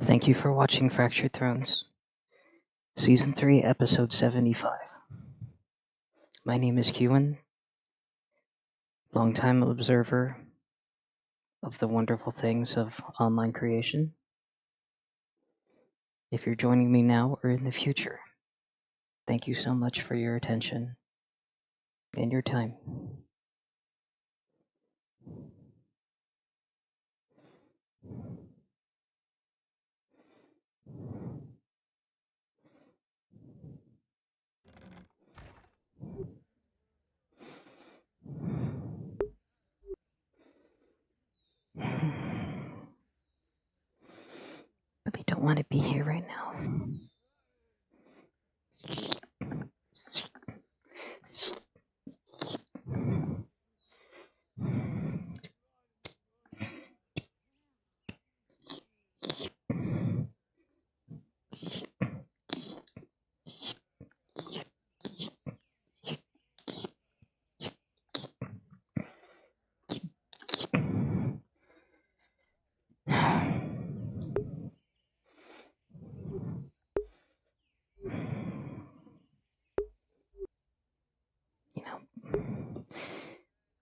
Thank you for watching Fractured Thrones, Season 3, Episode 75. My name is Kewan, longtime observer of the wonderful things of online creation. If you're joining me now or in the future, thank you so much for your attention and your time. Really don't want to be here right now.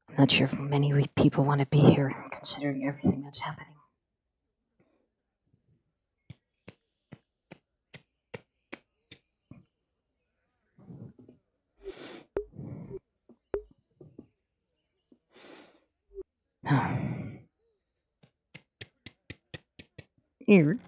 I'm not sure if many people want to be here, considering everything that's happening. Here.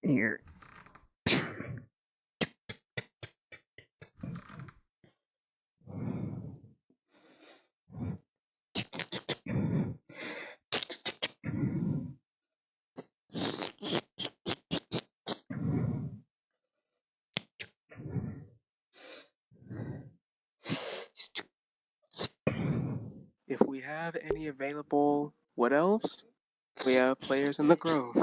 Here. If we have any available, what else? We have players in the Grove.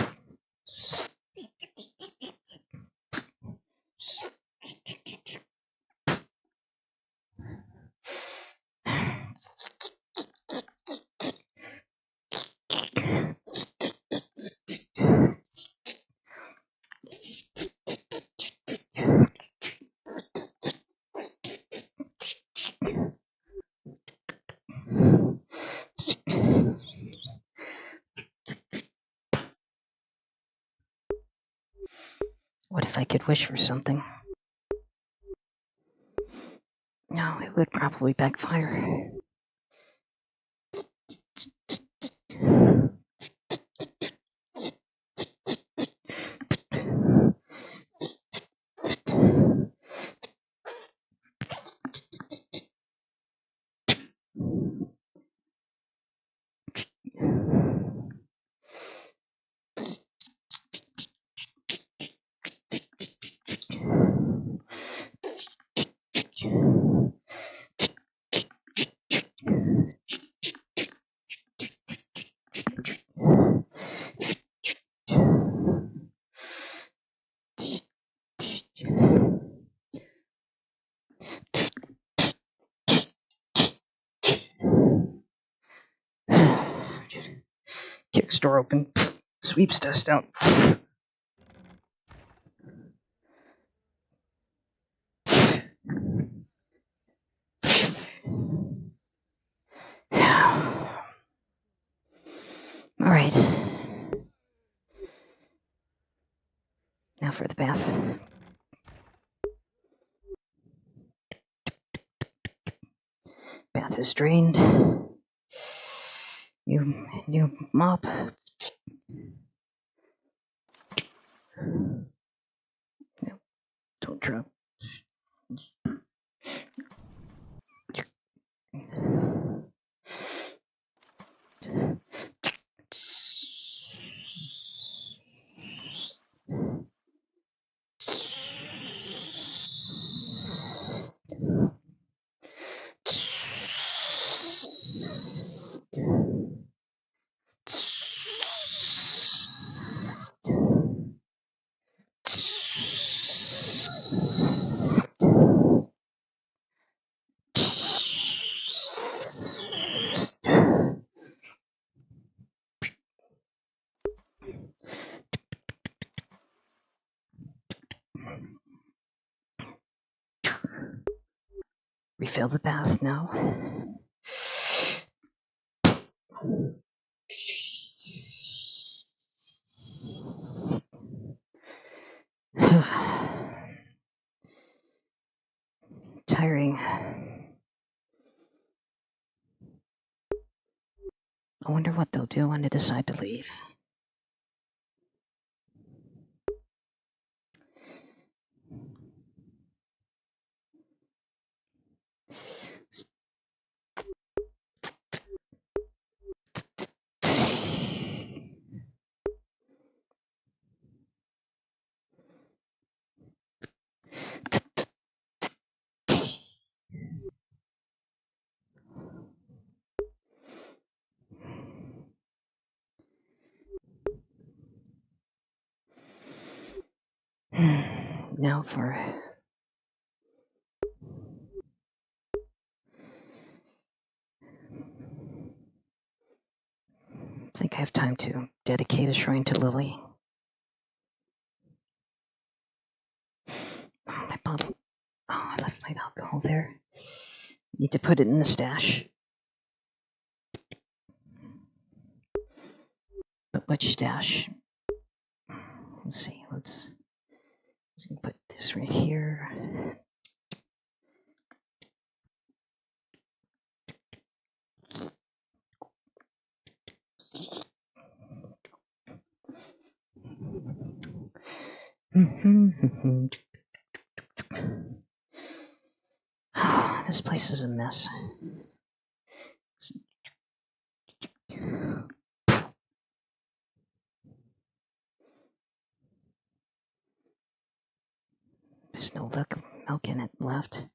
What if I could wish for something? No, it would probably backfire. Kicks door open, sweeps dust out. All right. Now for the bath. Bath is drained. New mop. No, don't drop. Refill the bath now. Tiring. I wonder what they'll do when they decide to leave. Now for I think I have time to dedicate a shrine to Lily. Oh, my bottle. Oh, I left my alcohol there. Need to put it in the stash. But which stash? Let's see. Let's put this right here. This place is a mess. There's no milk in it left.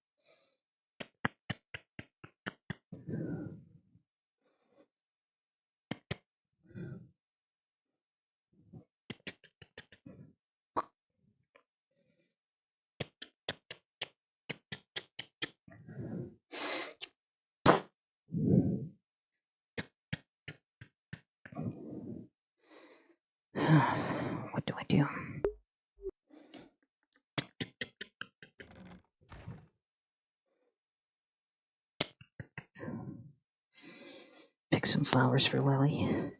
What do I do? Pick some flowers for Lily.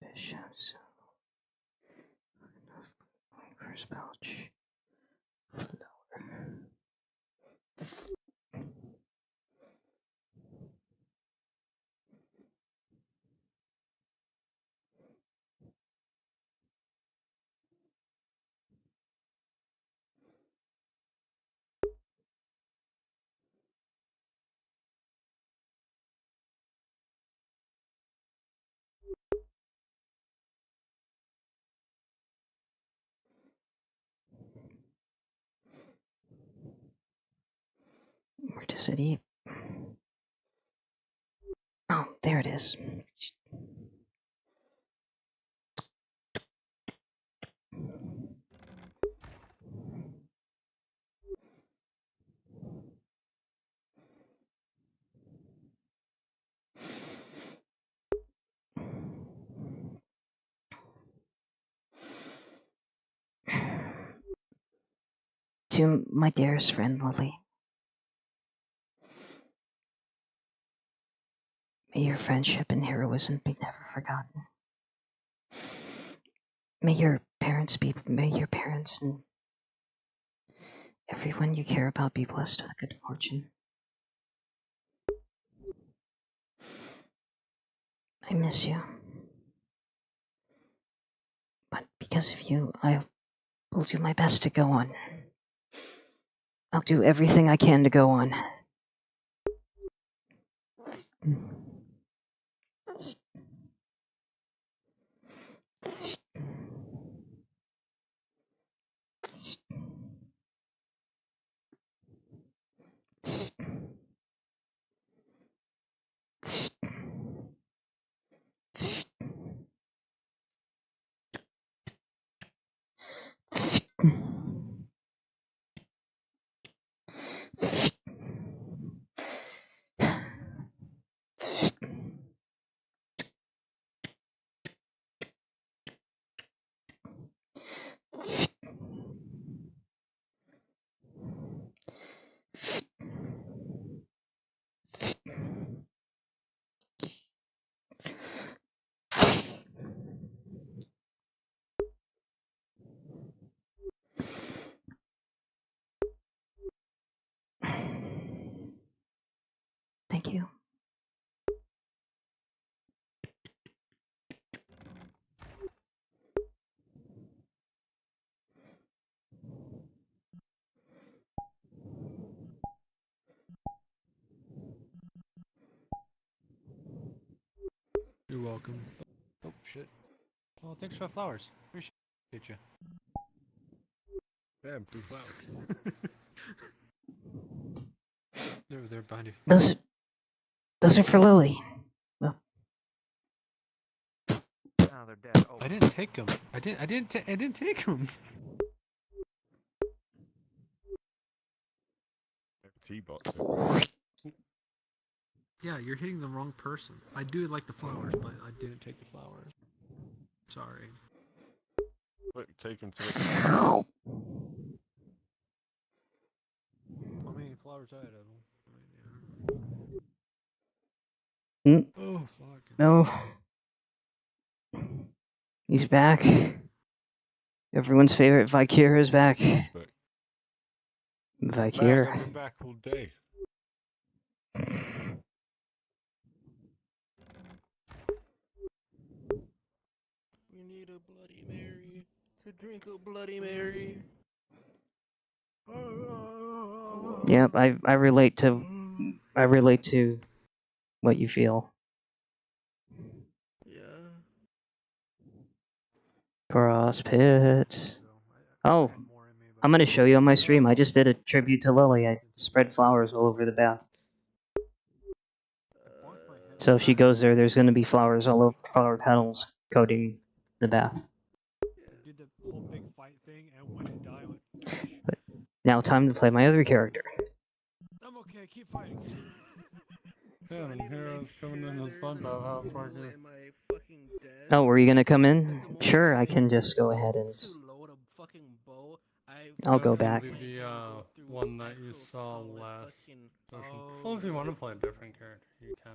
Bishops. First pouch. Flower. Where does it eat? Oh, there it is. To my dearest friend Lily, may your friendship and heroism be never forgotten. May your parents and everyone you care about be blessed with good fortune. I miss you. But because of you, I will do my best to go on. I'll do everything I can to go on. Thank you. You're welcome. Oh shit. Well, thanks for the flowers. Appreciate you. Damn, free flowers. They're behind you. Those are for Lily. Oh, they're dead. Oh. I didn't take them. I didn't take them. T-box. Yeah, you're hitting the wrong person. I do like the flowers, but I didn't take the flowers. Sorry. Look, take him to the... How many flowers I had of them? Oh fuck. No. He's back. Everyone's favorite Vikir is back. Prospect. Vikir. Man, I've been back all day. We need a Bloody Mary to drink a Bloody Mary. Yep, I relate to what you feel. Yeah. Cross pit. Oh, I'm gonna show you on my stream. I just did a tribute to Lily. I spread flowers all over the bath. So if she goes there, there's gonna be flowers all over, flower petals coating the bath. Did the whole big fight thing, and when it died, I went. But now time to play my other character. I'm okay. Keep fighting. Yeah, and heroes coming in the SpongeBob house working. Oh, were you gonna come in? Sure, I can just go ahead and. I'll go back. The one that you saw last session. Well, if you want to play a different character, you can.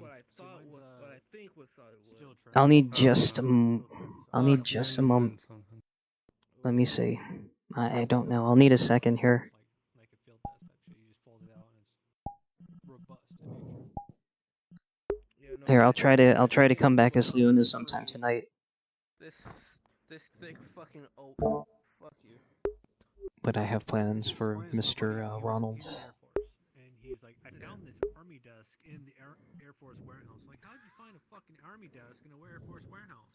I'll need just a moment. Something. Let me see. I don't know. I'll need a second here. Like a field test, actually. You just fold it out, and it's robust in nature. Here, I'll try to come back as Leona sometime tonight. This thick fucking oak. Fuck you. But I have plans for Mr. Ronald. And he's like, I found this army desk in the Air Force warehouse. Like, how'd you find a fucking army desk in a Air Force warehouse?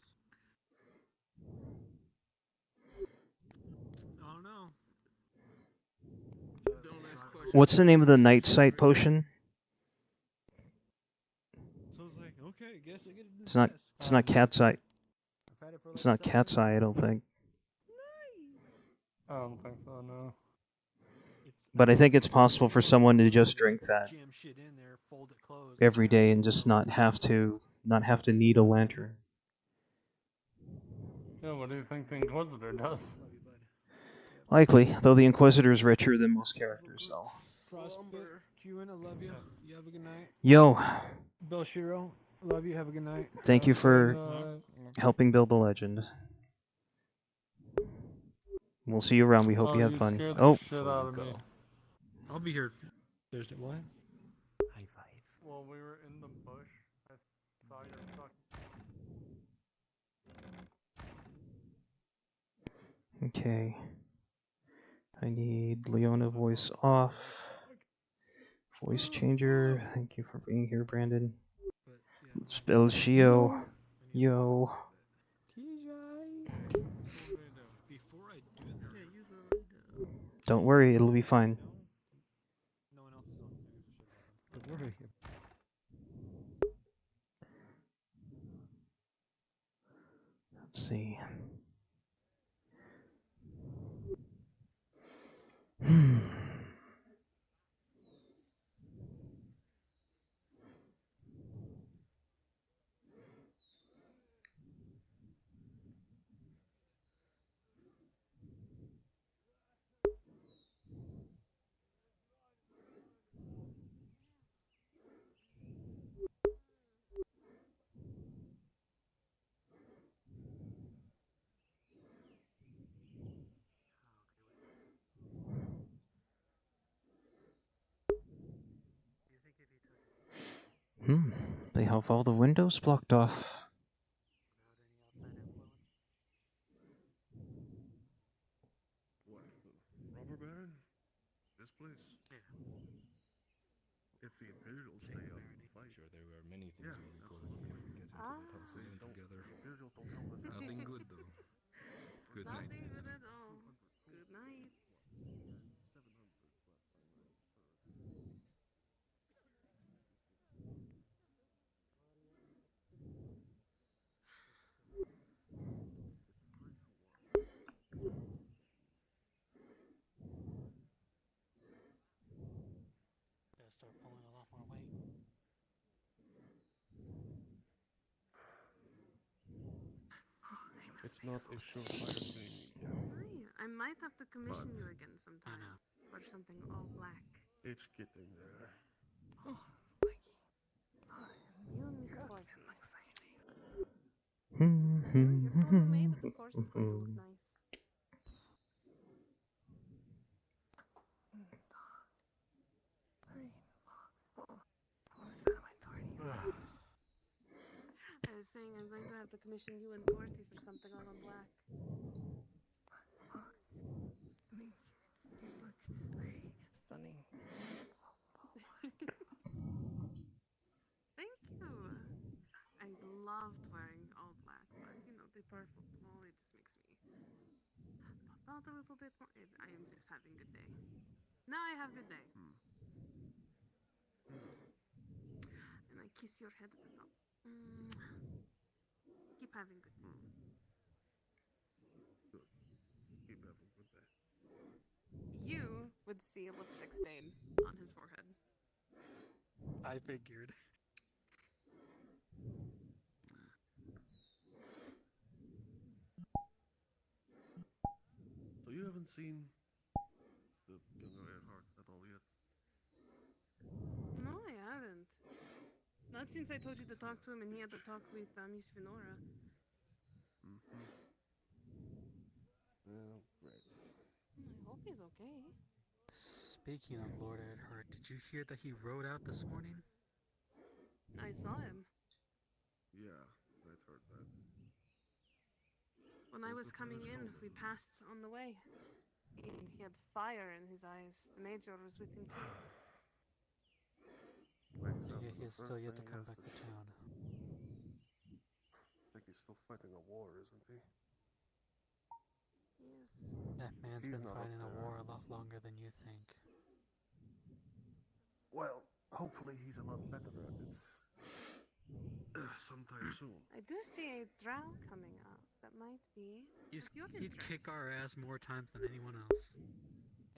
I don't know. What's the name of the night sight potion? So I was like, okay, I guess I get a new It's not. desk. It's not cat's eye. I've had it for It's like not cat's eye. I don't think. I don't think so, no. But I think it's possible for someone to just drink that Jam shit in there, fold it closed. every day and just not have to need a lantern. Yeah, what do you think the Inquisitor does? Likely, though the Inquisitor is richer than most characters, though. Frostbit, Ewan, I love you. You have a good night. Yo, Bill Shiro, I love you. Have a good night. thank you for Good helping build the legend. We'll see you around. We hope you have fun. scared Oh, the shit out of me. I'll be here Thursday. What? High five. While we were in the bush, I saw your fucking... okay. I need Leona voice off. Voice changer. Thank you for being here, Brandon. But yeah. Spell Shio. Yo. Before I do that, Yeah, use it right now. Don't worry, it'll be fine. no one else is on. Don't worry. Let's see. They have all the windows blocked off. What? Robber Baron? This place? Yeah. If the Imperials stay up and fight. Sure, there were many things Yeah, we recorded. absolutely. If we get into the Tonsilian together. Imperials don't help us. Nothing good though. Good night. Nothing good at all. Good night. Gotta start pulling a lot more weight. It's not a surefire thing yet. I might have to commission But- you again sometime. For something all black. It's getting there. You and Mr. Forty. Your photo made, of course, it's going to look nice. I was saying I'm going to have to commission you and Dorothy for something all in black. Stunning. Thank you. I loved wearing all black, but you know, the purple wall, it just makes me felt a little bit more. I am just having good day. Now I have good day. And I kiss your head at the top. Keep having good day. Good. Keep having good day. You would see a lipstick stain on his forehead. I figured. So you haven't seen the younger Earhart at all yet? No, I haven't. Not since I told you to talk to him and he had to talk with Miss Finora. Oh, great. I hope he's okay. Speaking of Lord Earhart, did you hear that he rode out this morning? I saw him. Yeah, I'd heard that. When I was coming in, we passed on the way. He had fire in his eyes. The major was with him too. Wakes up Yeah, and he the has still first yet to thing he come has back to town. I think he's still fighting a war, isn't he? Yes. That man's He's been not up fighting a there. war a lot longer than you think. Well, hopefully he's a lot better at it. Sometime soon. I do see a drow coming up. That might be. He'd interest. kick our ass more times than anyone else.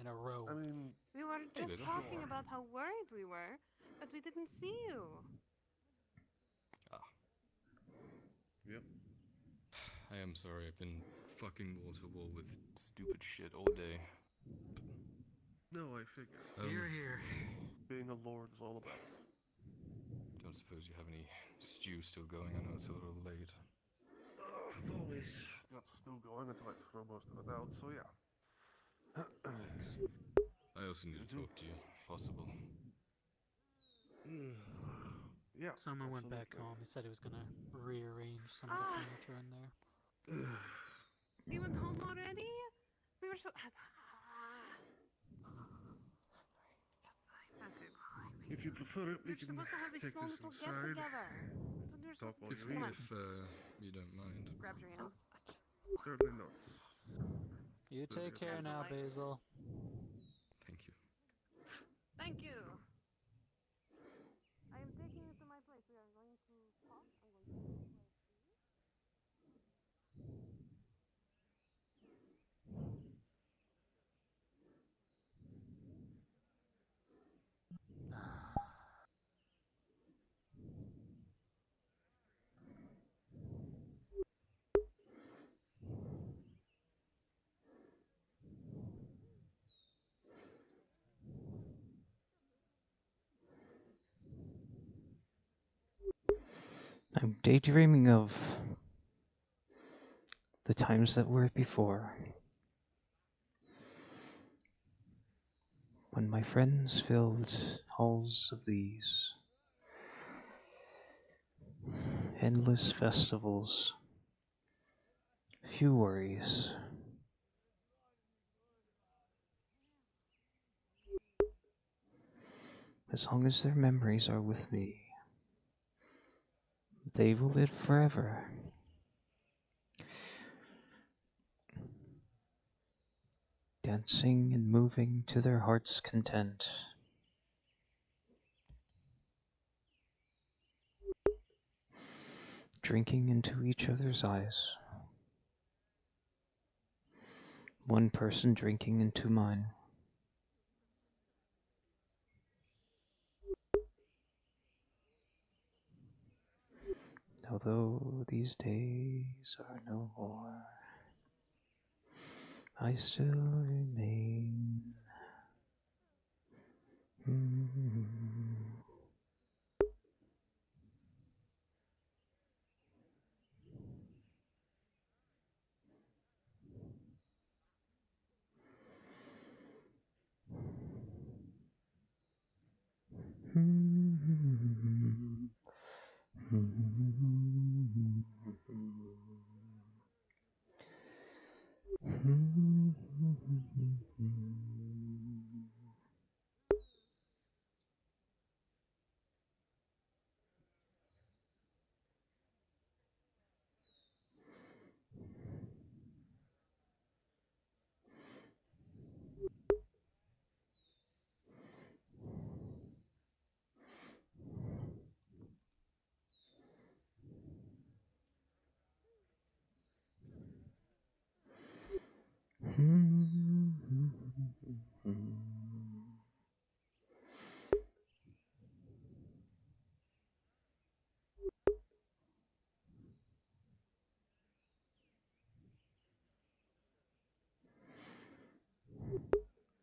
In a row. I mean, We were just little. talking Sure. about how worried we were that we didn't see you. yep. I am sorry, I've been fucking wall to wall with stupid shit all day. No, I figured. Here. Being a lord is all about. Don't suppose you have any stew still going? I know it's a little late. As always, got still going until I throw most of it out, so yeah. Thanks. I also need to talk to you. Possible. Yeah. Summer went back absolutely. home. He said he was gonna rearrange some of the furniture in there. You went home already? We were so. That's it. If you prefer it, we We're can supposed to have a take small this little get inside. together. That's what we're Talk supposed to while do. you Come eat. on. If you don't mind. Grabs your hand. Certainly not. You take care Grabs the now, light. Basil. Thank you. Thank you. I am taking you to my place. We are going to talk. I'm going to make you a tea. I'm daydreaming of the times that were before, when my friends filled halls of these endless festivals, few worries. As long as their memories are with me, they will live forever. Dancing and moving to their heart's content. Drinking into each other's eyes. One person drinking into mine. Although these days are no more, I still remain.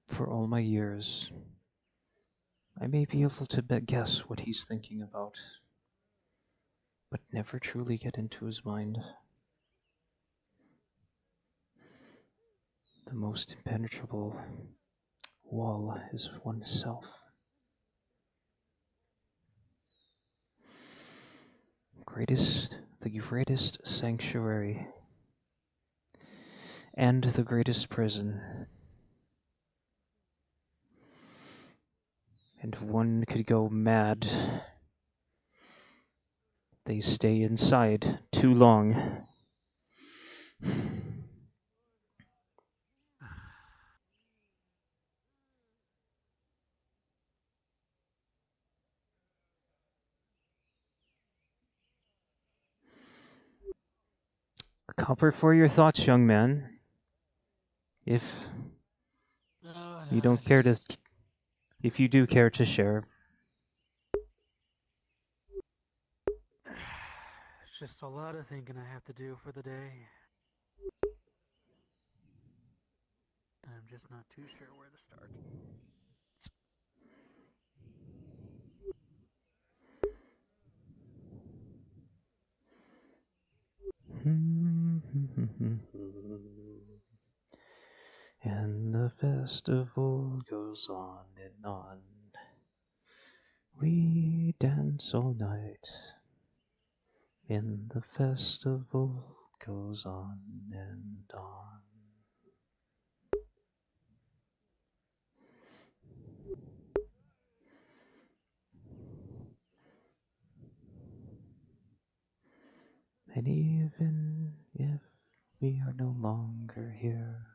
For all my years, I may be able to guess what he's thinking about, but never truly get into his mind. The most impenetrable wall is oneself. The greatest sanctuary, and the greatest prison. And one could go mad. They stay inside too long. Copper for your thoughts, young man. If you don't care to, if you do care to share. Just a lot of thinking I have to do for the day. I'm just not too sure where to start. And the festival goes on and on. We dance all night. And the festival goes on and on. And even if we are no longer here,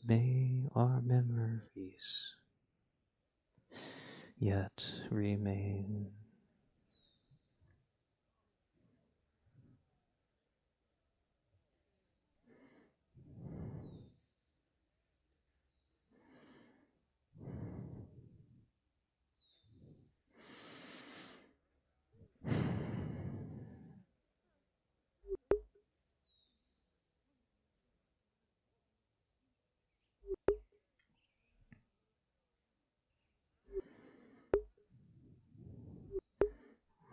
may our memories yet remain.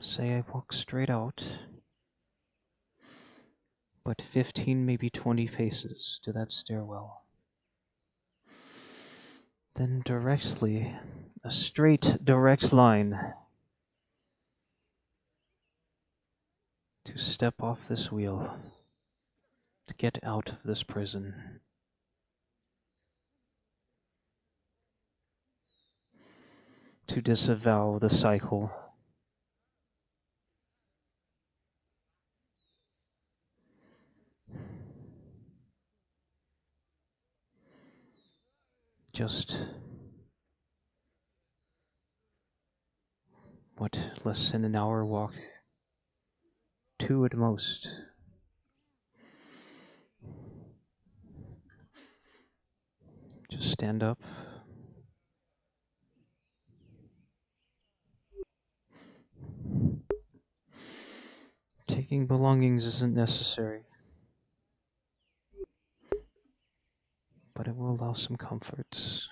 Say I walk straight out, but 15, maybe 20 paces to that stairwell. Then directly, a straight, direct line to step off this wheel, to get out of this prison. To disavow the cycle. Just what, less than an hour walk? 2 at most. Just stand up. Taking belongings isn't necessary, but it will allow some comforts.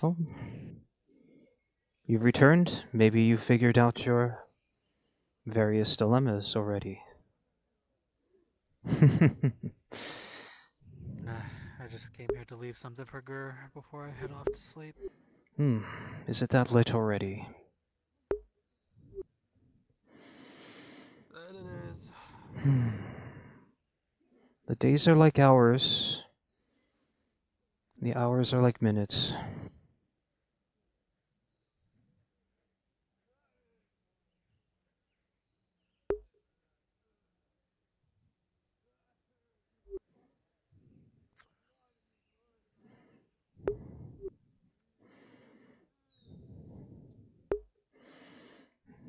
Oh, you've returned? Maybe you figured out your various dilemmas already. I just came here to leave something for Gur before I head off to sleep. Is it that late already? That it is. The days are like hours. The hours are like minutes.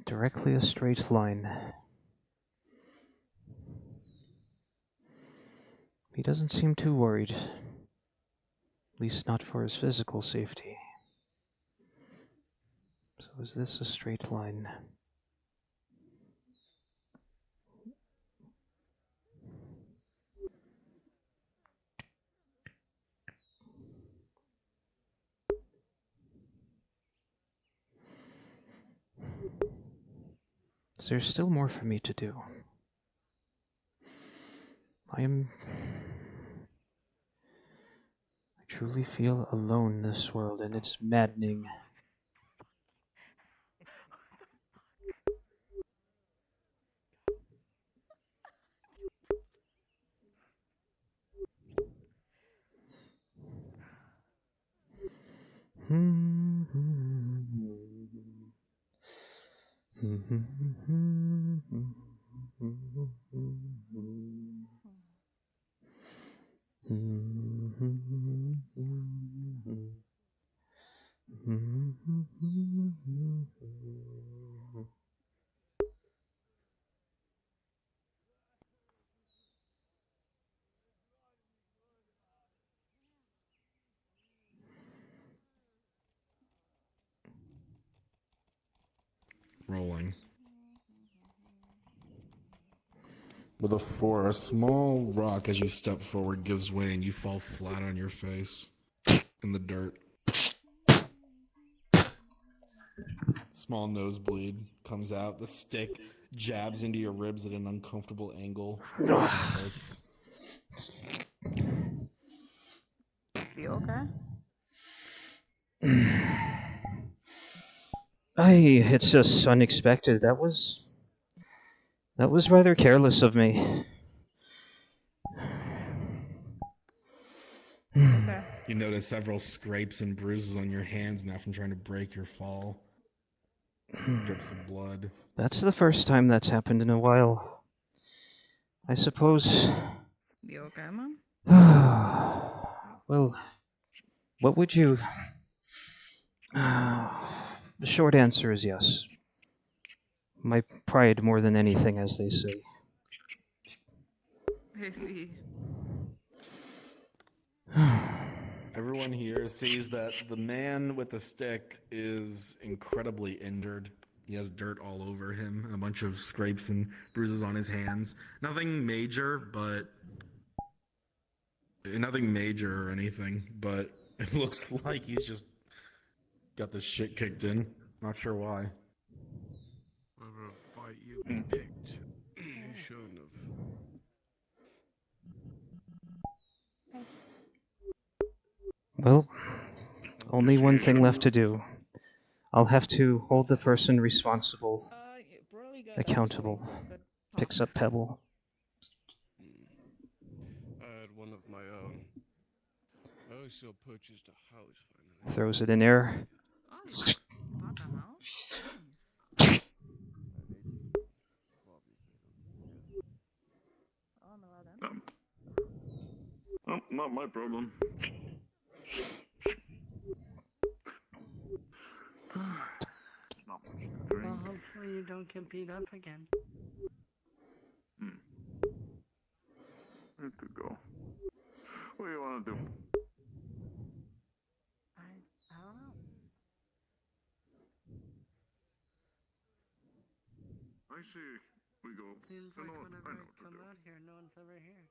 Directly a straight line. He doesn't seem too worried. At least not for his physical safety. So is this a straight line? Is there still more for me to do? I truly feel alone in this world, and it's maddening. Rolling. With a 4, a small rock as you step forward gives way and you fall flat on your face in the dirt. Small nosebleed comes out. The stick jabs into your ribs at an uncomfortable angle. And it hurts. You okay? It's just unexpected. That was rather careless of me. Okay. You notice several scrapes and bruises on your hands now from trying to break your fall. Drips of blood. That's the first time that's happened in a while. I suppose. You okay, man? Well, what would you... The short answer is yes. My pride more than anything, as they say. I see. Everyone here sees that the man with the stick is incredibly injured. He has dirt all over him, and a bunch of scrapes and bruises on his hands. Nothing major or anything, but it looks like he's just got the shit kicked in. Not sure why. Whatever fight you picked, you shouldn't have. Well, only one thing left to do. I'll have to hold the person responsible, accountable. Picks up pebble. I had one of my own. I also purchased a house finally. Throws it in air. What the hell? Oh, not my problem. It's not much to drink. Well, hopefully you don't get beat up again. Where to go? What do you want to do? I don't know. I say we go. Seems You like know what? whenever I I know what to come do. out here, no one's ever here.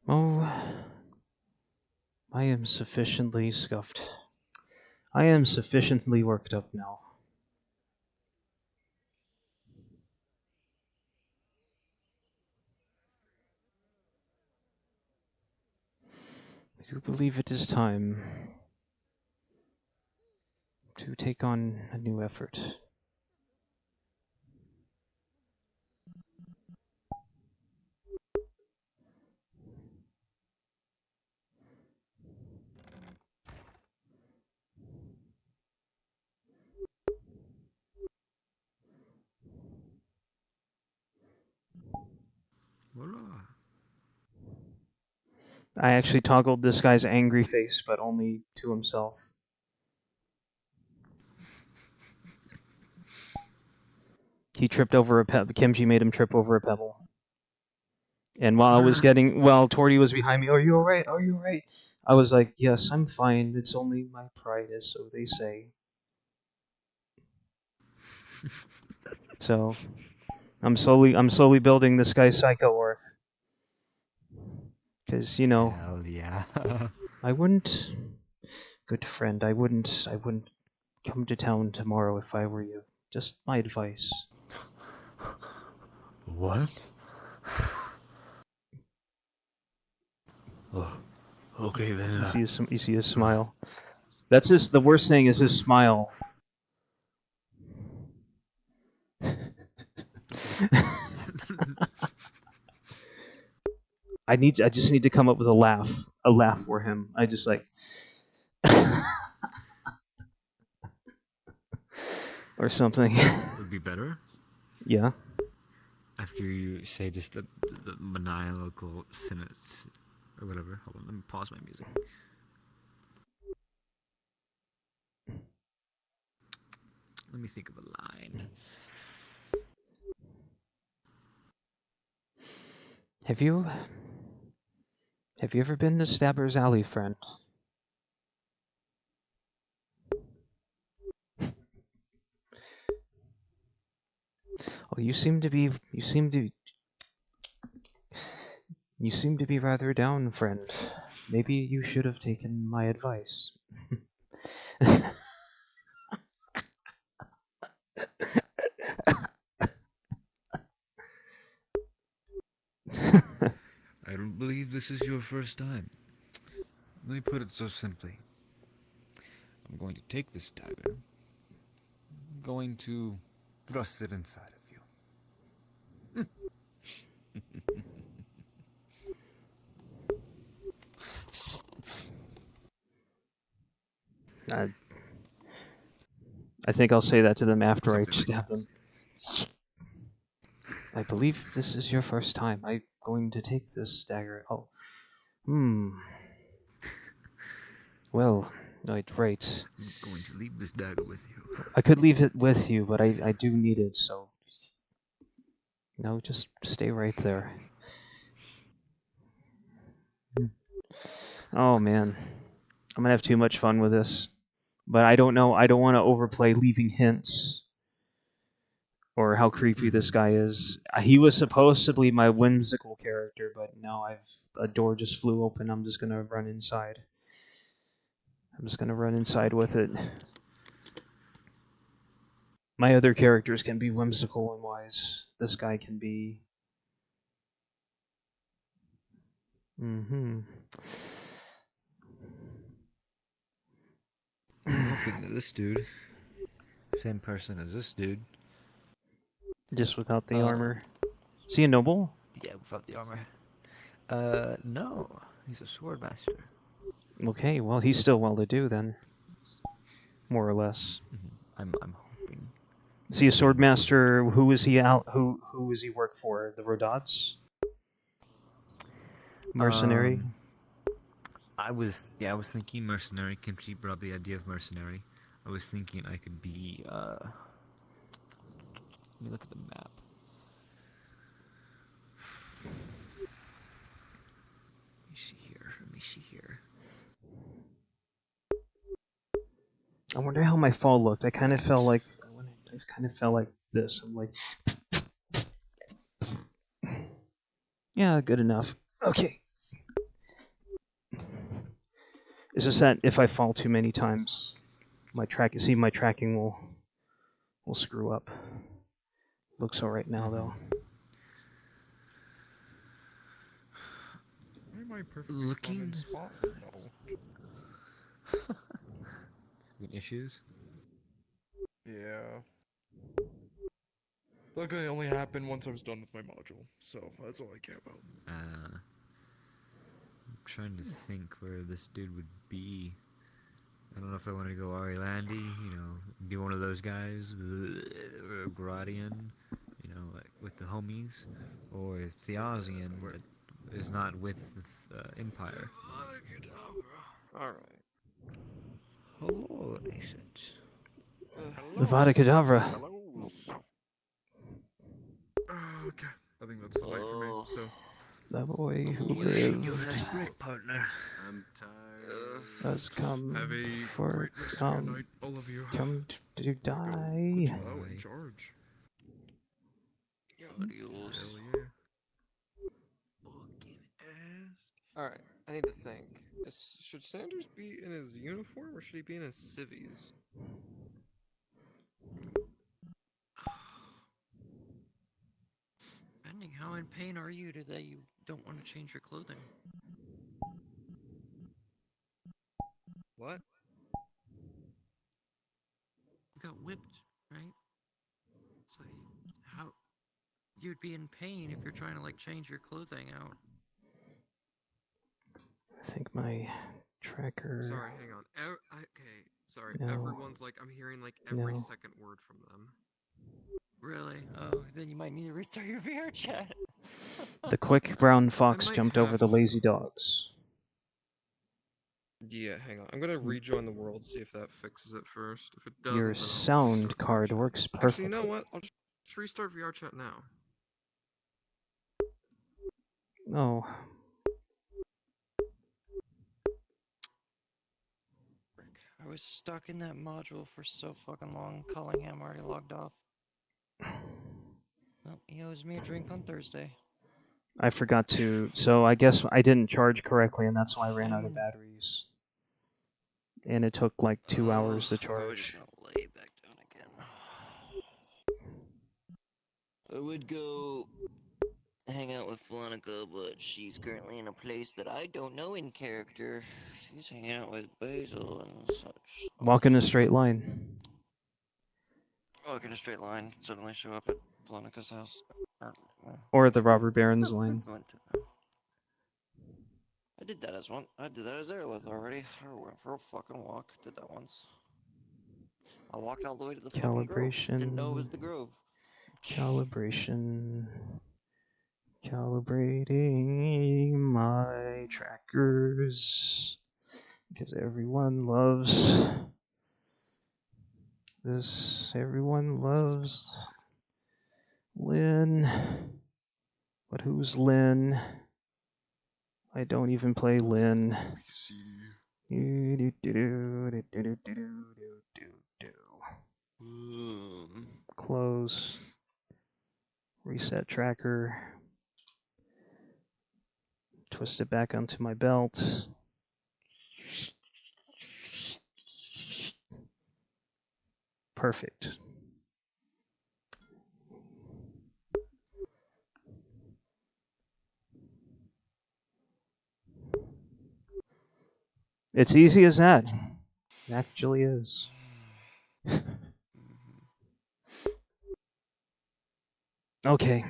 Oh, I am sufficiently scuffed. I am sufficiently worked up now. I do believe it is time to take on a new effort. Voila. I actually toggled this guy's angry face, but only to himself. He tripped over a pebble. Kimchi made him trip over a pebble. And while Torty was behind me, are you alright? Are you alright? I was like, yes, I'm fine. It's only my pride, as so they say. So, I'm slowly building this guy's psycho arc. Because, you know, Hell yeah. I wouldn't, good friend, I wouldn't come to town tomorrow if I were you. Just my advice. What? Oh, okay then. You see his smile. That's the worst thing is his smile. I just need to come up with a laugh for him. I just like, or something. Would be better. Yeah. After you say just the maniacal sentence or whatever. Hold on, let me pause my music. Let me think of a line. Have you ever been to Stabber's Alley, friend? Oh, you seem to be rather down, friend. Maybe you should have taken my advice. I don't believe this is your first time. Let me put it so simply. I'm going to take this dagger. I'm going to thrust it inside of you. I think I'll say that to them after I stab them. I believe this is your first time. I'm going to take this dagger. Oh. Well, right. I'm going to leave this dagger with you. I could leave it with you, but I do need it, so... No, just stay right there. Oh, man. I'm gonna have too much fun with this. But I don't know. I don't want to overplay leaving hints. Or how creepy this guy is. He was supposed to be my whimsical character, but now a door just flew open. I'm just gonna run inside. With it. My other characters can be whimsical and wise. This guy can be... I'm hoping that this dude, same person as this dude. Just without the armor. Is he a noble? Yeah, without the armor. No. He's a sword master. Okay, well, he's still well-to-do then. More or less. I'm hoping. Is he a sword master? Who is he out? Who does he work for? The Rodats? Mercenary? I was thinking mercenary. Kimchi brought up the idea of mercenary. I was thinking I could be, let me look at the map. Let me see here. I wonder how my fall looked. I kind of felt like this. I'm like, yeah, good enough. Okay. It's just that if I fall too many times, my tracking will screw up. Looks alright now though. Why am I perfectly Looking fun in spot? issues? Yeah. Luckily, it only happened once I was done with my module, so that's all I care about. I'm trying to think where this dude would be. I don't know if I want to go Ari Landy, be one of those guys, or Gradian, like with the homies, or Theosian, that is not with the Empire. Alright. Hello, Nascent. Avada Kedavra. Hello. Okay, I think that's the light for me, so... The boy who lived partner. I'm tired. has come Have a for great rest of your night, all of you. come to die. Oh, in charge. Hell yeah. Fucking ass. Alright, I need to think. Should Sanders be in his uniform or should he be in his civvies? Depending how in pain are you that you don't want to change your clothing? What? You got whipped, right? So how you'd be in pain if you're trying to like change your clothing out. I think my tracker... Sorry, hang on. Okay, sorry. No. Everyone's like, I'm hearing like every No. second word from them. Really? Oh, then you might need to restart your VR chat. The quick brown fox might jumped over have the to. lazy dogs. Yeah, hang on. I'm gonna rejoin the world, see if that fixes it first. If it doesn't, Your then I'll sound restart VR card chat. works Actually, you know perfectly. what? I'll just restart VR chat now. Oh. I was stuck in that module for so fucking long. Collingham already logged off. Well, he owes me a drink on Thursday. I forgot to, so I guess I didn't charge correctly, and that's why I ran out of batteries. And it took like 2 hours to Probably just charge. gonna lay back down again. I would go hang out with Flonica, but she's currently in a place that I don't know in character. She's hanging out with Basil and such. Walk in a straight line. Walk in a straight line, suddenly show up at Flonica's house. Or the robber baron's line. I did that as one. I did that as Aerolith already. I went for a fucking walk. Did that once. I walked all the way to the fucking grove. Didn't know it was the grove. Calibration. Calibrating my trackers. Because everyone loves this. Everyone loves Lynn. But who's Lynn? I don't even play Lynn. Close. Reset tracker. Twist it back onto my belt. Perfect. It's easy as that. It actually is. Okay.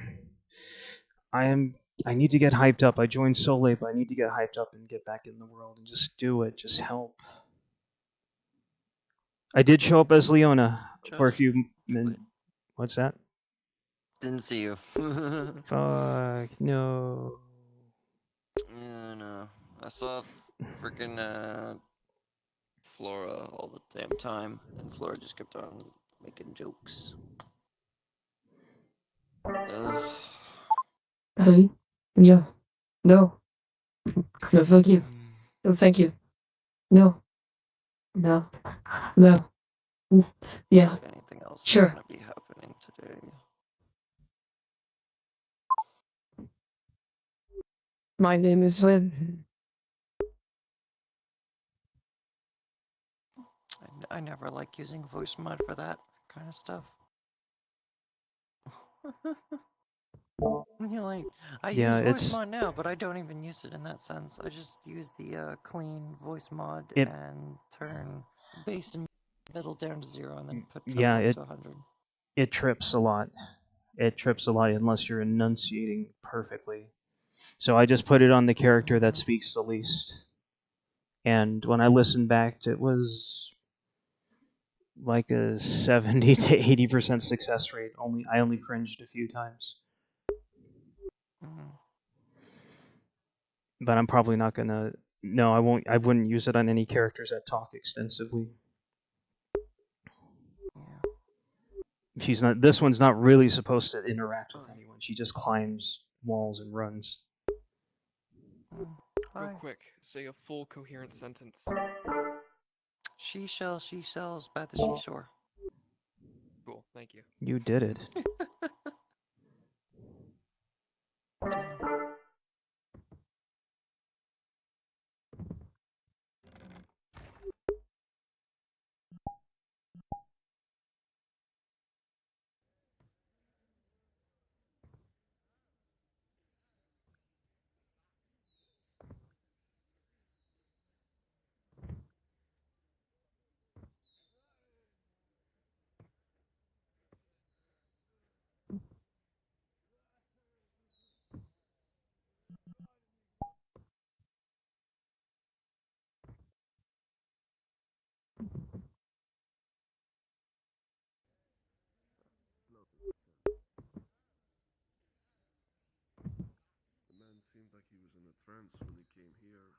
I need to get hyped up. I joined so late, but I need to get hyped up and get back in the world and just do it. Just help. I did show up as Leona for a few minutes. What's that? Didn't see you. Fuck, no. Yeah, no. I saw freaking Flora all the damn time, and Flora just kept on making jokes. Ugh. Hey, yeah, no, no, thank you, no, thank you, no, no, no, yeah, If anything else is sure. gonna be happening today. My name is Lynn. I never like using voice mod for that kind of stuff. You're like, I Yeah, use voice it's mod now, but I don't even use it in that sense. I just use the clean voice mod It- and turn bass and middle down to 0 and then put yeah, treble up it to 100. it trips a lot. It trips a lot unless you're enunciating perfectly. So I just put it on the character that speaks the least. And when I listened back, it was like a 70 to 80% success rate. I only cringed a few times. But I'm probably not gonna. No, I won't. I wouldn't use it on any characters that talk extensively. She's not. This one's not really supposed to interact with anyone. She just climbs walls and runs. Real quick, say a full coherent sentence. She sells by the seashore. Cool, thank you. You did it. friends when they came here.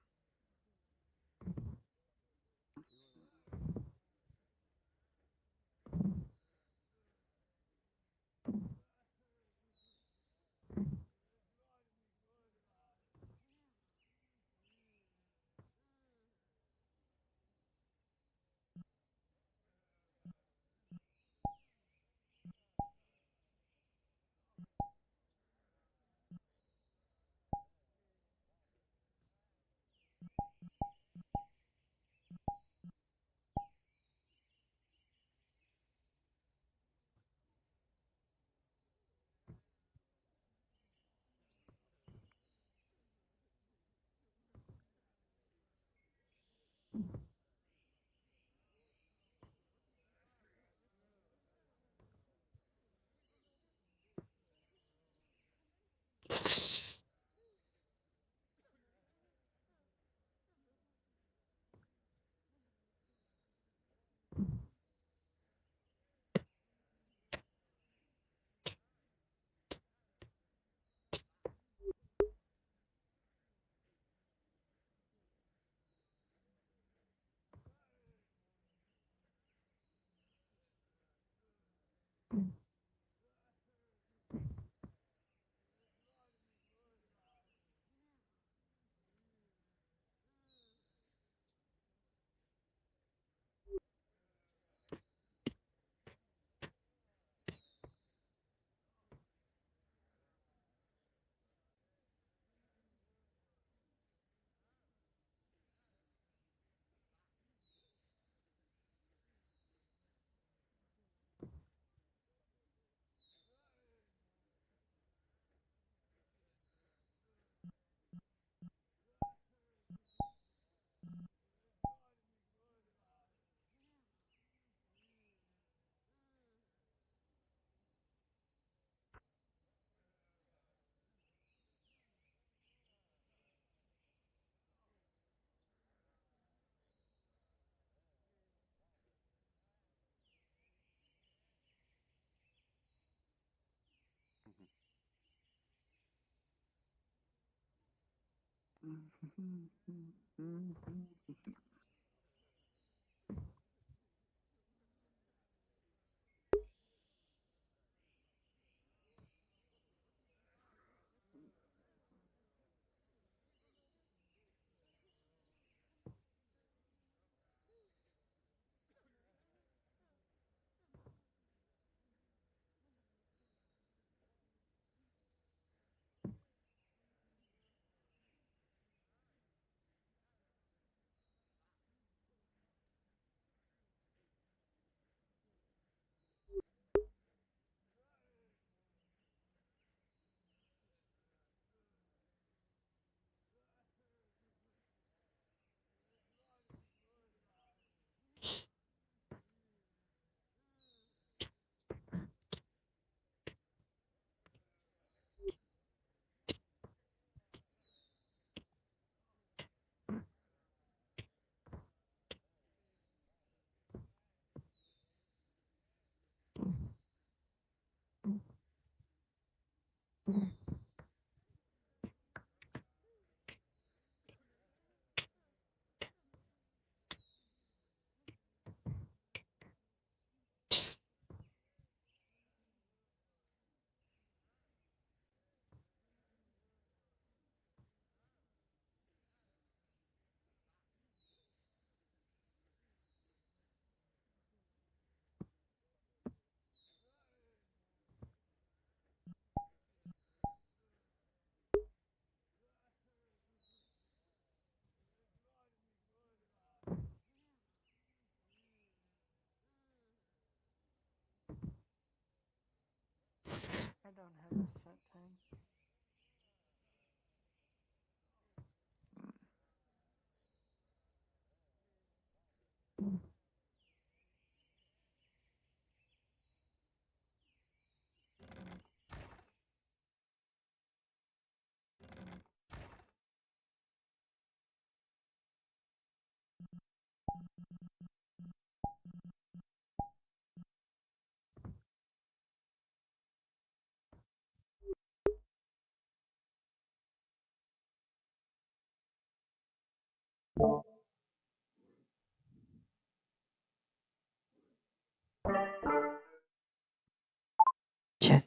I don't have a set time. Check.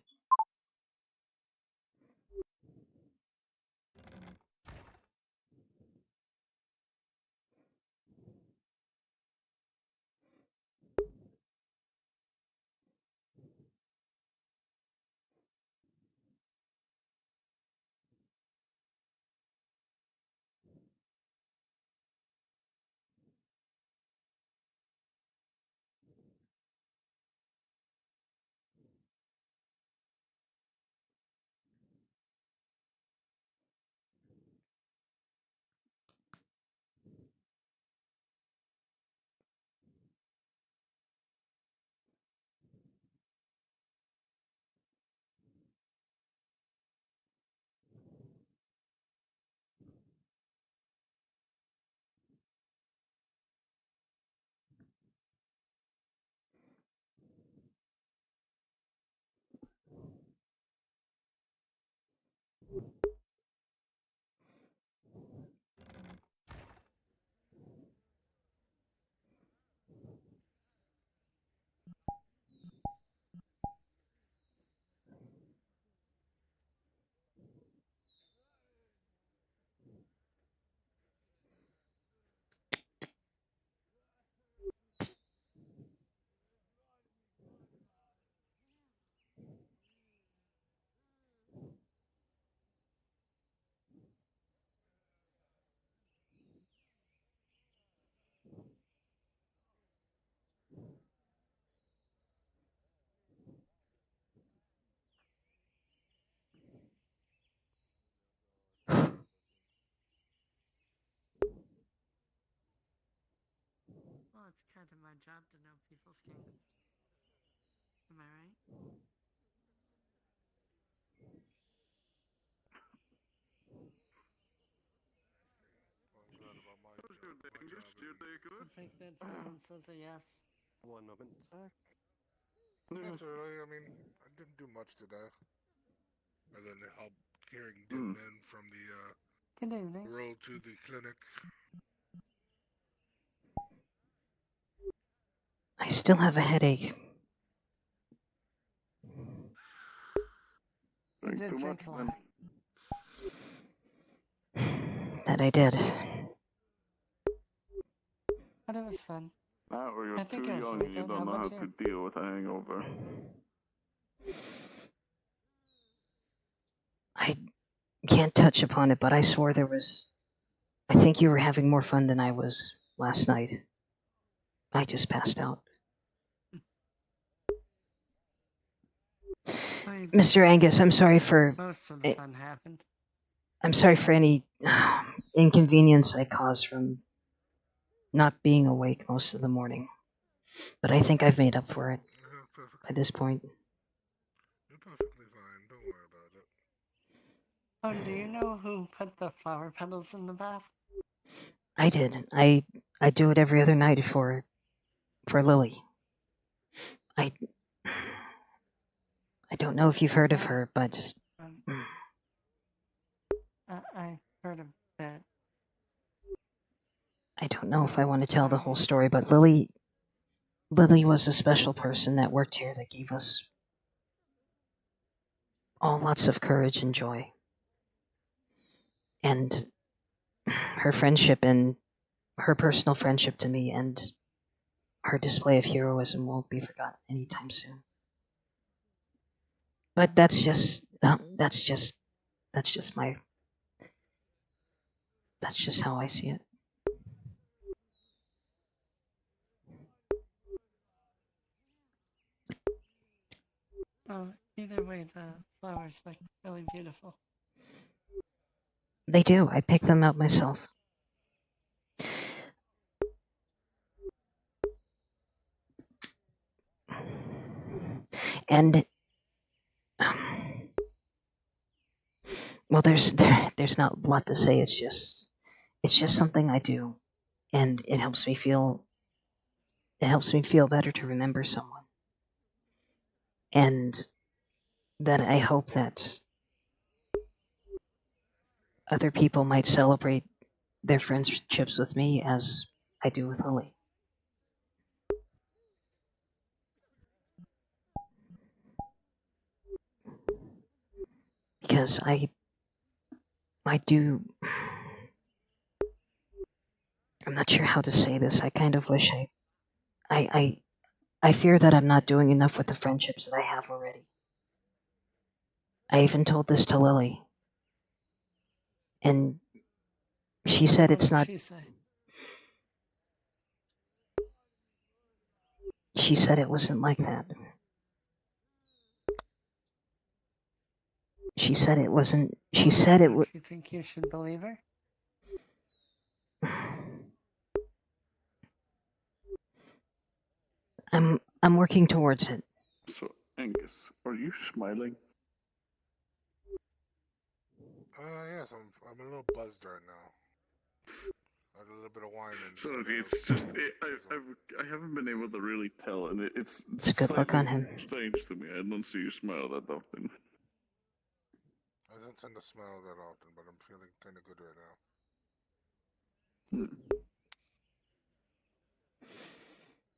Well, it's kind of my job to know people's kingdoms. Am I right? I think that someone says a yes. One moment, sir. That's alright. I mean, I didn't do much today. Other than help carrying dead men from the Good evening. road to the clinic. I still have a headache. You did drink a lot. That I did. But it was fun. Now, or I you're think too it was young worth and you it. don't How know how about to you? deal with a hangover. I can't touch upon it, but I swore there was. I think you were having more fun than I was last night. I just passed out. Mr. Angus, I'm sorry for. Most of the fun happened. I'm sorry for any inconvenience I caused from not being awake most of the morning. But I think I've made up for it by this point. You're perfectly fine. Don't worry about it. Oh, do you know who put the flower petals in the bath? I did. I do it every other night for Lily. I don't know if you've heard of her, but I heard a bit. I don't know if I want to tell the whole story, but Lily was a special person that worked here that gave us all lots of courage and joy. And her friendship and her personal friendship to me and her display of heroism won't be forgotten anytime soon. But that's just how I see it. Well, either way, the flowers look really beautiful. They do. I pick them out myself. And well, there's not a lot to say. It's just something I do, and it helps me feel better to remember someone, and that I hope that other people might celebrate their friendships with me as I do with Lily. Because I do. I'm not sure how to say this. I kind of wish I fear that I'm not doing enough with the friendships that I have already. I even told this to Lily. And she said it's not. She say? She said it wasn't like that. She said it wasn't. She said it was. You think you should believe her? I'm working towards it. So, Angus, are you smiling? Yes, I'm a little buzzed right now. I had a little bit of wine and. Sorry, it's just I haven't been able to really tell, and it's good luck on him. strange to me. I don't see you smile that often. I don't tend to smile that often, but I'm feeling kind of good right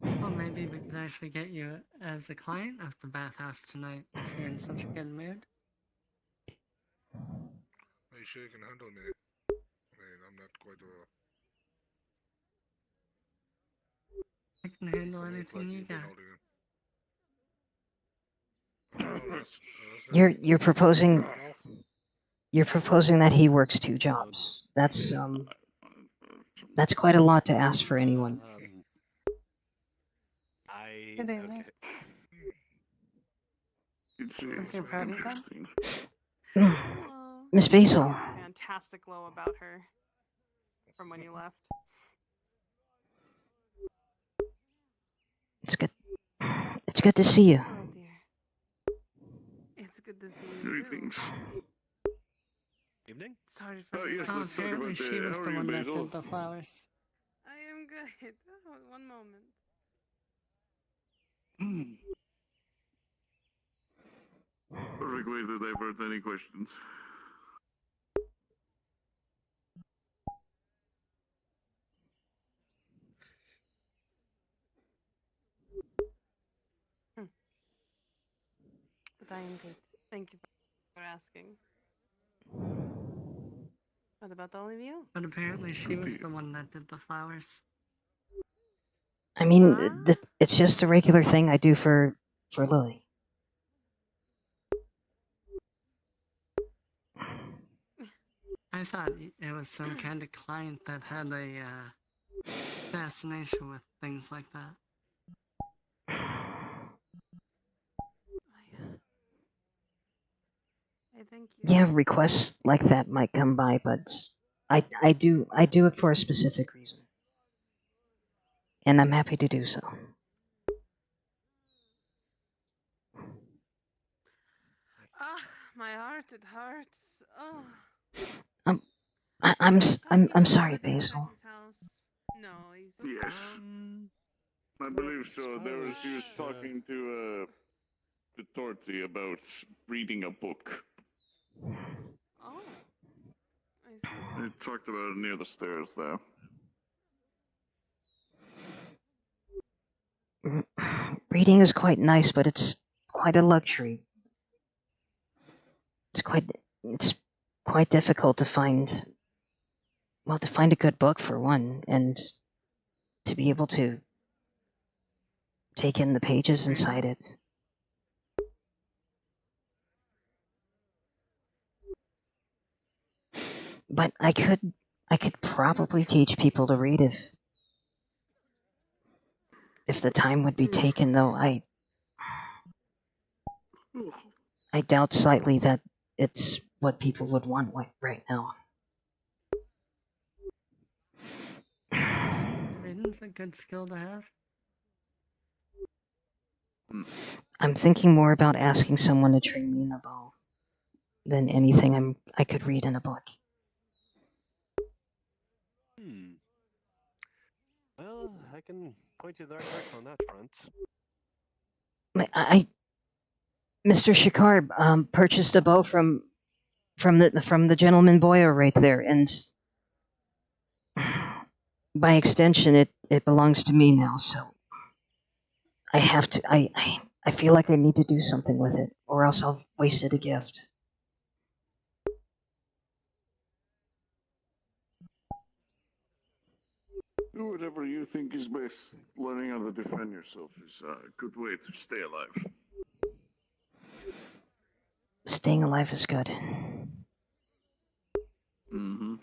now. Well, maybe we could actually get you as a client of the bathhouse tonight if you're in such a good mood. Are you sure you can handle me? I mean, I'm not quite a. I can handle anything you got. You're proposing. You're proposing that he works 2 jobs. That's quite a lot to ask for anyone. Okay. It's your party done? interesting. Miss Basil. Fantastic low about her from when you left. It's good. It's good to see you. Oh dear. It's good to see you. Greetings. Evening? Sorry for. Oh yes, let's talk Apparently about she was how the are you, one that Basil? did the flowers. I am good. Oh, one moment. Perfect way to divert any questions. But I am good. Thank you for asking. What about all of you? But apparently she was the one that did the flowers. I mean, it's just a regular thing I do for Lily. I thought it was some kind of client that had a fascination with things like that. I thank you. Yeah, requests like that might come by, but I do it for a specific reason, and I'm happy to do so. Ah, my heart, it hurts. Oh. I'm sorry, Basil. No, he's. Yes. I believe so. She was talking to Torty about reading a book. Oh. I see. They talked about it near the stairs there. Reading is quite nice, but it's quite a luxury. It's quite difficult to find. Well, to find a good book for one, and to be able to take in the pages inside it. But I could probably teach people to read if the time would be taken, though I doubt slightly that it's what people would want right now. Reading's a good skill to have. I'm thinking more about asking someone to train me in a bow than anything I could read in a book. Well, I can point you the right direction on that front. Mr. Shikar purchased a bow from the gentleman Boyer right there, and by extension, it belongs to me now, so I have to. I feel like I need to do something with it, or else I'll wasted a gift. Do whatever you think is best. Learning how to defend yourself is a good way to stay alive. Staying alive is good. Mm-hmm.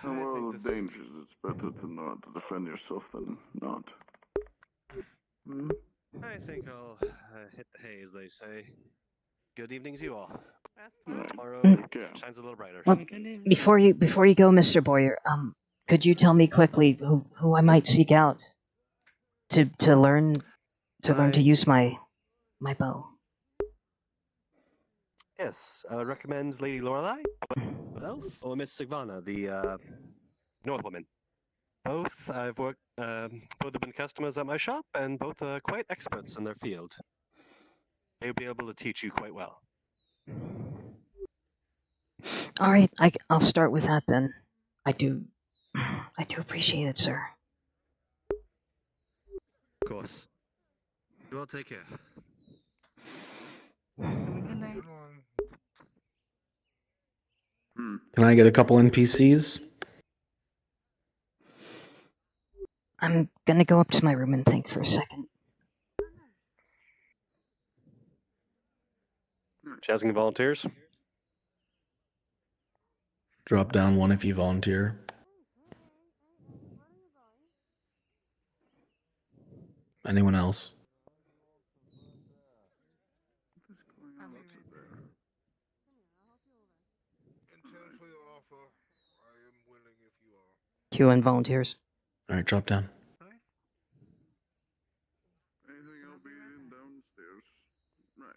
And what are the dangers? It's better to not to defend yourself than not. Hmm? I think I'll hit the hay, as they say. Good evening to you all. Right. Tomorrow Okay. shines a little brighter. Well, before you go, Mr. Boyer, could you tell me quickly who I might seek out to learn to use my bow? Yes, I would recommend Lady Lorelei, Elf, or Miss Sigvana, the Northwoman. Both I've worked. Both have been customers at my shop, and both are quite experts in their field. They'll be able to teach you quite well. All right, I'll start with that then. I do appreciate it, sir. Of course. You all take care. Good night. Can I get a couple NPCs? I'm gonna go up to my room and think for a second. Asking volunteers? Drop down one if you volunteer. Anyone else? Intensely offer, I am willing if you are. Q and volunteers. All right, drop down. Anything I'll be in downstairs. Right.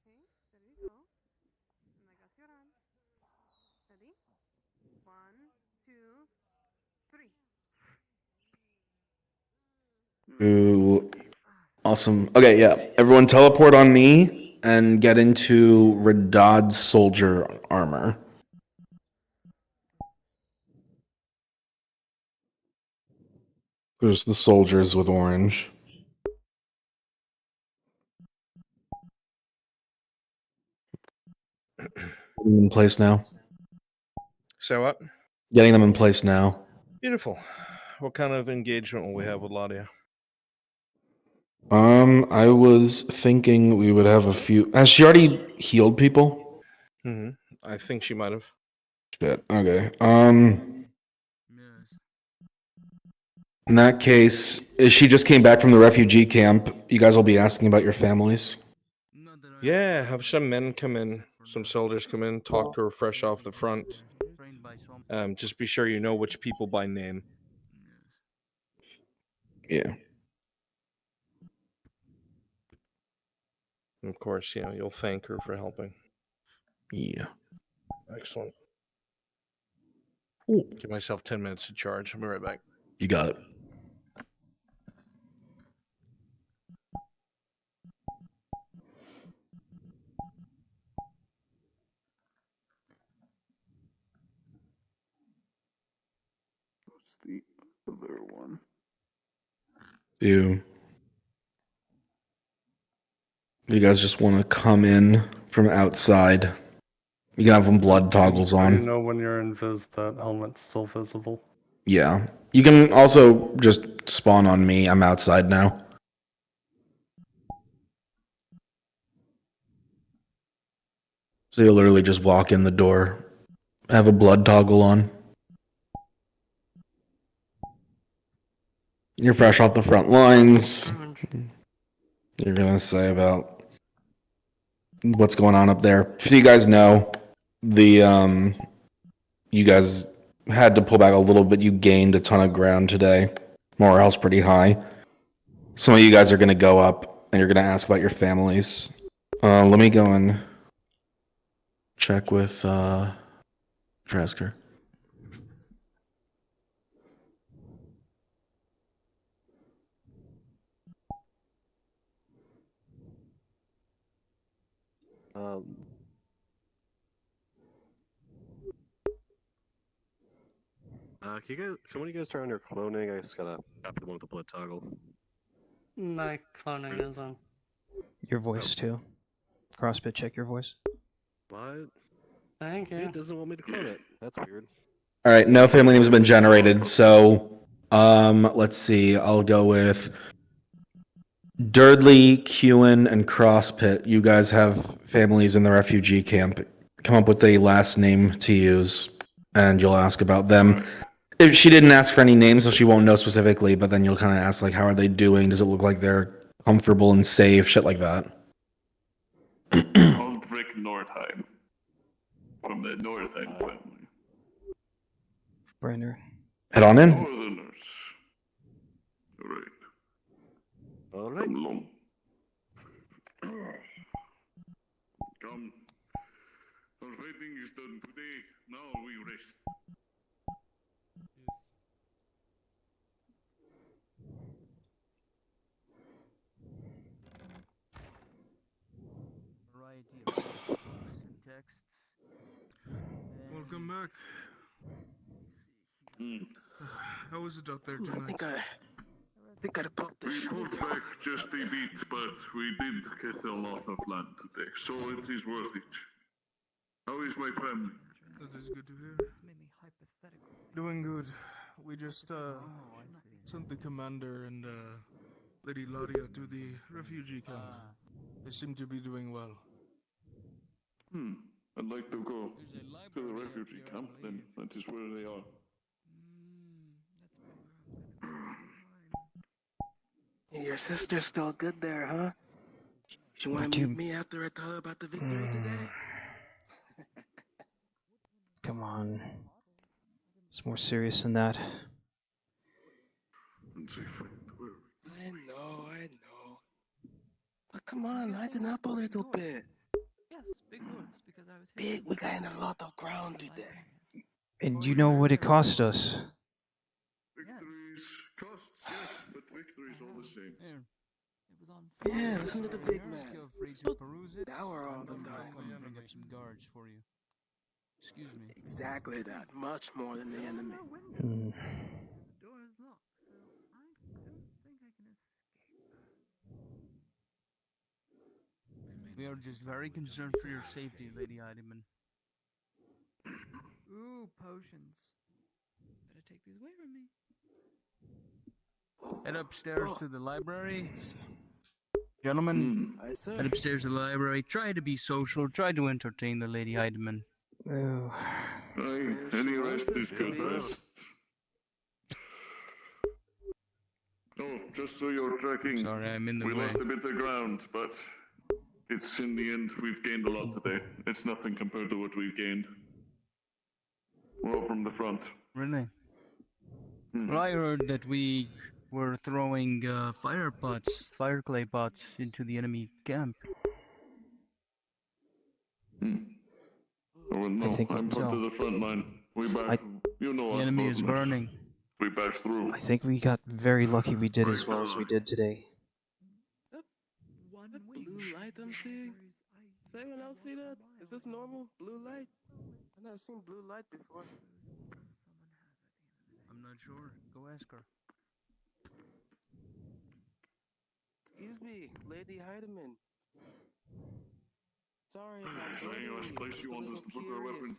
Okay, there you go. And I got your hand. Ready? 1, 2, 3. Ooh, awesome. Okay, yeah. Everyone teleport on me and get into Radad's soldier armor. There's the soldiers with orange. Getting them in place now. So what? Getting them in place now. Beautiful. What kind of engagement will we have with Ladia? I was thinking we would have a few. Has she already healed people? Mm-hmm. I think she might have. Shit. Okay. In that case, she just came back from the refugee camp. You guys will be asking about your families. Yeah, have some men come in, some soldiers come in, talk to her fresh off the front. Just be sure you know which people by name. Yeah. And of course, you'll thank her for helping. Yeah. Excellent. Give myself 10 minutes to charge. I'll be right back. You got it. What's the other one? You guys just want to come in from outside. You can have them blood toggles Do you on. know when you're invis that helmet's still visible? Yeah. You can also just spawn on me. I'm outside now. So you'll literally just walk in the door, have a blood toggle on. You're fresh off the front lines. You're gonna say about what's going on up there. So you guys know, you guys had to pull back a little bit. You gained a ton of ground today. Morale's pretty high. Some of you guys are gonna go up and you're gonna ask about your families. Let me go and check with Trasker. Can one of you guys turn on your cloning? I just gotta tap the one with the blood toggle. My cloning is on. Your voice too. CrossFit, check your voice. What? Thank you. It doesn't want me to clone it. That's weird. All right, no family names have been generated, so let's see. I'll go with Durdley, Kewen, and Crosspit. You guys have families in the refugee camp. Come up with a last name to use, and you'll ask about them. If she didn't ask for any names, so she won't know specifically, but then you'll kind of ask, like, how are they doing? Does it look like they're comfortable and safe? Shit like that. Aldrich Nordheim. From the Nordheim family. Brenner. Head on in. Northerners. All right. Come. Come. Our fighting is done today. Now we rest. Variety of books and texts. Welcome back. How is it out there tonight? I think I'd pop this. We pulled back just a bit, but we did get a lot of land today, so it is worth it. How is my family? That is good to hear. Doing good. We just sent the commander and Lady Ladia to the refugee camp. They seem to be doing well. I'd like to go to the refugee camp then. That is where they are. Your sister's still good there, huh? She wanna meet me after I tell her about the victory today? Come on. It's more serious than that. I know. But come on, lighten up a little bit. Yes, big doors, because I was Big, we got a lot of ground today. And you know what it cost us. Victories costs, yes, but victory is all the same. It was on Yeah, listen to the big man. Feel free So to peruse it. dour all the I'm time. gonna bring up some guards for you. Excuse me. Exactly that. Much more than the enemy. The door is locked, so I don't think I can escape. We are just very concerned for your safety, Lady Heidemann. Ooh, potions. Better take these away from me. Head upstairs to the library. Gentlemen, head upstairs to the library. Try to be social. Try to entertain the Lady Heidemann. Oh. Aye, any rest is good rest. Oh, just so you're tracking. Sorry, I'm in the we way. lost a bit of ground, but it's in the end, we've gained a lot today. It's nothing compared to what we've gained. We're all from the front. Really? Well, I heard that we were throwing fire clay pots into the enemy camp. Oh, no, I'm part of the front line. We bash, you know us, The enemy is Northerners. burning. We bash through. I think we got very lucky we did as well as we did today. That blue light I'm seeing? Does anyone else see that? Is this normal? Blue light? I've never seen blue light before. I'm not sure. Go ask her. Excuse me, Lady Heidemann. Sorry if I'm Is there any bothering nice you. place Just you a want little us to put our curious weapons?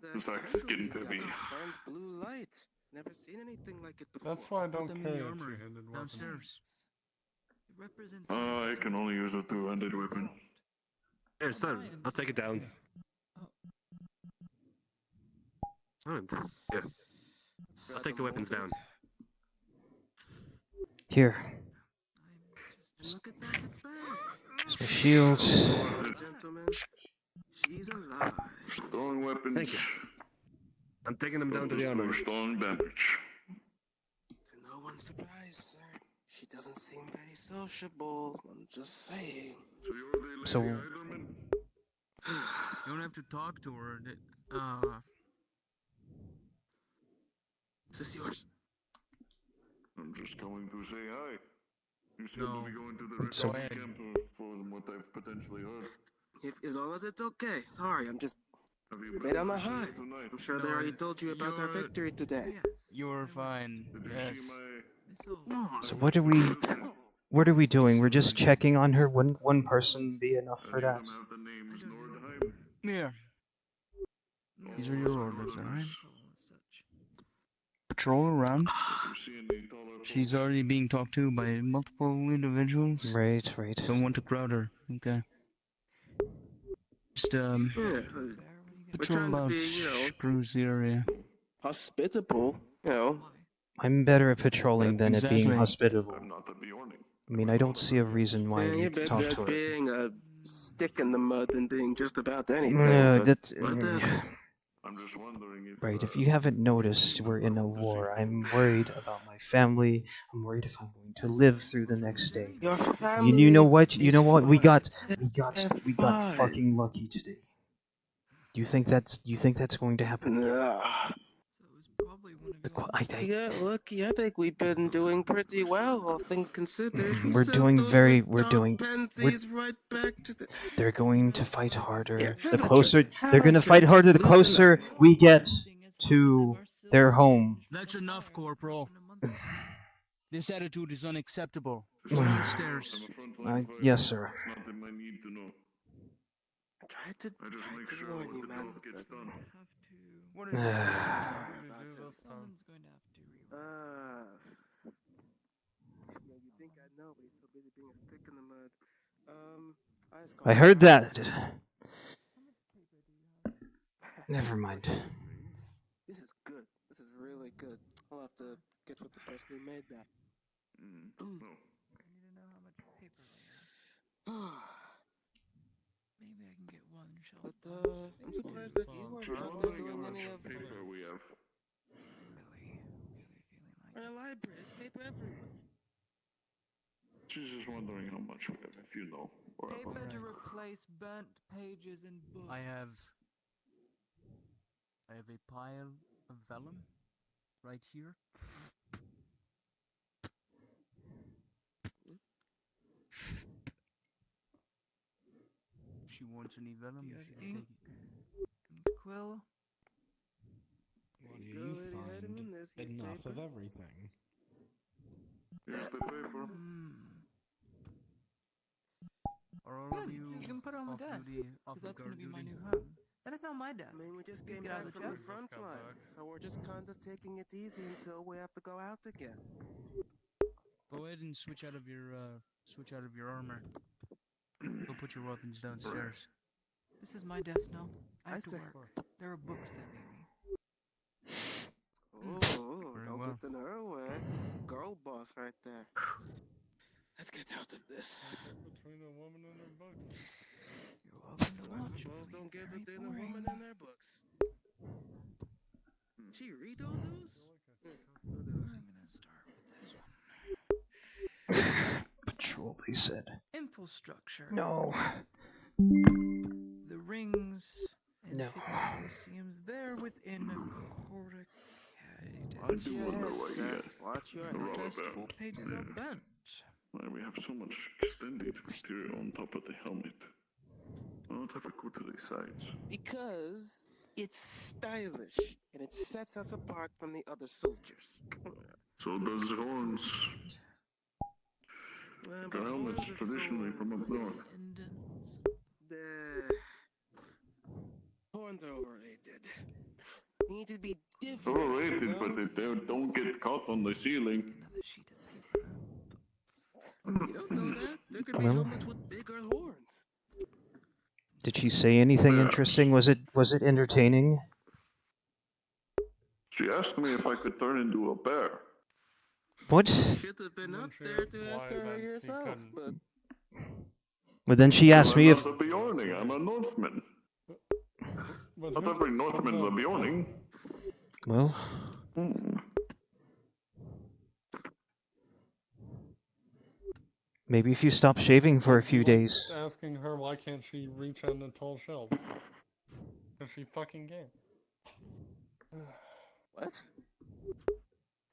of This axe is getting candle heavy. you got. Burns blue light. Never seen anything like it before. That's why I don't Put them in the carry a armory two-handed weapon. downstairs. It represents. I can only use a two-handed weapon. Here, son, I'll take it down. Oh, yeah. I'll take the weapons down. Here. Look at that, it's back. Here's my shields. Gentlemen, she's alive. Strong weapons. Thank you. I'm taking them down to the Just armory. do strong damage. To no one's surprise, sir. She doesn't seem very sociable. I'm just saying. So you're the Lady So- Heidemann? You don't have to talk to her. Is this yours? I'm just going to say hi. You seem to be going to the So- refugee camp from what I've potentially heard. As long as it's okay. Sorry, I'm just Have you been been on my officially high. tonight? I'm sure they already told you about our victory today. You're fine. Did you Yes. see my... So what are we doing? We're just checking on her. Wouldn't one person be enough for that? have the names Nordheim. Here. These are your orders, alright? orders. Patrol around. If you see any taller She's already being talked to by multiple individuals. Right, right. Don't want to crowd her. Okay. Just We're patrol trying to about be, cruise the area. hospitable, I'm better at patrolling than at being Exactly. hospitable. I'm not a Bjorning. I mean, I don't see a reason why I you're need to talk better to at her. being a stick in the mud than being just about anything. but That's whatever. I'm just wondering if... right. If you haven't noticed, we're in a war. I'm worried about my family. I'm worried if I'm going to live through the next day. Your You family know what? You is know what? We fine. got Fine. fucking lucky today. Do you think that's going to happen? Yeah, lucky. I think we've been doing pretty well, all things considered. We We're sent doing those very. pansies right back to the. They're going to fight harder. Yeah, The have a closer drink. Have they're a going to drink. fight harder, the Loosen closer up. we get to their home. That's enough, Corporal. This attitude is unacceptable. Go downstairs. Yes, sir. It's not in my need to know. I just make sure what the job gets done. What is Sorry about it. Yeah, you think I know, but he's so busy being a stick in the mud. I heard that. Never mind. This is good. This is really good. I'll have to get with the person who made that. No. Maybe I can get one shelf. But I'm surprised that you weren't She's out there wondering doing how any much of paper we have. We're in a library. There's paper everywhere. She's just wondering how much we have, if you know. Paper to replace burnt pages and books. I have a pile of vellum right here. If she wants any vellum, Do you have she can ink? take it. And quill. What do you find enough of everything? Here's the paper. Are all of Good. you You can put it on the off desk. duty, off Because of that's going to guard be my duty? new home. That is now my desk. I mean, we just Please came get out back of the from the chair. front line, so we're just kind of taking it easy until we have to go out again. Go ahead and switch out of your armor. Go put your weapons downstairs. This is my desk now. I have to see. work. There are books that need me. Oh, Very don't well. get in her way. Girl boss right there. Let's get out of this. Between a woman and her books. You're welcome to I watch. suppose It'll don't be get very within a boring. woman and their books. She read all those? I'm gonna start with this one. Patrol, they said. Impulse structure. No. The rings and No. hidden calciums there within I do wonder why he had Watch your the The rubber first band. 4 pages are bent. Why we have so much extended material on top of the helmet? Why not have it go to the sides? Because it's stylish and it sets us apart from the other soldiers. So does the horns. But The helmet's horns are traditionally so- from up north. The horns are overrated. They need to be different. Overrated, you know? but they don't get caught on the ceiling. Another sheet of paper. You don't know that. There could be Well. helmets with bigger horns. Did she say anything interesting? Was it entertaining? She asked me if I could turn into a bear. What? You should have been up there to ask her yourself, but But then she asked me I'm if not a Bjorning, I'm a Northman. Not every Northman's a Bjorning. well, maybe if you stop shaving for a few days. Asking her why can't she reach on the tall shelves? Because she fucking can. what?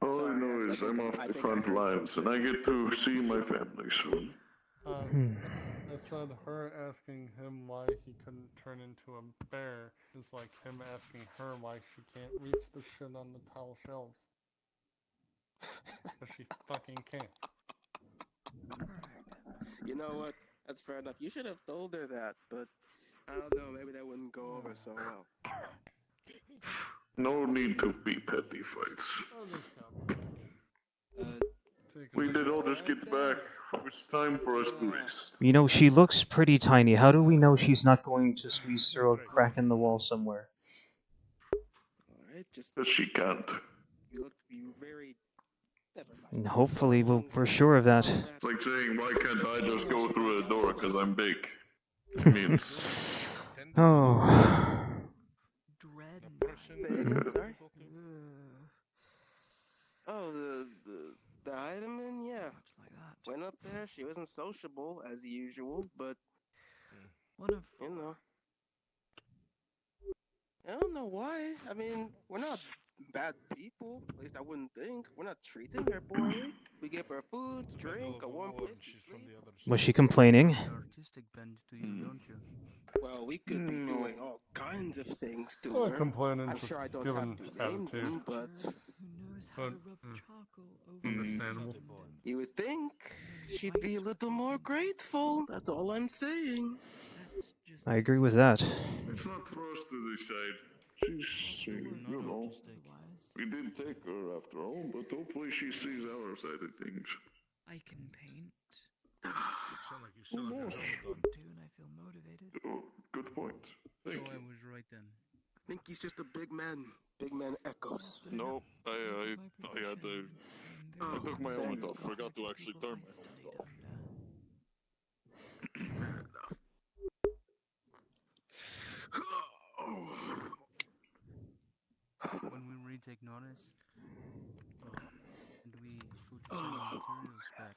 All I know guys, I'm off the front lines, and I get to see my family soon. I said her asking him why he couldn't turn into a bear is like him asking her why she can't reach the shit on the tall shelves. But she fucking can't. You know what? That's fair enough. You should have told her that, but I don't know. Maybe that wouldn't go over so well. No need to be petty fights. We did all just get back. It's time for us to rest. You know, she looks pretty tiny. How do we know she's not going to squeeze through a crack in the wall somewhere? Alright, just. But she can't. You look very. And hopefully, we're sure of that. It's like saying, why can't I just go through a door because I'm big? I mean, oh. Say again, sorry? Oh, the Heidemann, yeah. Went up there, she wasn't sociable as usual, but you know. I don't know why. I mean, we're not bad people. At least I wouldn't think. We're not treating her poorly. We give her food, drink, a warm place to sleep. Was she complaining? Artistic bend to you, don't you? Well, we could be doing all kinds of things to Not her. complaining, I'm just sure I don't giving have to name attitude. them, but Understandable. you would think she'd be a little more grateful. That's all I'm saying. I agree with that. it's not for us to decide. She's, you know, we did take her after all, but hopefully she sees our side of things. I can paint. Sound like you still have your helmet on. Too, and I feel motivated. Oh, good point. So Thank I you. was right then. I think he's just a big man. Big man echoes. No, I had the. I took my helmet off. Forgot to actually turn my helmet off. Fair enough. When we retake notice, and we put some materials back.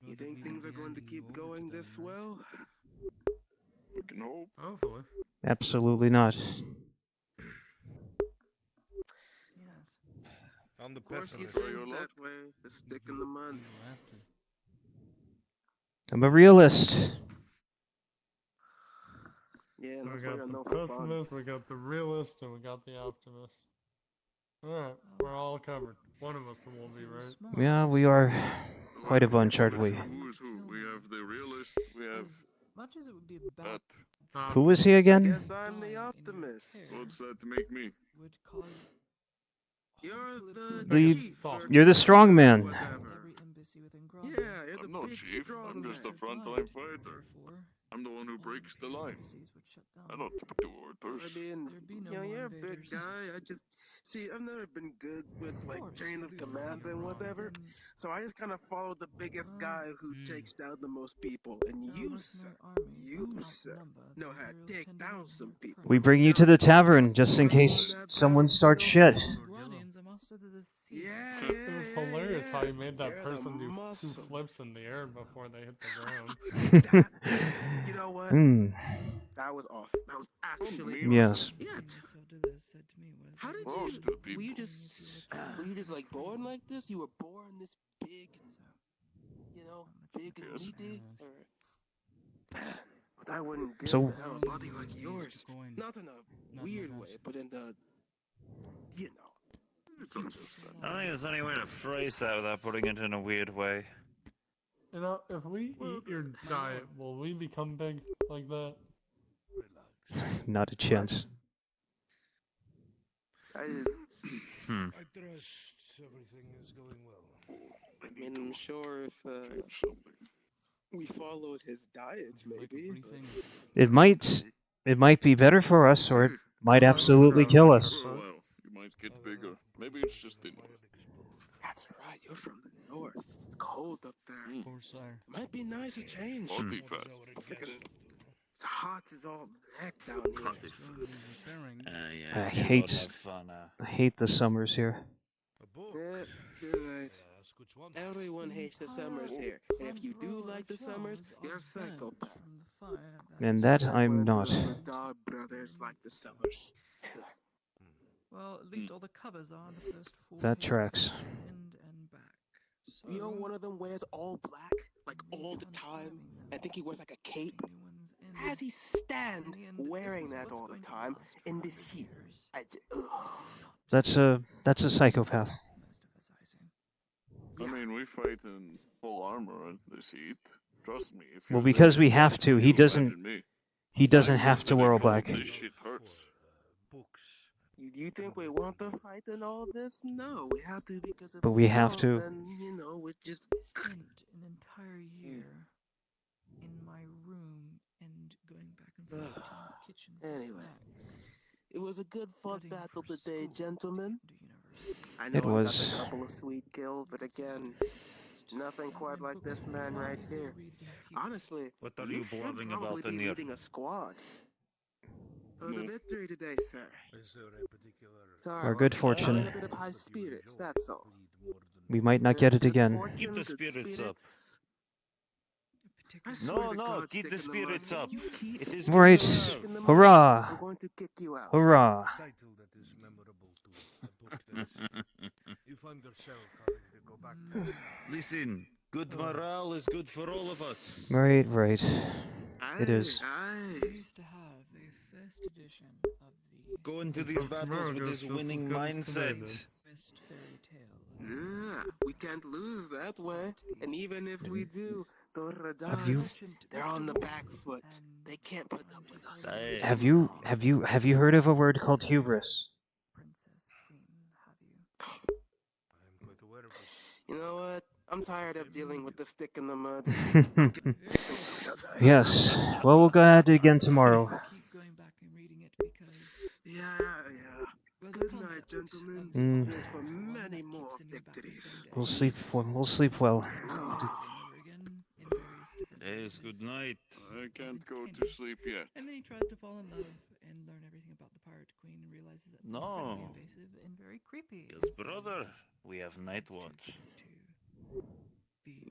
You think things are going to keep going this well? We can hope. Hopefully. Absolutely not. I'm the Of course, you pessimist. think that way. The stick in the mud. I'm a realist. Yeah, We that's why got you're the known for fun. pessimist, we got the realist, and we got the optimist. Alright, we're all covered. One of us will be right. Yeah, we are quite a bunch, aren't we? Who is who? We have the realist. We have. As much as it would be bad, Who is he I again? guess I'm the optimist. What's that to make me? would cause You're the The- chief. or You're the strong man. whatever. every embassy within Yeah, Groningen. you're the I'm no big chief. strong I'm just man. a frontline fighter. I'm the one who breaks the line. I don't do orders. I mean, There'd be no you know, more you're a big invaders. guy. I just see. I've never been good with like course, chain you'll of do something command and wrong, whatever. then- So I just kind of follow the biggest guy who takes down the most people. And you, sir, you, sir, know how to take down some people. We bring you to the tavern just in case someone starts shit. Guardians, a master to the sea. Yeah, It was hilarious how you made that You're the person do two muscle. flips in the air before they hit the ground. You know what? That was awesome. That was actually Yes. awesome. Yeah. Said to me was, How did Most you? of the people. Were you just like born like this? You were born this big, you know, big and meaty, or? But I wouldn't give So- to have a body like yours. Not in a weird way, but in the, you know. It's understandable. I don't think there's any way to phrase that without putting it in a weird way. You know, if we eat your diet, will we become big like that? Not a chance. I trust everything is going well. I mean, I'm sure if we followed his diet, maybe. It might be better for us, or it might absolutely kill us. For a while, you might get bigger. Maybe it's just the north. That's right. You're from the north. It's cold up there. Poor sire. Might be nice to change. Body fat. Freaking, it's hot as all heck down here. I Yeah, hate have fun. I hate the summers here. Yeah, you're right. Everyone hates the summers here. And if you do like the summers, you're a psychopath. And that I'm not. The Dog brothers like the summers. Well, at least all the covers are the first 4 That pages, tracks. end and back. So, You know, one of them wears all black, like all the time. I think he wears like a cape. How does he stand wearing that all the time in this heat? That's a psychopath. I mean, we fight in full armor in this heat. Trust me. If Well, you're because there, we have to. you imagine me. He doesn't I'm have to gonna wear all make all black. This shit hurts. You think we want to fight and all this? No, we have to because if But we have don't, to. then, you know, we just... spent an entire year in my room and going back and forth to the kitchen for Anyway, snacks. it was a good fought battle today, gentlemen. I It know I got was. a couple of sweet kills, but again, nothing quite like this man right here. Honestly, What are you you should blabbing probably about in be here? leading a squad. For the victory today, sir. Is there a particular... Sorry, Our good I'm fortune. in a bit of high spirits, that's all. We might not get it Good again. fortune, Keep the good spirits up. I swear No, to no, God, keep the stick in mud. spirits up. You keep It is Right. good to stick in the have. mud, Hurrah. I'm going to kick you out. Hurrah. title that is memorable to a book that you find yourself having to go back to? Listen, good morale is good for all of us. Right. It is. I used to have a first edition of the Go into these battles with this winning mindset. best fairy tale. Yeah, we can't lose that way. And even if we do, the Have you- Radans, they're on the back foot. They can't put up with us. Have you heard of a word called hubris? Princess Queen, have you? I am quite aware of this. You know what? I'm tired of dealing with the stick in the mud. Yes. Well, we'll go at it again tomorrow. Keep going back and reading it because Yeah. well, the Good night, concept gentlemen. Mm. Here's for many more victories. We'll sleep. We'll sleep well. Yes, good night. I can't go to sleep yet. And then he tries to fall in love and learn everything about the pirate queen and realizes that's incredibly No. invasive and very creepy. Yes, brother, we have night watch.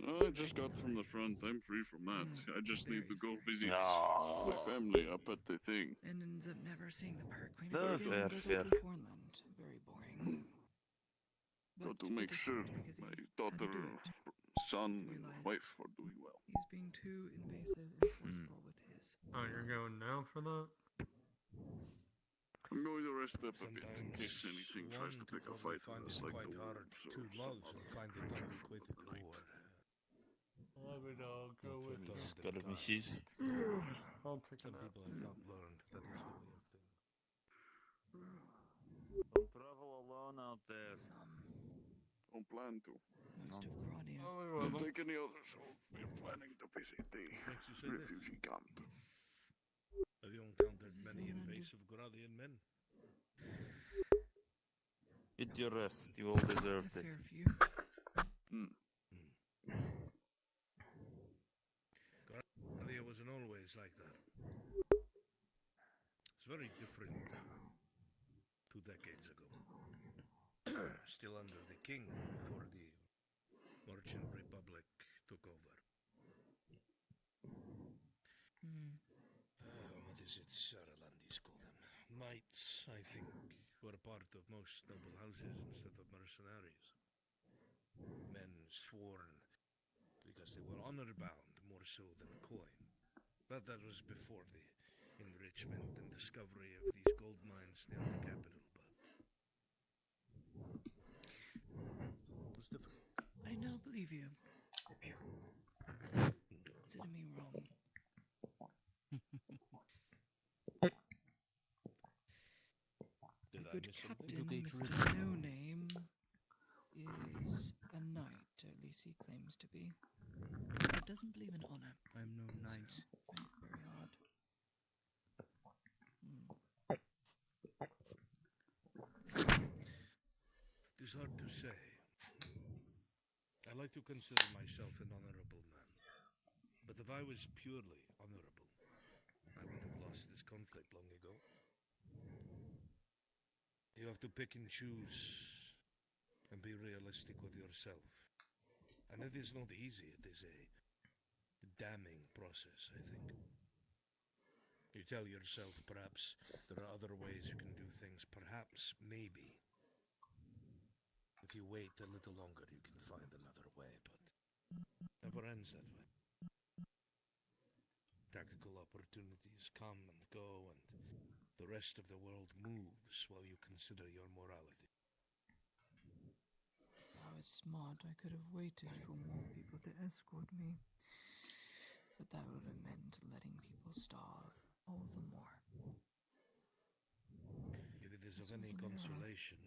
I just got from the front. I'm free from that. I just need to go visit No. my family up at the thing. And ends up never seeing the pirate queen No, again fair, and goes fair. off to Foreign Very boring. Got to make sure my daughter, son, and wife are doing well. He's being too invasive and forceful with his. Oh, you're going now for that? I'm going to rest up a bit in case anything tries to pick a fight with us like the wolves or some other creature from the night. I would go with He's got a missus. I'll take Some it out. people have not learned that is the way of things. Don't travel alone out there. Don't plan to. Most of Grania. Don't take any others. We're planning to visit the Makes you say this. refugee camp. Have you encountered many invasive Gradian men? Get your rest. You all deserved it. Fair few. Gradia wasn't always like that. It's very different 2 decades ago. Still under the king before the Merchant Republic took over. What is it Saralandis call them? Knights, I think, were part of most noble houses instead of mercenaries. Men sworn because they were honor-bound more so than coin. But that was before the enrichment and discovery of these gold mines near the capital, but it was different. I now believe you. Consider me wrong. Did The I good miss captain, something? Mr. No Name, is a knight, or at least he claims to be. But doesn't believe in honor. I'm no knight. Find it very hard. It is hard to say. I like to consider myself an honorable man. But if I was purely honorable, I would have lost this conflict long ago. You have to pick and choose and be realistic with yourself. And it is not easy. It is a damning process, I think. You tell yourself, perhaps, there are other ways you can do things. Perhaps, maybe. If you wait a little longer, you can find another way, but it never ends that way. Tactical opportunities come and go, and the rest of the world moves while you consider your morality. If I was smart, I could have waited for more people to escort me. But that would have meant letting people starve all the more. If it is This of any was an error. consolation,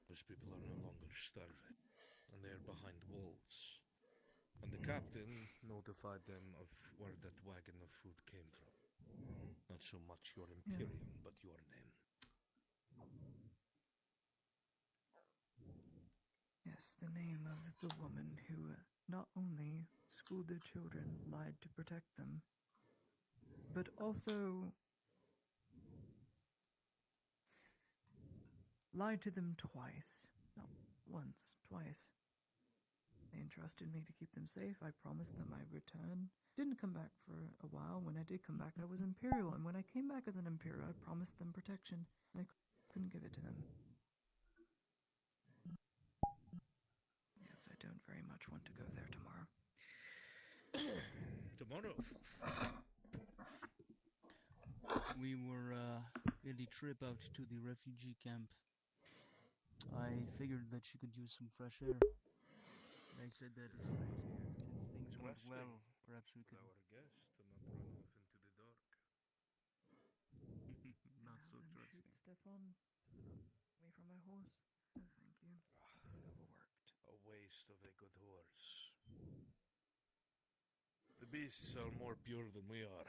those people are no longer starving, and they are behind walls. And the captain notified them of where that wagon of food came from. Not so much your Imperium, but your name. Yes, the name of the woman who not only schooled their children, lied to protect them, but also lied to them twice. Not once, twice. They entrusted me to keep them safe. I promised them I'd return. Didn't come back for a while. When I did come back, I was Imperial. And when I came back as an Imperial, I promised them protection. And I couldn't give it to them. Yes, I don't very much want to go there tomorrow. Tomorrow? We were really trip out to the refugee camp. I figured that she could use some fresh air. I said that since things went well, perhaps we could. Our guest to not run off into the dark. Not so trusting. Shoot Stefan away from my horse. No, thank you. Feeling overworked. A waste of a good horse. The beasts are more pure than we are.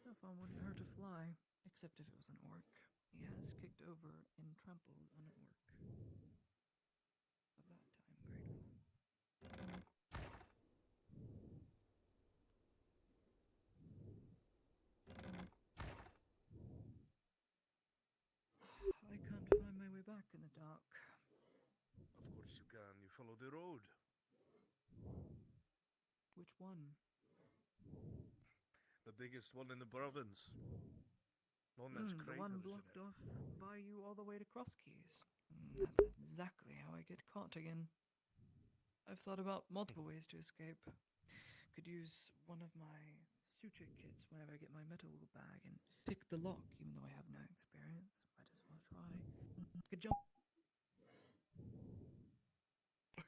Stefan wouldn't hurt to fly, except if it was an orc. He has kicked over and trampled on an orc. Of that time, grateful. I can't find my way back in the dark. Of course you can. You follow the road. Which one? The biggest one in the province. One that's The craters one in blocked it. off by you all the way to Cross Keys. That's exactly how I get caught again. I've thought about multiple ways to escape. Could use one of my suture kits whenever I get my metal bag and pick the lock, even though I have no experience. Might as well try. Could jump.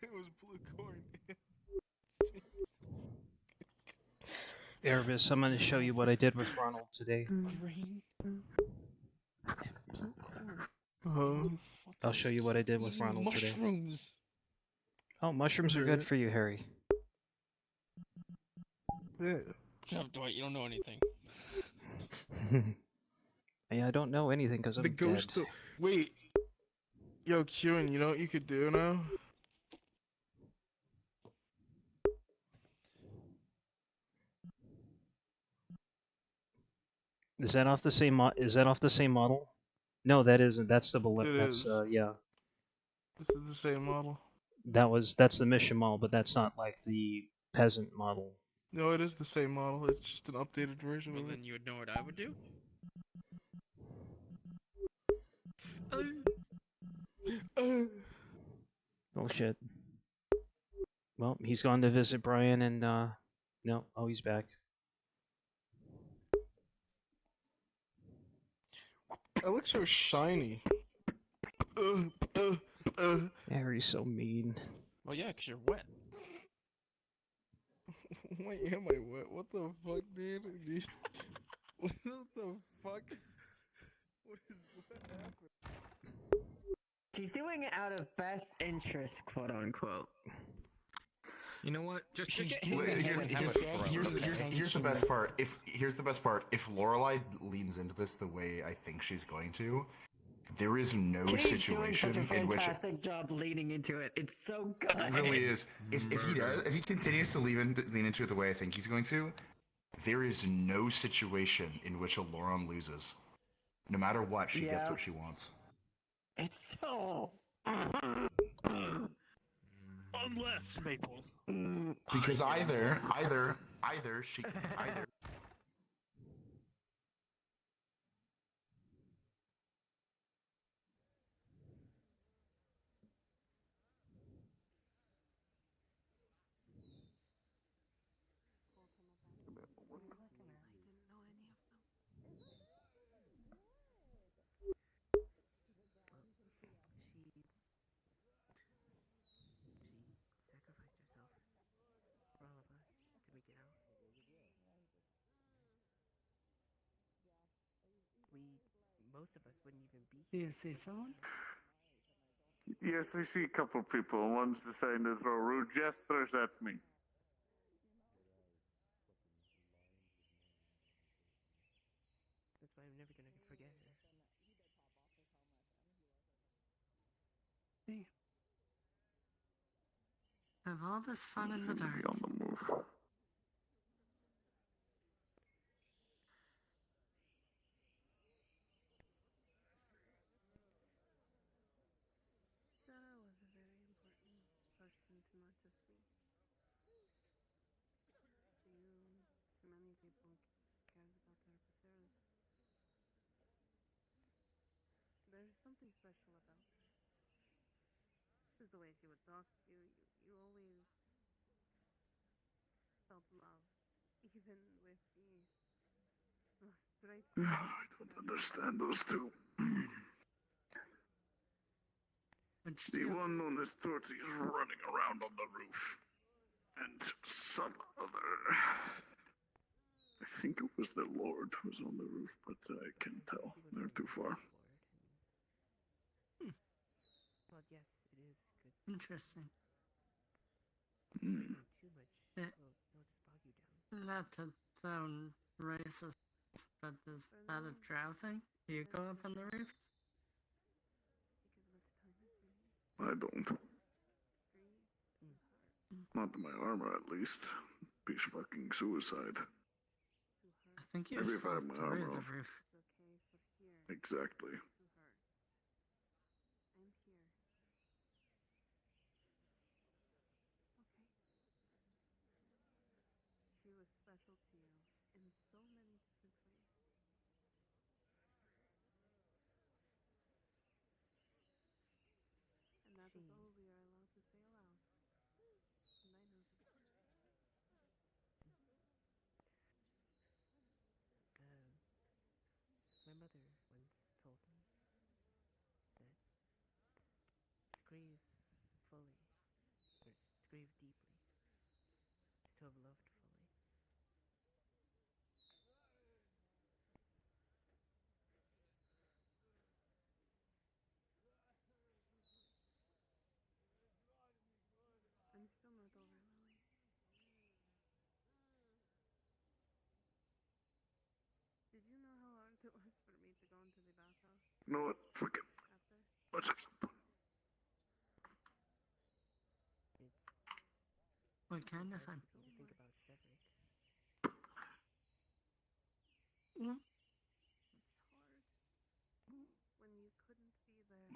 It was blue corn. Erebus, I'm going to show you what I did with Ronald today. Green. Blue corn. I'll show you what I did with Ronald today. Mushrooms. Oh, mushrooms are good for you, Harry. Yeah. Shut up, Dwight. You don't know anything. Yeah, I don't know anything because I'm The ghost. dead. Wait. Yo, Kieran, you know what you could do now? Is that off the same is that off the same model? No, that isn't. That's the bullet. It That's is. yeah. This is the same model. That's the mission model, but that's not like the peasant model. No, it is the same model. It's just an updated version Well, of it. then you would know what I would do. Oh shit. Well, he's gone to visit Brian and no, oh he's back. It looks so shiny. Harry's so mean. Well, yeah, 'cause you're wet. Why am I wet? What the fuck, dude? What the fuck? What happened? She's doing it out of best interest, quote unquote. You know what? Just Here's here's the best part. Here's the best part. If Lorelai leans into this the way I think she's going to, there is no She's situation doing such a in which fantastic job leading into it. It's so good. it really is. If he does, if he continues to lean into it the way I think he's going to, there is no situation in which a Lauren loses. No matter what, she gets what she wants. It's so. Unless Maple. Because either she either. Sacrificed herself for all of us to make it out. Most of us wouldn't even be Do here. you see someone? Yes, I see a couple people. One's deciding to throw rude gestures at me. That's why I'm never gonna forget her. See? Have all this fun in the Seem to dark. be on the move. Sarah was a very important person to not just me. To you, to many people cares about her, but there's something special about her. This is the way she would talk to you. You always felt love, even with the most straightforward. I don't understand those two. The one known as Torty is running around on the roof. And some other... I think it was the Lord who was on the roof, but I can't tell. They're too far. Well, yes, it is good. Interesting. Hmm. Too much Eh. will just bog you down. Not to sound racist, but is that a drow thing? Do you go up on the roofs? I don't. Not in my armor, at least. Be fucking suicide. I think you Maybe if I fall had my through armor the off. roof. Exactly. I'm here. Okay. She was special to you in so many different ways. And that is all we are allowed to say aloud. And I know this. My mother once told me that to grieve fully, or to grieve deeply, is to have loved fully. I'm still not over, Lily. Did you know how hard it was for me to go into the bathhouse You know what? Fuck it. after? Let's have some fun. What kind of fun? You think about Cedric. Mm. It's hard. When you couldn't be there.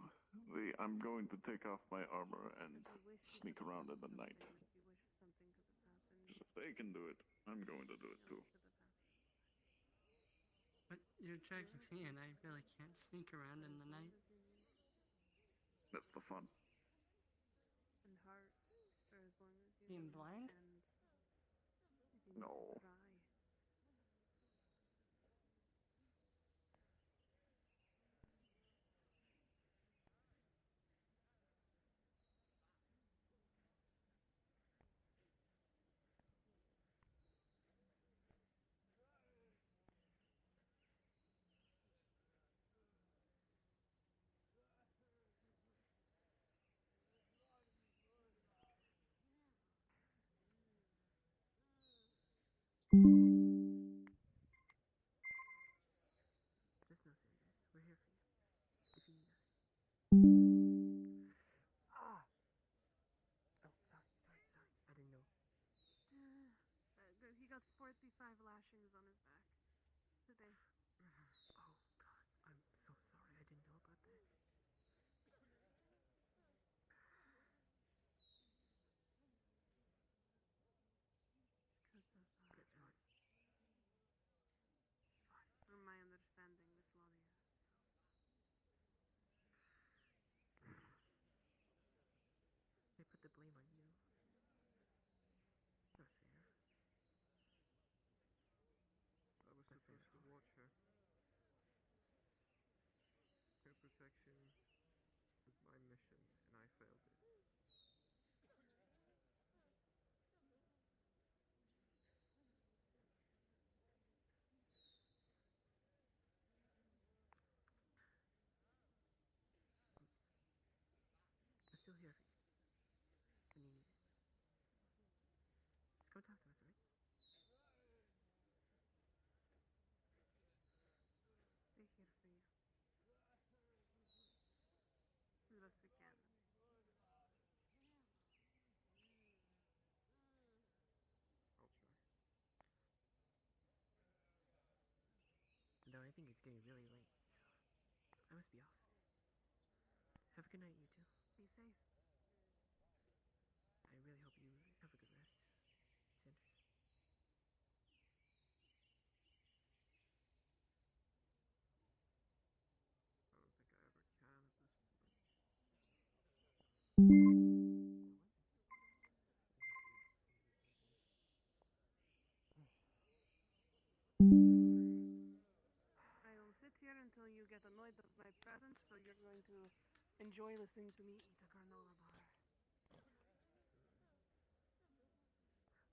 I'm going to take off my armor and You wish you sneak could have around in done the night. something. You wish something could have happened. If they can do it, I'm going to do it too. Could have happened. But you're dragging me and I really can't sneak around in the night. That's the fun. And heart for as long as you Being need. blind? And if you No. need to try. Just know, Sanders, we're here for you. If you need us. Ah! Oh, sorry. I didn't know. He got 45 lashings on his back today. Oh, God. I'm so sorry. I didn't know about that. think it's getting really late, so I must be off. Have a good night, you two. Be safe. I really hope you have a good rest, Sanders. I don't think I ever can at this point. I will sit here until you get annoyed of my presence, so you're going to enjoy listening to me eat a granola bar.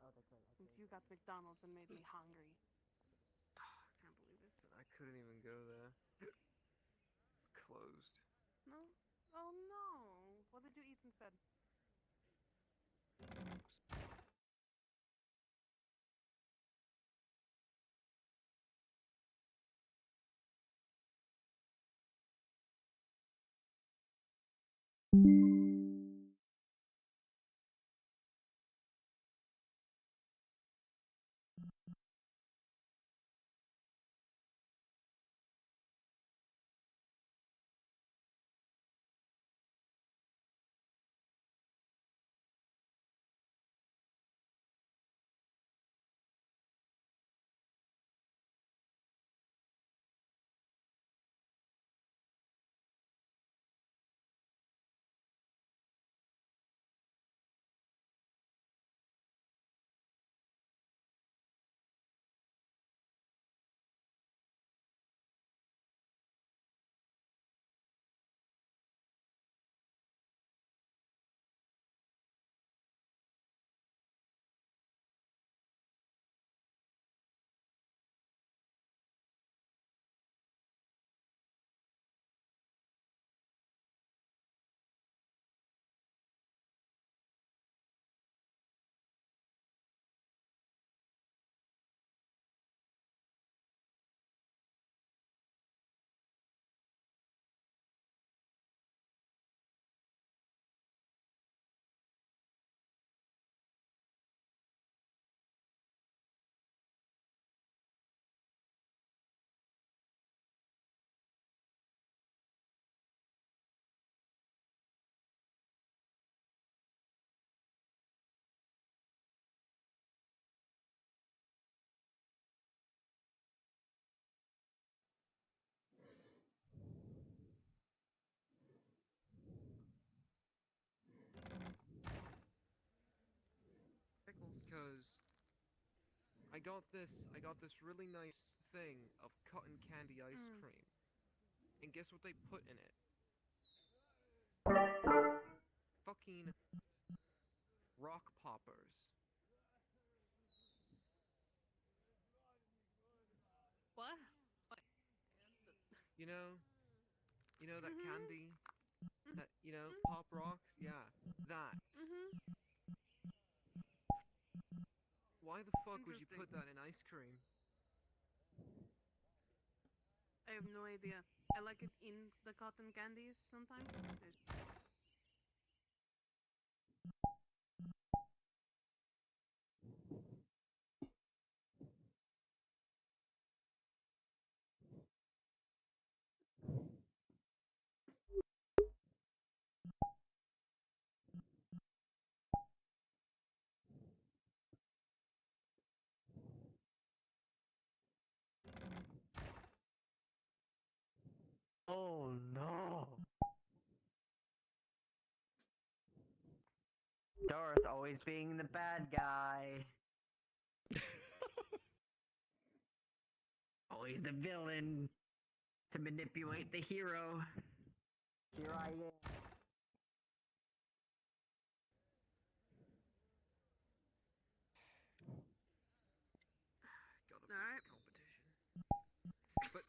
Oh, that's right. Since you got McDonald's and made me hungry. I can't believe this. I couldn't even go there. It's closed. No? Oh no! What did you eat instead? Pickles. Because I got this really nice thing of cotton candy ice cream. And guess what they put in it? Fucking rock poppers. What? You know? You know that candy? That, pop rocks? Yeah, that. Why the fuck would you put that in ice cream? I have no idea. I like it in the cotton candies sometimes. Oh no! Darth always being the bad guy. Always the villain to manipulate the hero. Here I am. Gotta beat the competition. But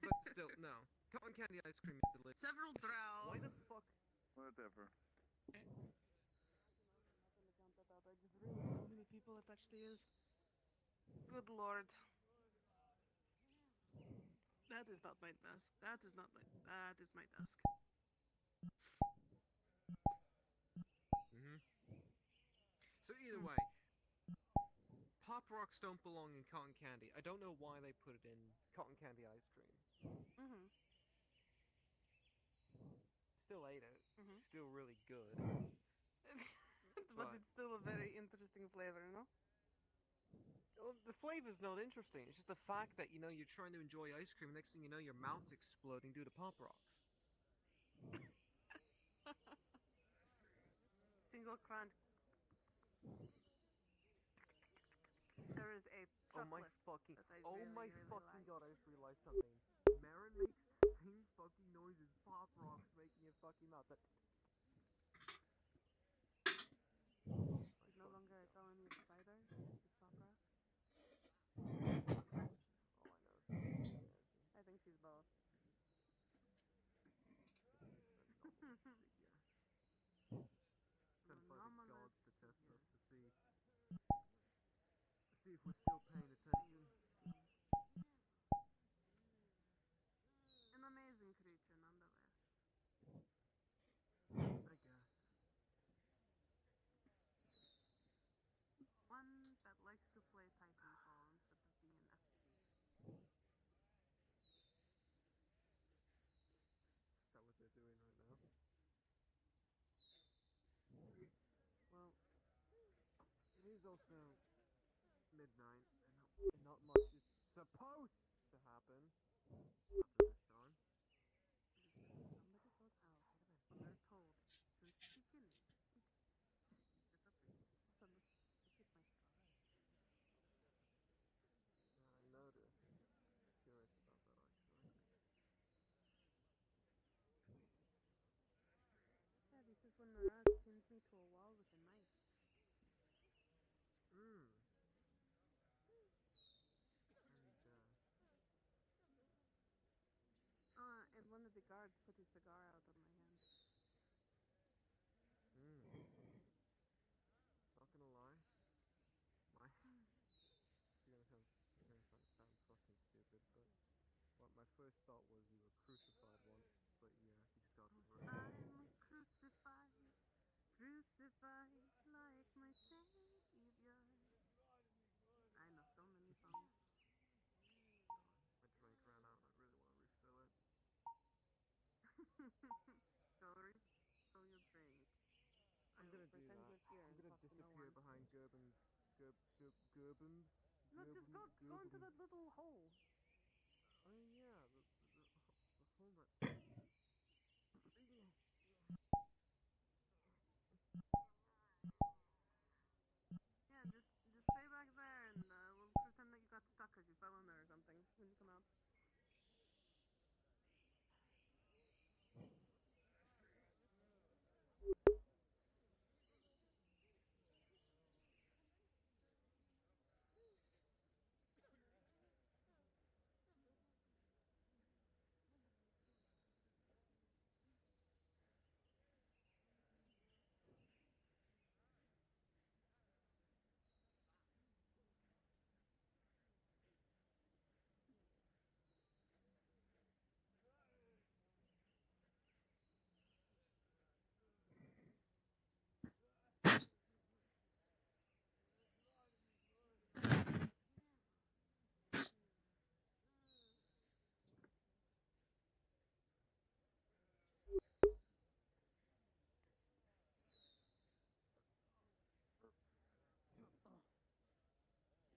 but still, no. Cotton candy ice cream is delicious. Several drow. Why the fuck? Whatever. There's really so many people attached to his. Good lord. That is not my desk. That is not my. That is my desk. So either way, Pop Rocks don't belong in cotton candy. I don't know why they put it in cotton candy ice cream. Mhm. Still ate it. Mhm. Still really good. But it's still a very interesting flavor, you know? Well, the flavor's not interesting. It's just the fact that, you know, you're trying to enjoy ice cream. Next thing you know, your mouth's exploding due to Pop Rocks. Single crunch. There is a Oh my chocolate fucking! that I Oh really, my really fucking like. god! I just realized something. Marin makes the same fucking noises Pop Rocks making your fucking mouth. That. She's no longer calling me a spider. She's Pop Rock. All I know is that she scares me. I think she's both. Anomalous figure. Sent by the Anomalous gods to test figure. us to see if we're still paying attention. An amazing creature, nonetheless. I guess. One that likes to play Titanfall instead of being an FC. Is that what they're doing right now? Well, it is also midnight, and not much is supposed to happen after this time. Somebody goes out when they're told since the beginning. It's a thing. Also, look at my scar. Yeah, I noticed. Curious about that actually. Yeah, this is when Mirage pins me to a wall with a knife. And And one of the guards put his cigar out on my hand. Not gonna lie, you're gonna sound fucking stupid, but what my first thought was you were crucified once, but yeah, you just got over it. I'm crucified, crucified like my savior. I know so many songs. God, my drink ran out and I really want to refill it. Fill your drink. I'm gonna do pretend that. you're here I'm and gonna talk to no disappear one. behind Gerbins. Gerbins? No, just go into that little hole. Oh yeah, the hole that... Yeah, just stay back there and we'll pretend that you got stuck because you fell in there or something when you come out.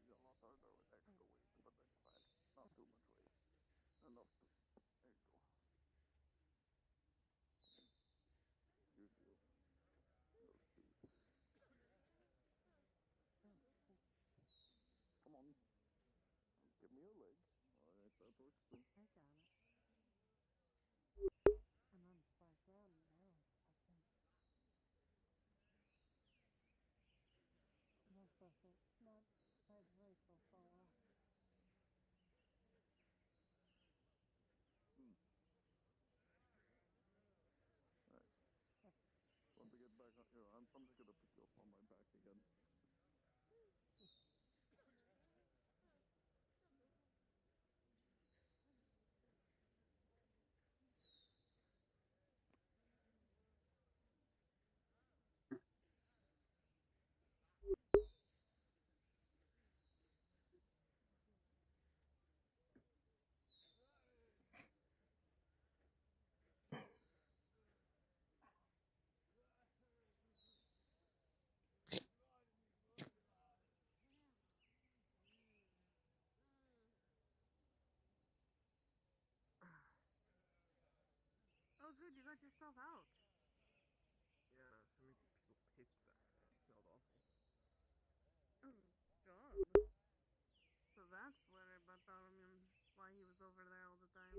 You got lost out there with extra weight, but that's fine. Not too much weight. Enough to... There you go. Here's your treat. Come on. Give me your leg. Alright, that works too. I got it. I'm on flat ground now. I think. Not perfect. Not quite right, will fall off. Alright. Want to get back on... Here, I'm just gonna put you up on my back again. good. You got yourself out. Yeah, I mean, people pissed back there. It smelled awful. Oh, God. So that's where Bartholomew, why he was over there all the time.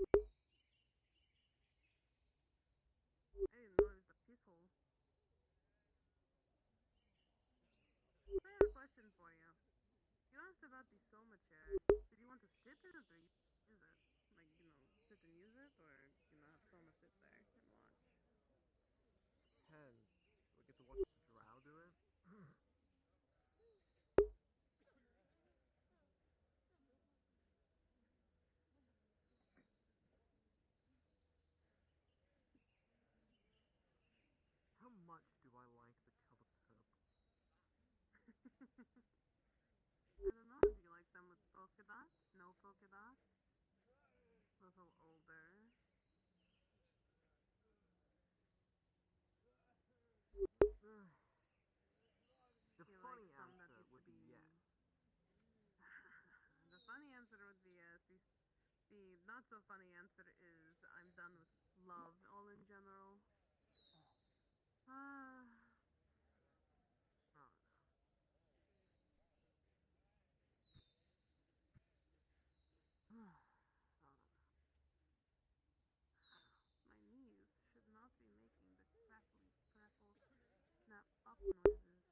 I didn't know it was a piss hole. So I have a question for you. You asked about the Soma chair. Did you want to sit in it or use it? Like, sit and use it, or, have Soma sit there and watch? Depends. Do I get to watch Drow do it? How much do I like the color purple? I don't know. Do you like them with polka dot? No polka dot? A little older. The You funny like some that answer used would to be be... yes. The funny answer would be yes. The not so funny answer is I'm done with love all in general. Oh, My knees should not be making the crackly, crackle, snap up noises.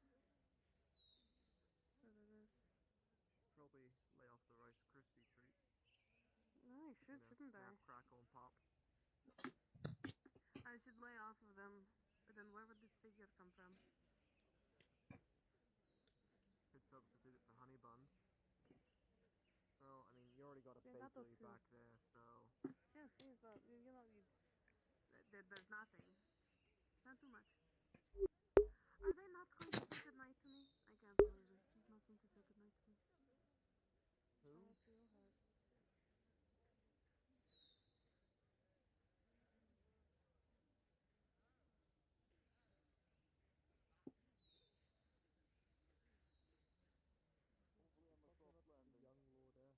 But it is. probably lay off the Rice Krispie treat. No, I should, shouldn't snap, I? crackle, and pop. I should lay off of them. But then where would this figure come from? Could substitute it for honey buns. Well, I mean, you already got a Yeah, got those bakery two. back there, so... Yeah, see, so, there's nothing. Not too much. Are they not going to say goodnight to me? I can't believe it. He's not going to say goodnight to me. Who? I feel hurt. Young Lord Earhart.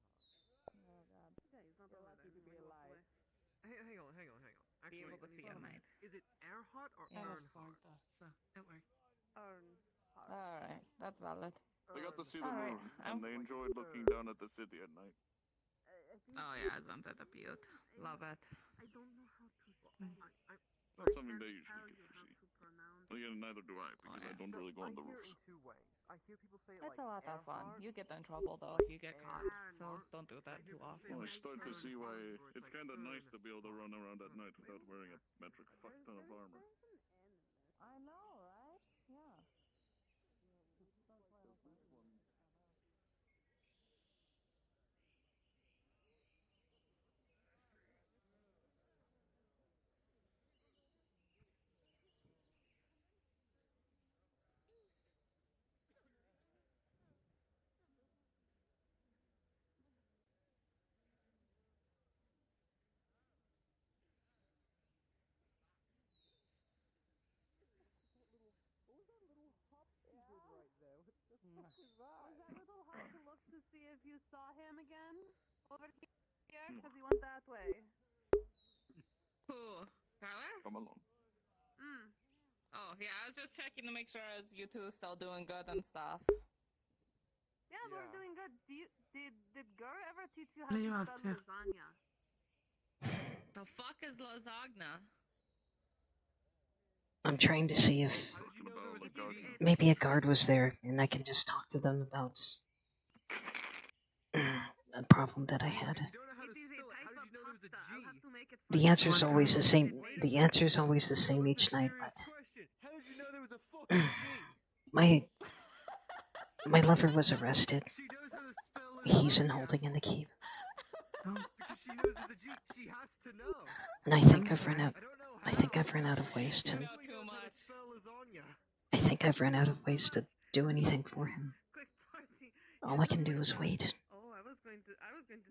Oh God. Yeah, he's not You're over lucky there to be anymore. alive. Hang on. Be Actually, able to see I a need- night. is it Earhart or Yeah, that's Earnhardt? So, it worked. Alright, that's valid. They got to see the Alright, roof, and they Like enjoyed looking down at the city at night. I think Oh yeah, isn't that a beaut? Love it. I don't know how to spell. Not I something can't they usually tell get you to how see. to pronounce. But again, neither do I, because I don't So, really go on I the hear it roofs. in two ways. I hear people say it It's like a lot of fun. Earhart, You get in trouble though like if you get caught, so Earnhardt. don't do I that hear too people say often. Well, I like start to see why where it's like kind of nice to be able to Earnhardt. run around at night without wearing a metric fuck ton of armor. I know, right? Yeah. What was that little hop you did right there? What the fuck is Was that? that little hop to look to see if you saw him again over here? Because he went that way. Who? Tyler? Come along. Oh yeah, I was just checking to make sure you two still doing good and stuff. Yeah, we're Yeah. doing good. Did Gur ever teach you how What are you to up spell to? lasagna? The fuck is lasagna? I'm trying to see if Talking about my guardian. maybe a guard was there and I can just talk to them about a problem that I had. You don't know how to spell it. How did you know there was a G? I'll have to make it for The you. answer's always the same. The answer's always the same What's each a night, serious but question? How did you know there was a fucking G? my lover was arrested. She knows how to spell He's in lasagna. holding in the keep. Because she knows there's a G. She has to know. And I think I've run out. I don't know I think I've run out of She ways to. definitely knows how to spell lasagna. I think I've run out of ways to do anything for him. Quick party. All I can do is wait. Oh, I was going to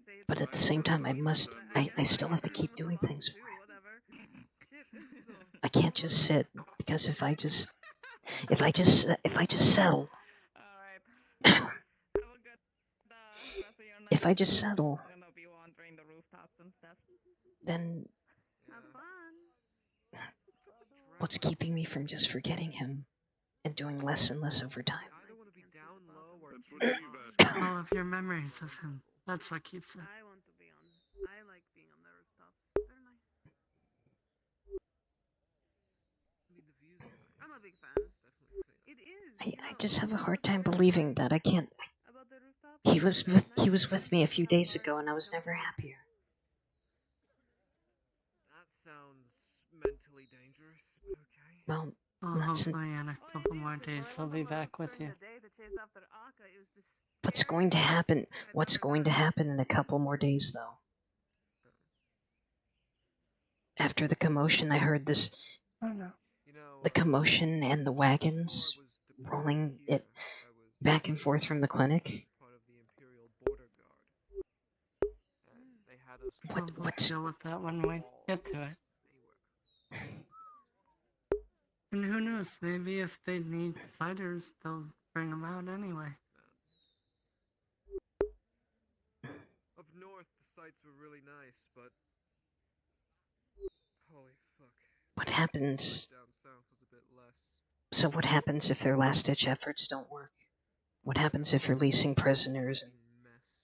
say it's But at the same time, I still have to keep doing things for him. whatever. Shit. So. I can't just sit because if I just settle, Alright. Have a good rest of your night. if I just settle, I'm gonna be wandering the rooftops and stuff. then Have fun. what's keeping me from just forgetting him and doing less and less overtime? I don't want to be down low or up. All of your memories of him. That's what keeps it. I want to be on. I like being on the rooftops. They're nice. I mean, the views are nice. I'm a big fan. It is. I just have a hard time believing that I can't. About the rooftop. He was with me a few days ago, and I was never happier. That sounds mentally dangerous, but okay. Well, hopefully in a couple more days he'll be back with you. What's going to happen? What's going to happen in a couple more days, though? After the commotion, I heard this. Oh no. The commotion and the wagons rolling it back and forth from the clinic. What's deal with that when we get to it? And who knows? Maybe if they need fighters, they'll bring them out anyway. Up north, the sights were really nice, but holy fuck. What happens? Down south was a bit less. So what happens if their last-ditch efforts don't work? What happens if releasing prisoners and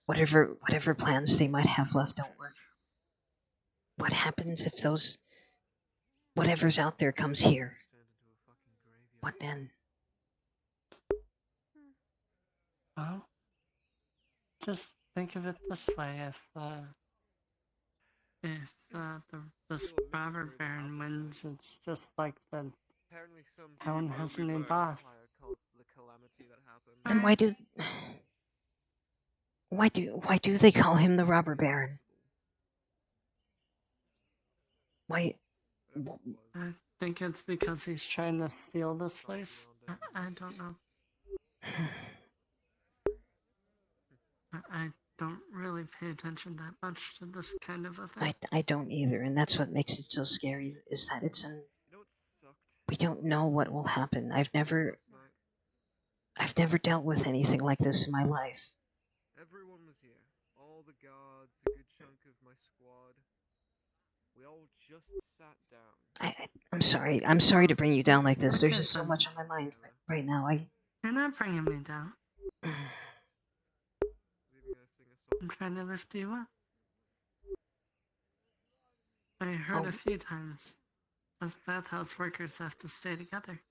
whatever plans they might have left don't work? What happens if those whatever's out there comes here? What then? Well, just think of it this way: if this robber baron wins, it's just like the town has a new boss. Then why do they call him the robber baron? Why? I think it's because he's trying to steal this place. I don't know. I don't really pay attention that much to this kind of a thing. I don't either, and that's what makes it so scary, is that we don't know what will happen. I've never dealt with anything like this in my life. Everyone was here. All the guards, a good chunk of my squad. We all just sat down. I'm sorry. I'm sorry to bring you down like this. There's just so much on my mind right now. You're not bringing me down. I'm trying to lift you up. I heard a few times. Us bathhouse workers have to stay together.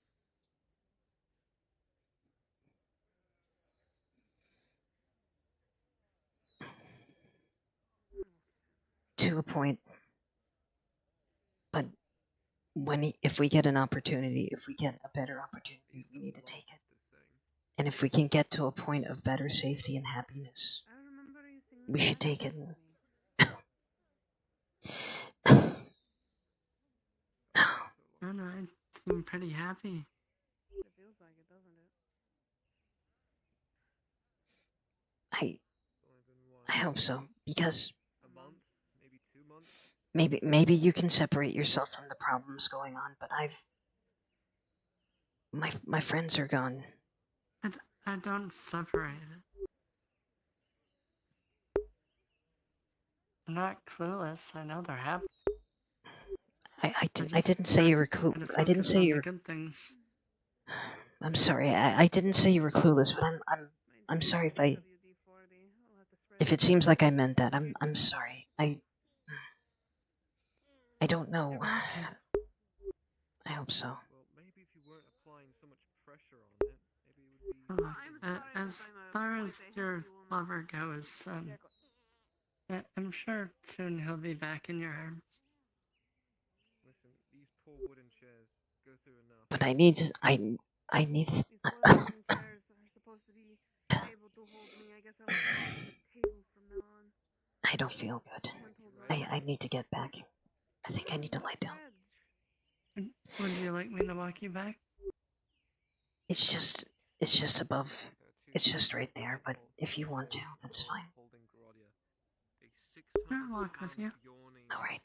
To a point. But if we get an opportunity, if we get a better opportunity, we need to take it. And if we can get to a point of better safety and happiness, we should take it. No, I seem pretty happy. It feels like it, doesn't it? I hope so, because A month, maybe 2 months. maybe you can separate yourself from the problems going on, but my friends are gone. I don't separate it. I'm not clueless. I know they're happy. I didn't say you were cool. I didn't say you were good things. I'm sorry. I didn't say you were clueless, but I'm sorry if it seems like I meant that. I'm sorry. I don't know. I hope so. Well, maybe if you weren't applying so much pressure on it, maybe it would be. As far as your lover goes, I'm sure soon he'll be back in your arms. Listen, these poor wooden chairs go through enough. But I need to. I need. These wooden chairs are supposed to be able to hold me. I guess I'll have to use the table from now on. I don't feel good. I need to get back. I think I need to lie down. Would you like me to walk you back? It's just above. It's just right there. But if you want to, that's fine. I'll walk with you. All right.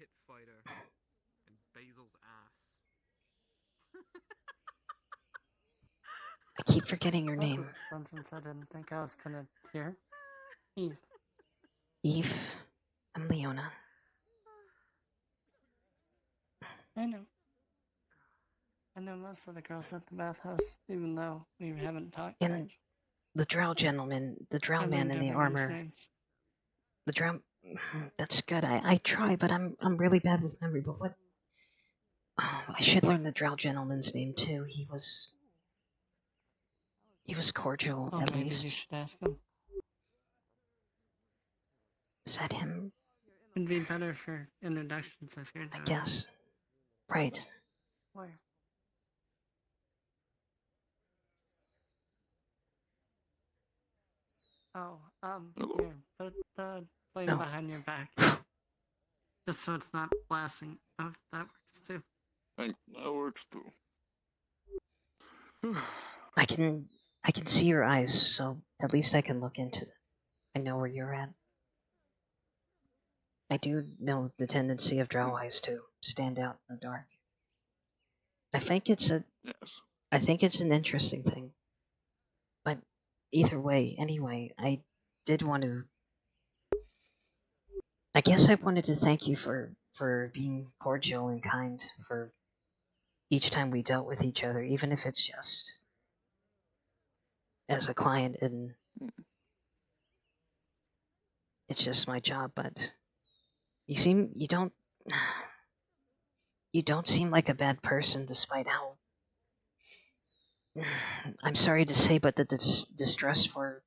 And Basil's ass. I keep forgetting your name. Since I didn't think I was gonna hear. Eve. Eve. I'm Leona. I know. I know most of the girls at the bathhouse, even though we haven't talked And much. the drow gentleman, the drow And man then in the everyone's armor. names. The drow. That's good. I try, but I'm really bad with memory. But what? Oh, I should learn the drow gentleman's name too. He was cordial, Oh, at maybe you least. should ask him. Is that him? It'd be better for introductions if you're doing I guess. Right. Where? Oh, here, put the flame Oh. behind your back. Just so it's not blasting. Oh, that works too. That works too. I can see your eyes, so at least I can look into it. I know where you're at. I do know the tendency of drow eyes to stand out in the dark. I think it's an interesting thing. But either way, anyway, I did want to. I guess I wanted to thank you for being cordial and kind for each time we dealt with each other, even if it's just as a client and it's just my job. But you don't seem like a bad person, despite how. I'm sorry to say, but the distress for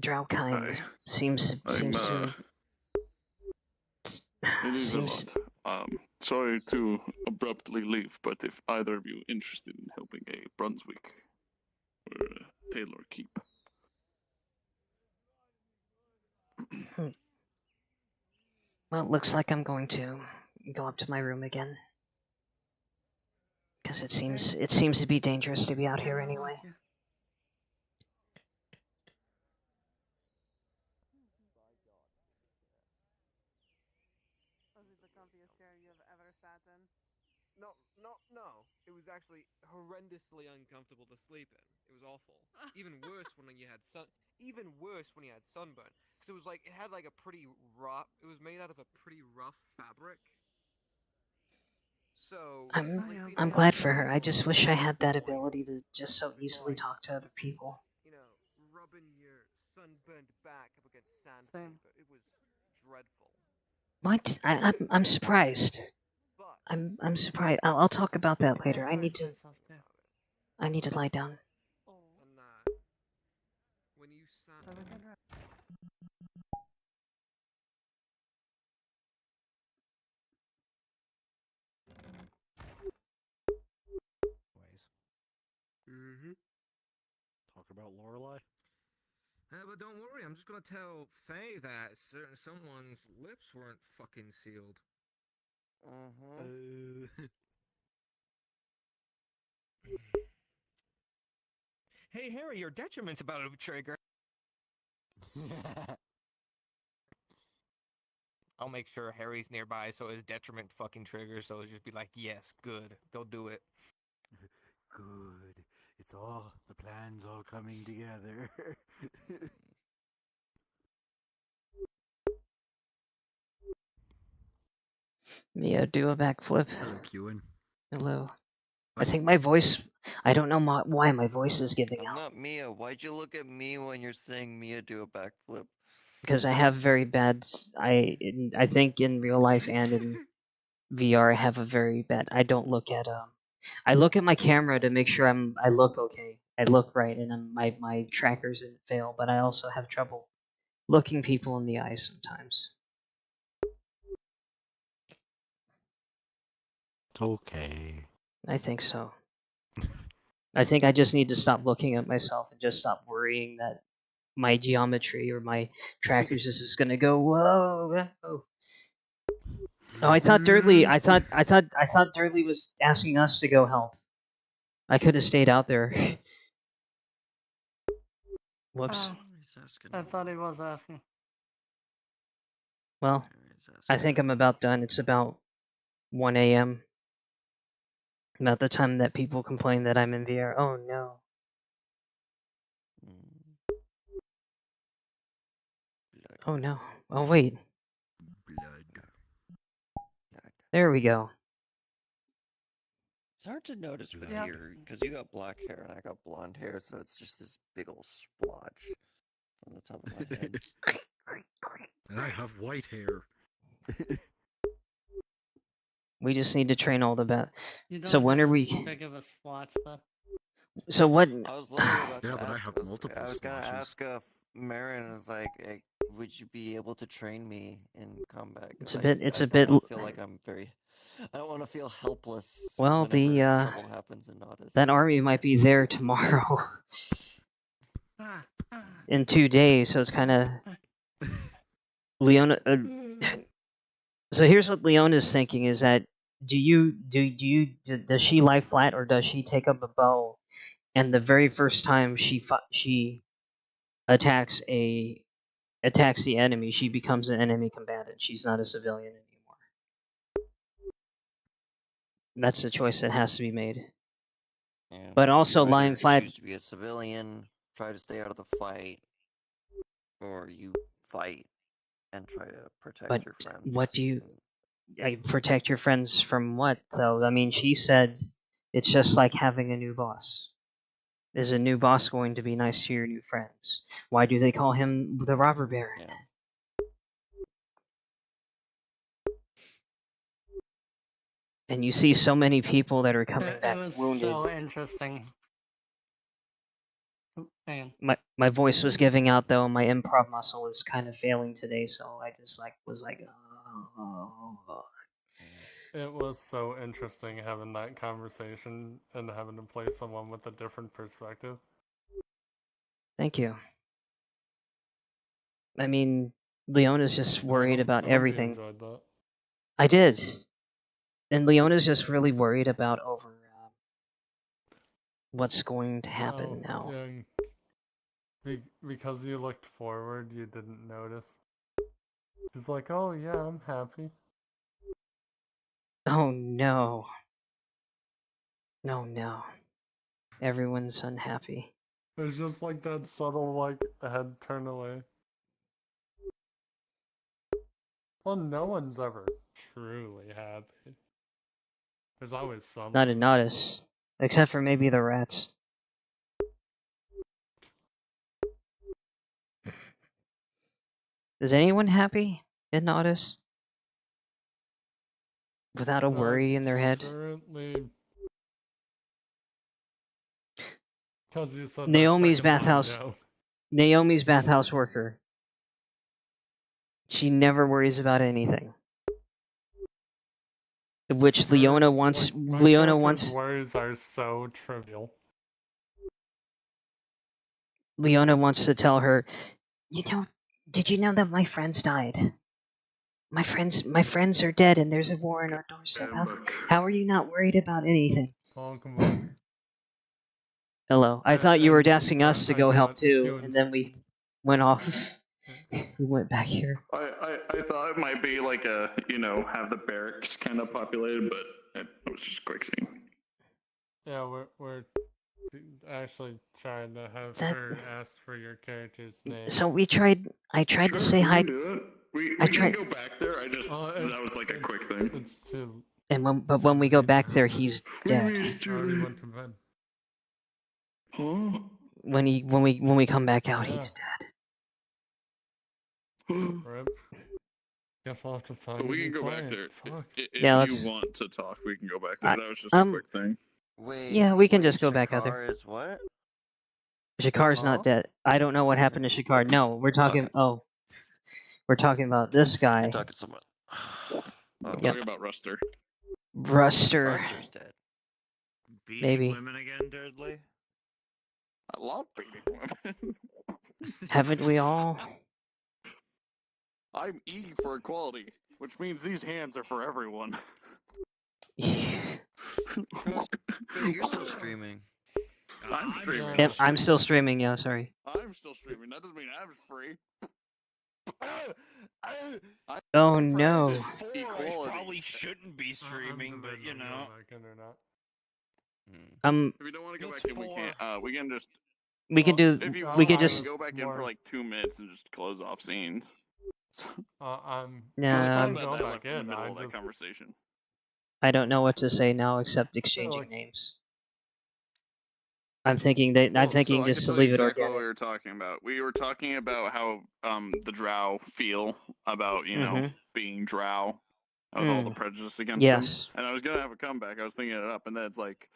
drow kind seems to It is a seems lot. Sorry to abruptly leave, but if either of you interested in helping a Brunswick or a Taylor keep. Well, it looks like I'm going to go up to my room again. Because it seems to be dangerous to be out here anyway. Was it the comfiest chair you have ever sat in? No. It was actually horrendously uncomfortable to sleep in. It was awful. Even worse when you had sunburn, because it was like it had like a pretty rough. It was made out of a pretty rough fabric. So I'm glad for her. I just wish I had that ability to just so easily talk to other people. Rubbing your sunburned back up against sandpaper. It was dreadful. What? I'm surprised. I'm surprised. I'll talk about that later. I need to lie down. And when you sat. Ways. Talk about Lorelei. But don't worry, I'm just gonna tell Faye that someone's lips weren't fucking sealed. Hey Harry, your detriment's about to trigger. I'll make sure Harry's nearby so his detriment fucking triggers, so it'll just be like, yes, good, go do it. Good. It's all the plan's all coming together. Mia, do a backflip. Hello, Kewen. Hello. I think my voice. I don't know why my voice is giving I'm out. not Mia. Why'd you look at me when you're saying Mia do a backflip? Because I have very bad. I think in real life and in VR I have a very bad. I don't look at I look at my camera to make sure I look okay. I look right, and my trackers didn't fail. But I also have trouble looking people in the eyes sometimes. Okay. I think so. I think I just need to stop looking at myself and just stop worrying that my geometry or my trackers is just gonna go whoa. Oh, I thought Dudley. I thought Dudley was asking us to go help. I could have stayed out there. Whoops. Oh, I thought he was asking. Well, I think I'm about done. It's about 1 a.m. About the time that people complain that I'm in VR. Oh no. Oh no. Oh wait. Blood. There we go. It's hard to notice with Yeah. your, because you got black hair and I got blonde hair, so it's just this big old splotch on the top of my head. And I have white hair. We just need to train all the bat. You don't So when have are as we? big of a splotch, though. So what? I was literally about Yeah, to but I ask. have multiple I was gonna splotches. ask Marin, is like, hey, would you be able to train me in combat? 'Cause It's a bit. It's I a don't bit. want to feel like I'm very. I don't want to feel helpless Well, whenever trouble happens in Nodus. that army might be there tomorrow. In 2 days, so it's kind of Leona. So here's what Leona's thinking: is that does she lie flat or does she take up a bow? And the very first time she attacks the enemy, she becomes an enemy combatant. She's not a civilian anymore. That's the choice that has to be made. Yeah. But also You lying either flat. choose to be a civilian, try to stay out of the fight, or you fight and try to protect But your friends. what do you protect your friends from? What though? I mean, she said it's just like having a new boss. Is a new boss going to be nice to your new friends? Why do they call him the robber baron? Yeah. And you see so many people that are coming It back was wounded. so interesting. Man. My voice was giving out though. My improv muscle is kind of failing today, so I just was like, oh. It was so interesting having that conversation and having to play someone with a different perspective. Thank you. I mean, Leona's just worried about I hope you everything. enjoyed that. I did. And Leona's just really worried about what's going to happen now. Yeah, because you looked forward, you didn't notice. She's like, oh yeah, I'm happy. Oh no. No. Everyone's unhappy. It's just like that subtle, like, head turn away. Well, no one's ever truly happy. There's always something. Not in Nodus. Except for maybe the rats. Is anyone happy in Nodus? Without a worry in their head? Currently... Because you said Naomi's that second time, bathhouse. no. Naomi's bathhouse worker. She never worries about anything. Which Leona wants. My Leona character's wants. worries are so trivial. Leona wants to tell her, did you know that my friends died? My friends are dead, and there's a war in our doorstep. How are you not worried about anything? Oh, come on. Hello. I thought you were asking us to I go help got too, you and then we went off. We went back here. I thought it might be like a, have the barracks kind of populated, but it was just a quick scene. Yeah, we're actually trying to have her ask for your character's name. So I tried to say hi. We I can tried. go back there. That was like a quick thing. It's too... And when we go back there, he's dead. I already went to bed. Huh? When we come back out, he's dead. Rip. Guess I'll have to find But we a can go back client. there. Fuck. If you want to talk, we can go back there. That was just a quick thing. Wait. Yeah, we can wait, just go back out there. Shakar is what? Shakar's not dead. I don't know what happened to Shakar. No, we're talking. Oh, we're talking about this guy. You're talking someone. I'm Yep. talking about Ruster. Ruster. Ruster's dead. Beating Maybe. women again, Dudley? I love beating women. Haven't we all? I'm E for equality, which means these hands are for everyone. You're still streaming. I'm streaming. Yep, I'm still streaming. Yeah, sorry. I'm still streaming. That doesn't mean I'm free. Oh no. I probably shouldn't be streaming, but you know. If you don't want to go back in, we can't. We can just. We can do. If you We could want, just. go back in for like 2 minutes and just close off scenes. I'm Nah, just I'm- gonna go that back left in the in. middle I of that just... conversation. I don't know what to say now except exchanging names. I'm thinking So I just can to tell leave you it exactly what organic. we were talking about. We were talking about how the drow feel about, you know, Mhm. being drow with all the Mm. prejudice against Yes. them. And I was gonna have a comeback. I was thinking it up, and then it's like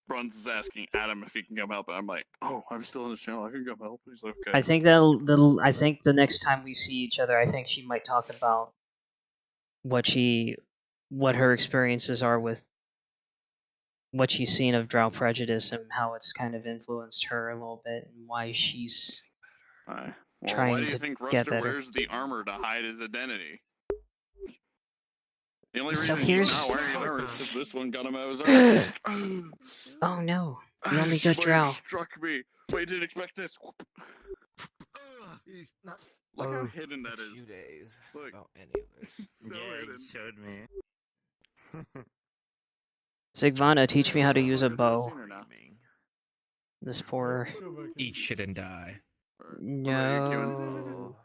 Bruns is asking Adam if he can come help, and I'm like, oh, I'm still in his channel. I can come help. He's like, okay. I think I think the next time we see each other, I think she might talk about what her experiences are with what she's seen of drow prejudice and how it's kind of influenced her a little bit and why she's Well, trying why do you to think get Ruster better. wears the armor to hide his identity? The only So reason he's here's- not wearing his armor is because this one got him out of his armor. Oh no, the only good Somebody drow. struck me. Wait, didn't expect this. He's not. Look how Oh, hidden that a is. few days Look. about any of this. So hidden. He showed me. Sigvana, teach me how to use a bow. Now. This poor. Eat shit and die. No.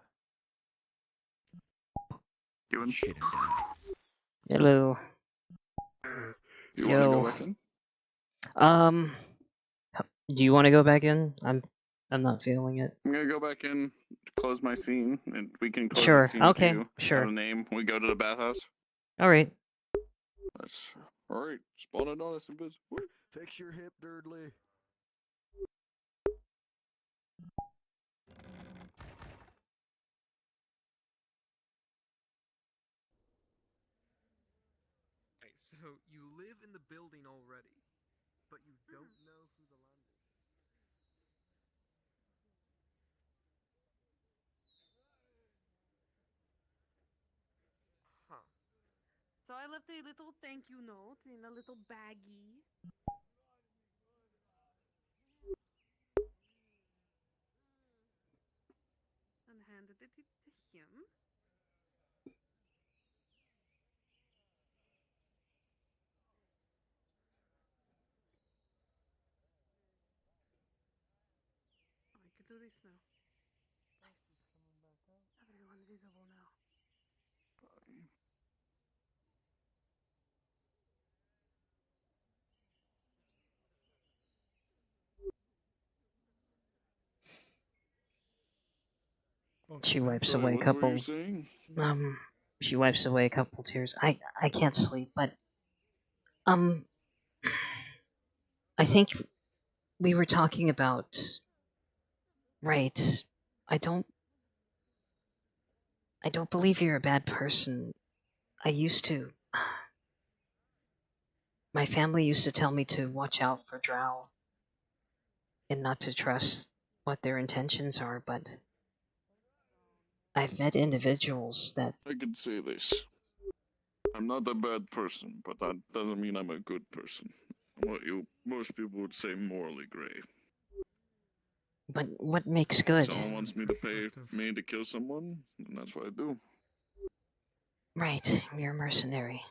Ewan. Shit and die. Hello. You want to go back in? Do you want to go back in? I'm not feeling it. I'm gonna go back in, close my scene, and we can close Sure, the scene with okay, you. sure. Have a name. We go to the bathhouse. All right. That's all right. Spawning on us, Invis. Fix your hip, Durdley. Right, so you live in the building already, but you don't know who the land is. Huh. So I left a little thank you note in a little baggie. And handed it to him. I could do this now. Nice. Everyone visible now. She wipes Sorry, away a what were couple. you saying? She wipes away a couple tears. I can't sleep, but I think we were talking about. Right. I don't believe you're a bad person. I used to. My family used to tell me to watch out for drow and not to trust what their intentions are, but I've met individuals that. I could say this. I'm not a bad person, but that doesn't mean I'm a good person. What most people would say morally gray. But what makes If good? someone wants me to pay me to kill someone, then that's what I do. Right, you're a mercenary.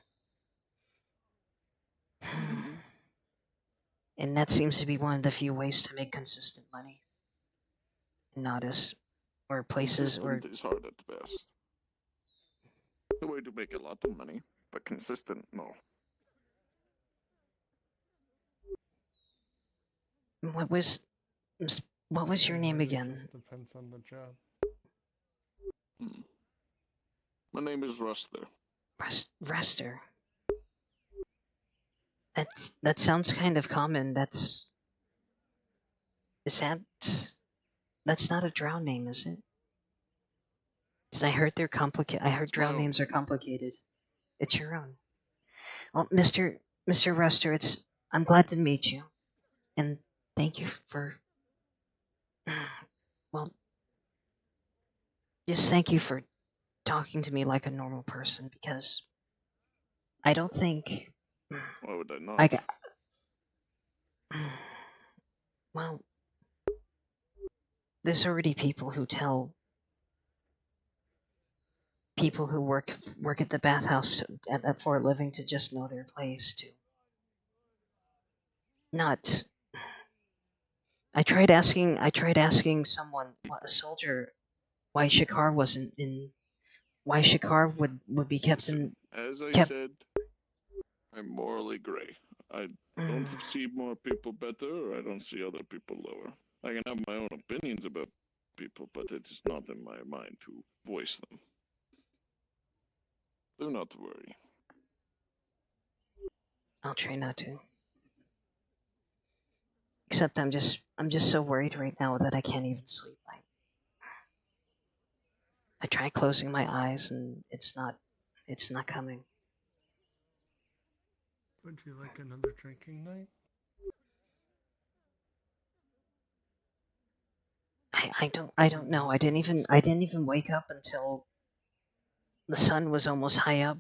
And that seems to be one of the few ways to make consistent money. Not as, or places, or Consistent is hard at best. The way to make a lot of money, but consistent, no. what was your name It again? just depends on the job. My name is Ruster. Ruster. That sounds kind of common. That's not a drow name, is it? Because I heard they're complicated. I heard drow names are complicated. It's your own. Well, Mr. Ruster, I'm glad to meet you, and thank you for. Well, just thank you for talking to me like a normal person, because I don't think. Why would I not? Well, there's already people who tell people who work at the bathhouse for a living to just know their place, to not. I tried asking someone, a soldier, why Shakar wasn't in. Why Shakar would be kept in. As I Kept. said, I'm morally gray. I don't see more people better, or I don't see other people lower. I can have my own opinions about people, but it is not in my mind to voice them. Do not worry. I'll try not to. Except I'm just so worried right now that I can't even sleep. I try closing my eyes and it's not coming. Would you like another drinking night? I don't know. I didn't even wake up until the sun was almost high up.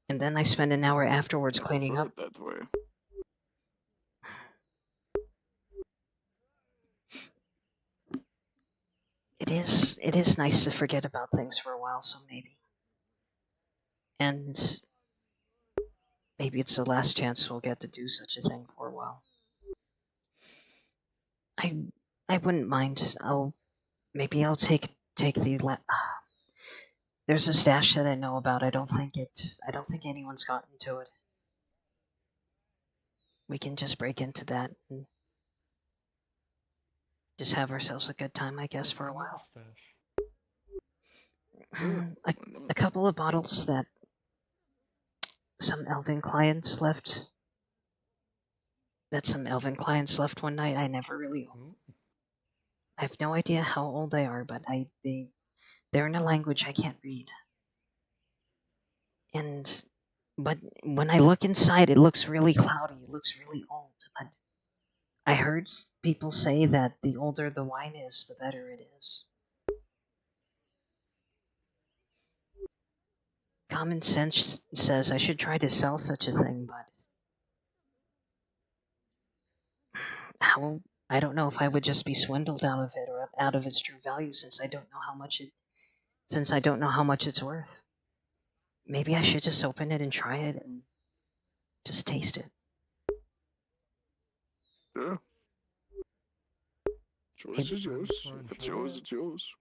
And then I spent an hour afterwards cleaning up. That way. It is nice to forget about things for a while, so maybe. And maybe it's the last chance we'll get to do such a thing for a while. I wouldn't mind. I'll take the there's a stash that I know about. I don't think anyone's gotten to it. We can just break into that and just have ourselves a good time, I guess, for a while. A couple of bottles that some elven clients left. One night. I never really. I have no idea how old they are, but they're in a language I can't read. But when I look inside, it looks really cloudy. It looks really old. But I heard people say that the older the wine is, the better it is. Common sense says I should try to sell such a thing, but how? I don't know if I would just be swindled out of it or out of its true value since I don't know how much it's worth. Maybe I should just open it and try it and just taste it. Yeah. Choice is yours. If it's yours, it's yours.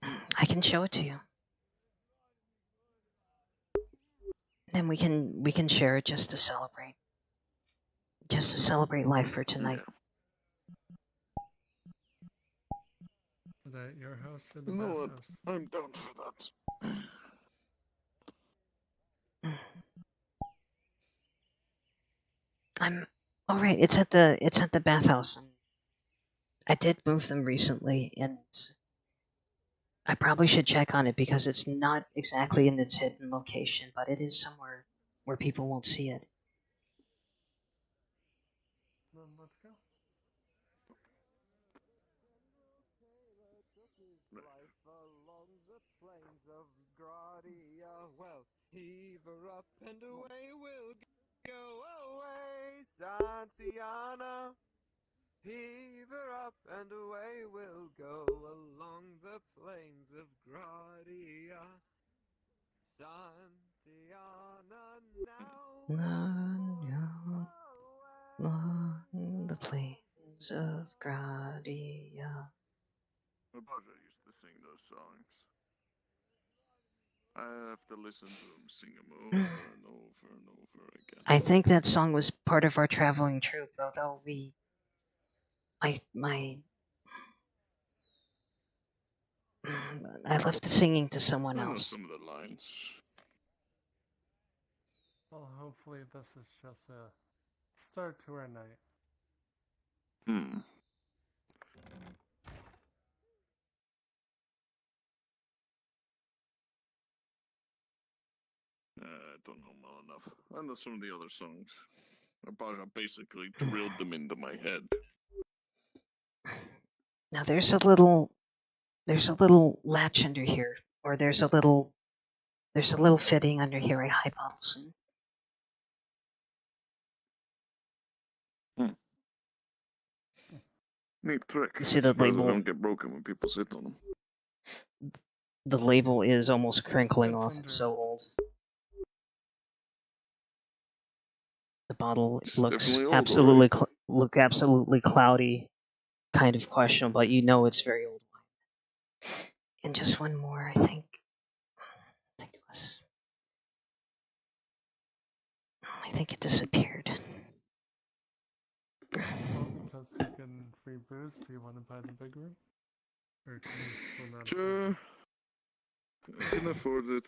I can show it to you. Then we can share it just to celebrate life for tonight. Is that your house or the You know what? bathhouse? I'm down for that. I'm all right. It's at the bathhouse. I did move them recently, and I probably should check on it because it's not exactly in its hidden location, but it is somewhere where people won't see it. Then let's go. Life along the plains of Gradia. Well, heave her up and away we'll go away, Santiana. Heave her up and away we'll go along the plains of Gradia. Santiana now. Along the plains of Gradia. Abaja used to sing those songs. I have to listen to him sing them over and over and over again. I think that song was part of our traveling troupe, although I left the singing to someone I know else. some of the lines. Well, hopefully this is just a start to our night. I don't know well enough. I know some of the other songs. Abaja basically drilled them into my head. Now there's a little latch under here, or there's a little fitting under here I hide bottles in. Neat trick. You see the Suppose label? they don't get broken when people sit on them. The label is almost crinkling off. It's so old. The bottle looks definitely old, absolutely cloudy, kind of questionable, but you know it's very old wine. And just one more, I think it was. think it disappeared. Well, because you can free booze, do you want to buy the big room? Or can you still not afford Sure, I can afford it,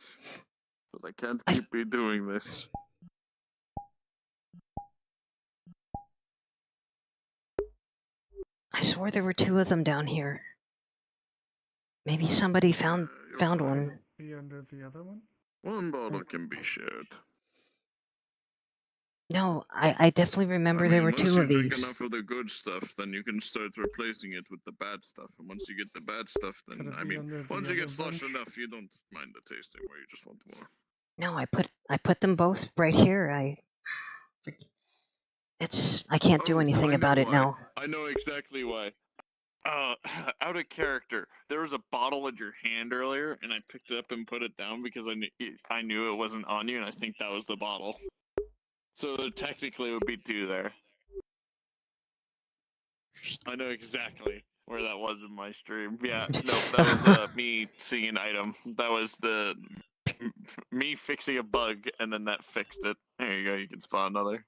but I can't keep doing this. I swore there were 2 of them down here. Maybe somebody found one. Be under the other one? One bottle can be shared. No, I definitely remember there were once 2 you of drink these. enough of the good stuff, then you can start replacing it with the bad stuff. And once you get the bad stuff, then Could it be under the once you other get sloshed bench? enough, you don't mind the tasting, where you just want more. No, I put them both right here. I can't do anything about it now. I know exactly why. Out of character, there was a bottle in your hand earlier, and I picked it up and put it down because I knew it wasn't on you, and I think that was the bottle. So there technically would be 2 there. I know exactly where that was in my stream. Yeah, no, that was me seeing an item. That was me fixing a bug, and then that fixed it. There you go. You can spawn another.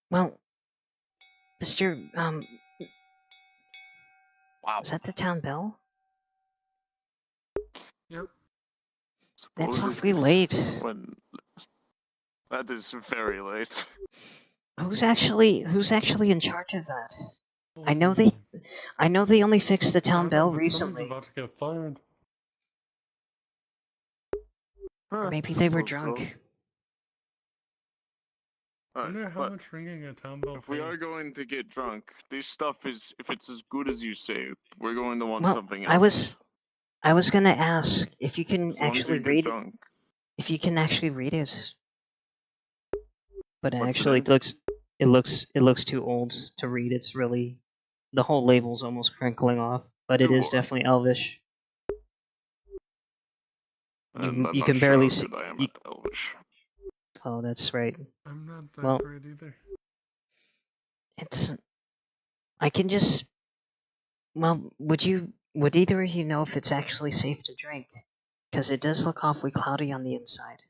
Well, Mr. Wow. Is that the town bell? Yep. That's awfully late. That is very late. Who's actually in charge of that? I know they only fixed the town bell recently. Someone's about to get fired. Or maybe they were suppose so. drunk. I wonder how much ringing a town bell If we are pays. going to get drunk, this stuff is, if it's as good as you say, we're going to want Well, something else. I was gonna ask if you can As long as actually you get read it. drunk. If you can actually read it. But What's actually, that? it looks too old to read. It's really the whole label's almost crinkling off. But it Too is what? definitely Elvish. And I'm You not can sure barely how see. good I am at Elvish. Oh, that's right. I'm not that Well, great either. I can just. Well, would either of you know if it's actually safe to drink? Because it does look awfully cloudy on the inside.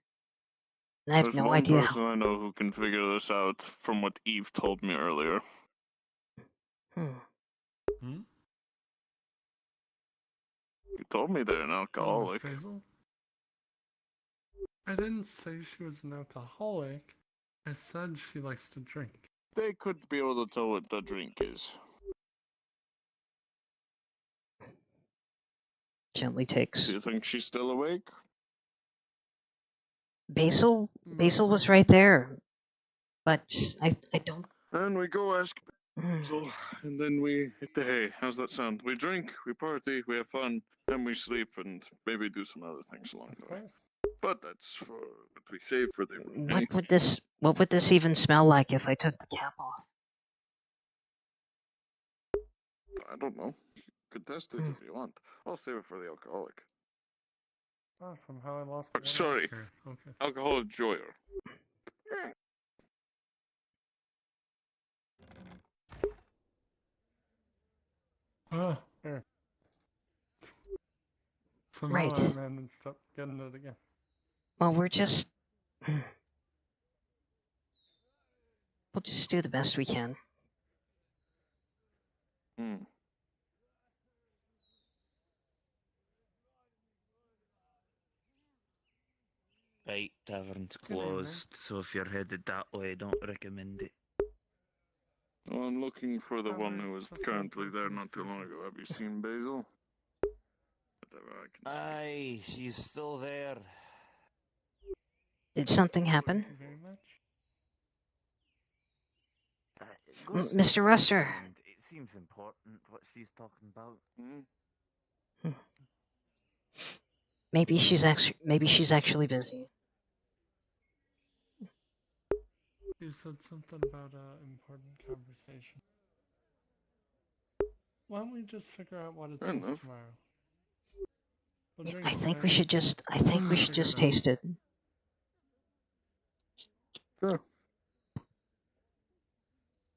And I have There's no one idea person how. I know who can figure this out from what Eve told me earlier. Hmm? You told me they're an Oh, alcoholic. Miss Basil? I didn't say she was an alcoholic. I said she likes to drink. They could be able to tell what the drink is. Gently takes. Do you think she's still awake? Basil Most was likely. right there, but I don't. And we go ask Basil, and then we hit the hay. How's that sound? We drink, we party, we have fun, and we sleep, and maybe do some other things along the way. But that's for what we save for the evening. What would this even smell like if I took the cap off? I don't know. You could test it if you want. I'll save it for the alcoholic. Oh, somehow I lost one Sorry, after. Okay. alcohol enjoyer. Ah, there. Somehow Right. I managed up getting it again. Well, we'll just do the best we can. Right, tavern's Good evening. closed, so if you're headed that way, don't recommend it. Well, I'm looking for the one Alright, who was just currently wait there till not too long ago. Have you seen Basil? Whatever I can see. Aye, she's still there. Did something happen? Thank you very much. Mr. Ruster. It seems important what she's talking about. Maybe she's actually busy. You said something about an important conversation. Why don't we just figure out what it is tomorrow? We'll drink I think tonight. we should just Figure it out. taste it. Sure.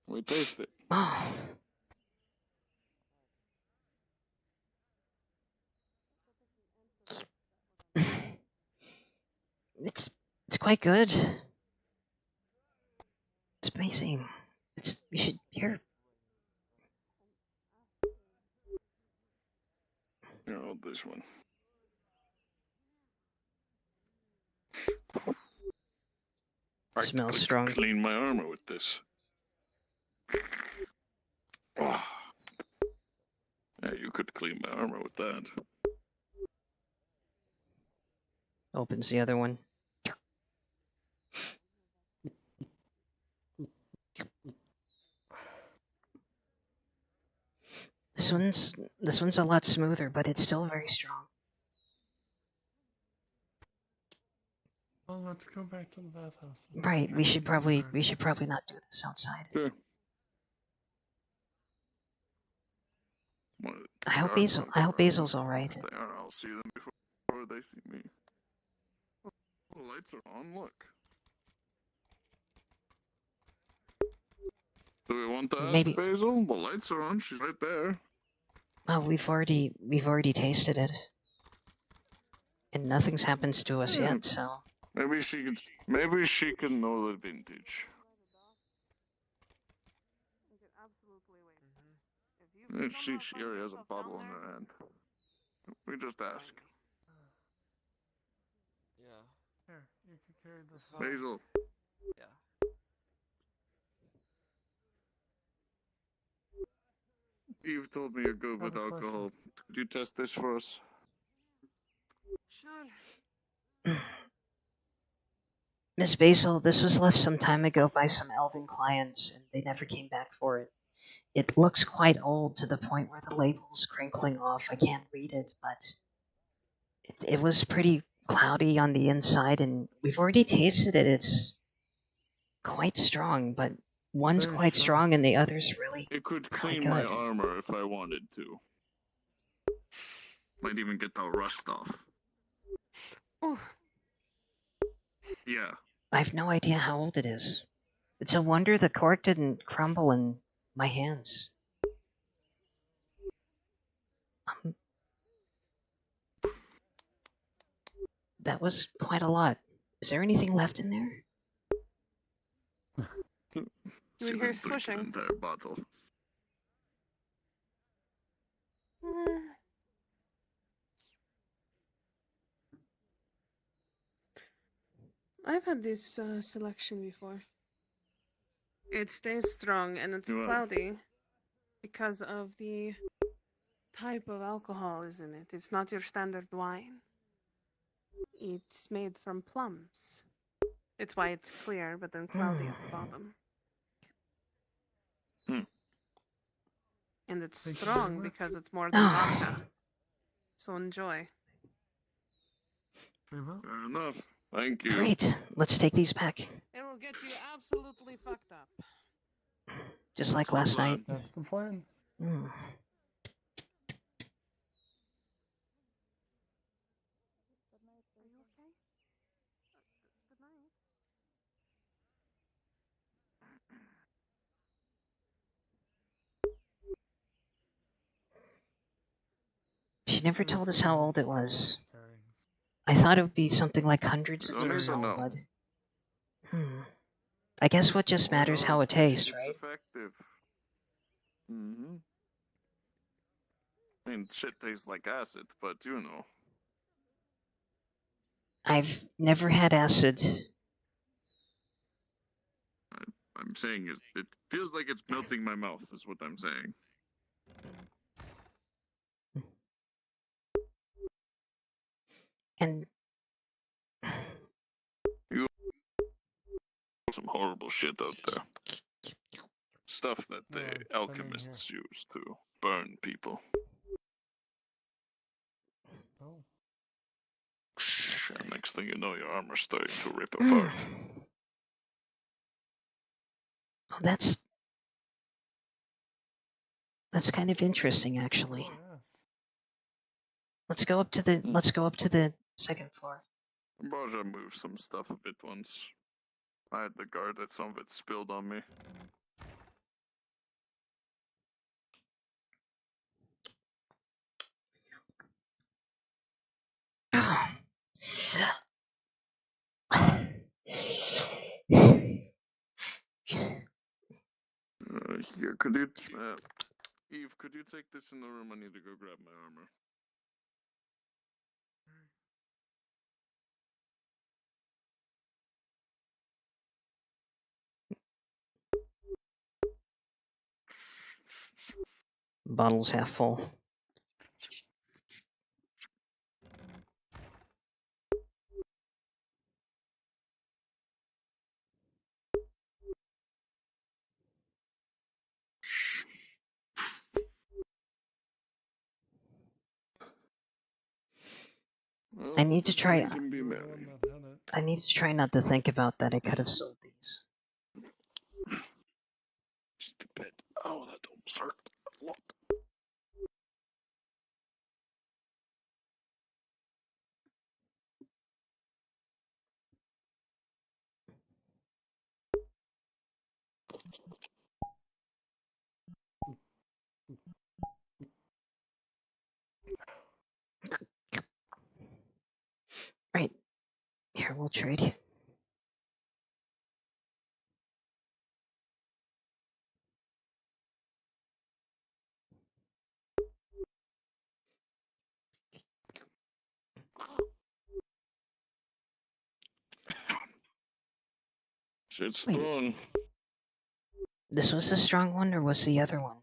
We taste it. Oh. It's quite good. It's amazing. You should hear. Here, hold this one. Smells could strong. Clean my armor with this. Oh. Yeah, you could clean my armor with that. Opens the other one. This one's a lot smoother, but it's still very strong. Well, let's go back to the bathhouse. Right, we should probably not do this outside. Sure. I hope Basil's all right. If they are, I'll see them before they see me. Oh, the lights are on. Look. Do we want to ask Maybe. Basil? The lights are on. She's right there. Well, we've already tasted it, and nothing's happened to us yet. So Maybe she can know the vintage. She already has a bottle in her hand. We just ask. Yeah. Here, you can carry this. Basil. Yeah. Eve told me you're good with alcohol. Could you test this for us? Sure. Miss Basil, this was left some time ago by some elven clients, and they never came back for it. It looks quite old to the point where the label's crinkling off. I can't read it, but it was pretty cloudy on the inside, and we've already tasted it. It's quite strong, but one's Very quite strong. strong and the other's really It could quite clean my good. armor if I wanted to. Might even get the rust off. Yeah. I have no idea how old it is. It's a wonder the cork didn't crumble in my hands. That was quite a lot. Is there anything left in there? She We hear didn't drink swishing. an entire bottle. I've had this selection before. It stays strong and it's You have? cloudy because of the type of alcohol is in it. It's not your standard wine. It's made from plums. It's why it's clear but then cloudy at the bottom. And it's Thank you strong very much. because it's more than vodka. So enjoy. Fair enough. Thank you. Great. Let's take these back. It will get you absolutely fucked up. Just like That's the last plan. night. That's the plan. Mm. She never told us how old it was. I thought it would be something like hundreds of Don't years even old, know. but I guess what just All I matters know how is it tastes, it's right? effective. Mm-hmm. I mean, shit tastes like acid, but you know. I've never had acid. I'm saying is it feels like it's melting my mouth. Is what I'm saying. And You some horrible shit out there. Stuff that the alchemists use to burn people. Oh. And next thing you know, your armor's starting to rip apart. Oh, that's kind of interesting, actually. Yeah. Let's go up to the second floor. Barja moved some stuff a bit once. I had the guard that some of it spilled on me. Here, could you, Eve, could you take this in the room? I need to go grab my armor. Bottle's half full. Well, I need to this try. just can be merry. I need to try not to think about that. I could have sold these. Stupid. Oh, that almost hurt a lot. Right. Here, we'll trade. Shit's Wait. strong. This was the strong one, or was the other one?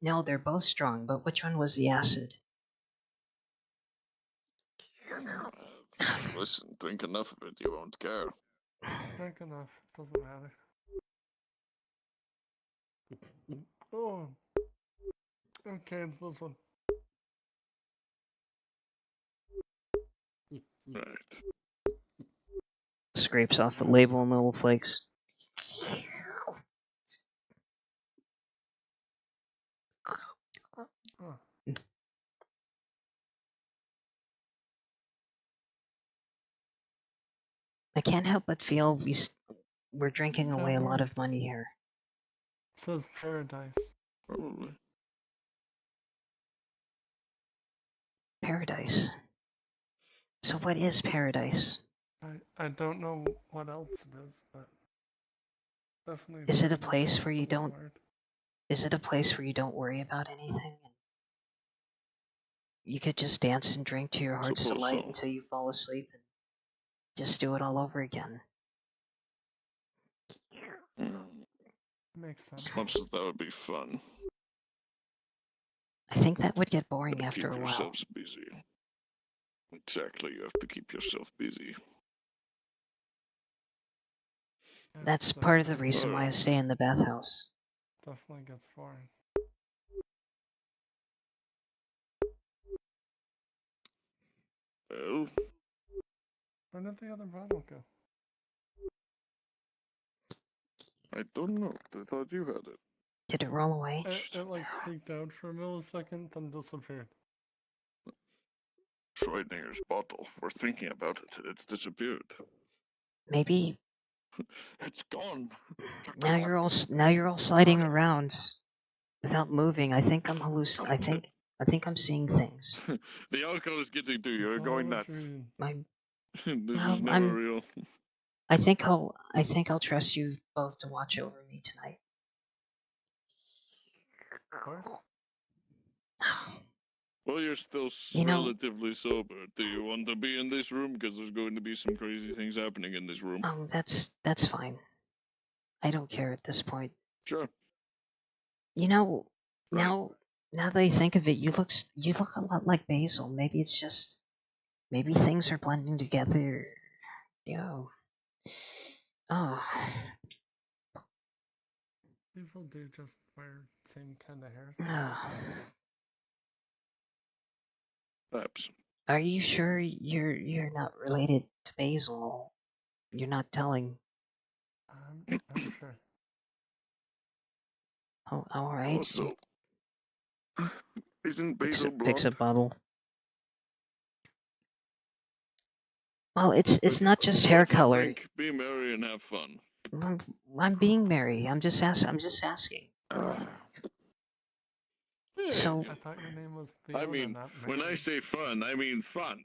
No, they're both strong, but which one was the acid? Listen, drink enough of it, you won't care. Drink enough. Doesn't matter. Oh. Okay, it's this one. Right. Scrapes off the label and little flakes. Oh. I can't help but feel we're drinking away a lot Downward. of money here. It says paradise. Probably. Paradise. So what is paradise? I don't know what else it is, but definitely. Is it a very much place where you the don't? word. Is it a place where you don't worry about anything? You could just dance and drink to your heart's Suppose delight so. until you fall asleep and just do it all over again. Makes sense. As much as that would be fun. I think that would get boring Gotta after keep a while. yourselves busy. Exactly, you have to keep yourself busy. That's part of the reason why I stay in the bathhouse. Definitely gets boring. Well, Where did the other bottle go? I don't know. I thought you had it. Did it roll away? It like freaked out for a millisecond, then disappeared. Schrodinger's bottle. We're thinking about it. It's disappeared. Maybe It's gone. now you're all sliding around without moving. I think I'm I think I'm seeing things. The alcohol is getting to you. You're It's going all a nuts. dream. This Well, is never real. I think I'll trust you both to watch over me tonight. Of course. Well, you're still relatively sober. Do you want to be in this room? Because there's going to be some crazy things happening in this room. That's fine. I don't care at this point. Sure. You know, now that I think of it, you look a lot like Basil. Maybe it's just maybe things are blending together. You know. Oh. People do just wear same kind of hair. Perhaps. Are you sure you're not related to Basil? You're not telling. I'm sure. Oh, all right. Also, isn't Picks Basil picks a blonde? bottle. Well, it's not just hair What do you color. think? Be merry and have fun. I'm being merry. I'm just asking. So I thought your name was I Fiona, mean, not when I Mary. say fun, I mean fun.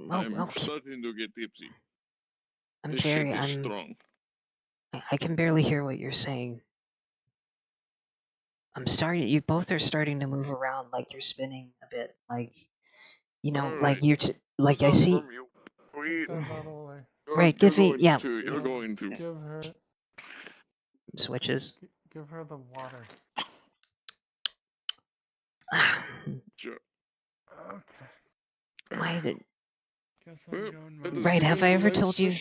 Oh, I'm well, starting to get tipsy. I'm This Jerry. shit is strong. I can barely hear what you're saying. I'm starting. You both are starting to move around, like you're spinning a bit, like like you're like I Enough see. from you. We. Take that bottle away. Right, give me You're going to. Give her. Switches. Give her the water. Sure. Okay. Why did? Guess I'm going. Right, have I ever told you?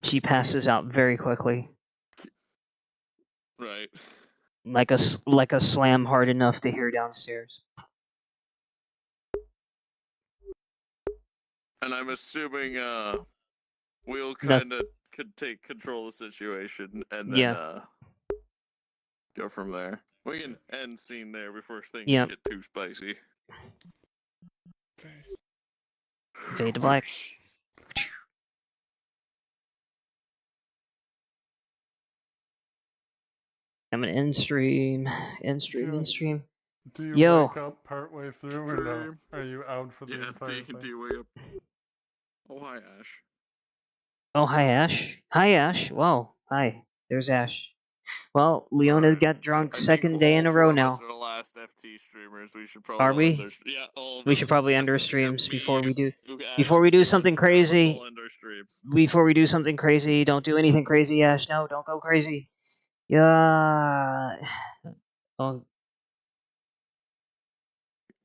She passes out very quickly. Right. Like a slam hard enough to hear downstairs. And I'm assuming we'll No. kind of could take control of the situation and then Yeah. go from there. We can end scene there before things Yeah. get too spicy. Fade to black. I'm an end stream. Do you Yo. wake up partway through or no? Are you out for the entire thing? Do you wake up? Oh, hi, Ash. Oh, hi, Ash. Hi, Ash. Whoa. Hi. There's Ash. Well, Leona got drunk second day in a row now. Our last FT streamers. We should Are probably we? yeah, all of We us. should probably end our streams before we do. Ash, Before we do something let's crazy. all end our streams. Before we do something crazy, don't do anything crazy, Ash. No, don't go crazy. Yeah. Oh,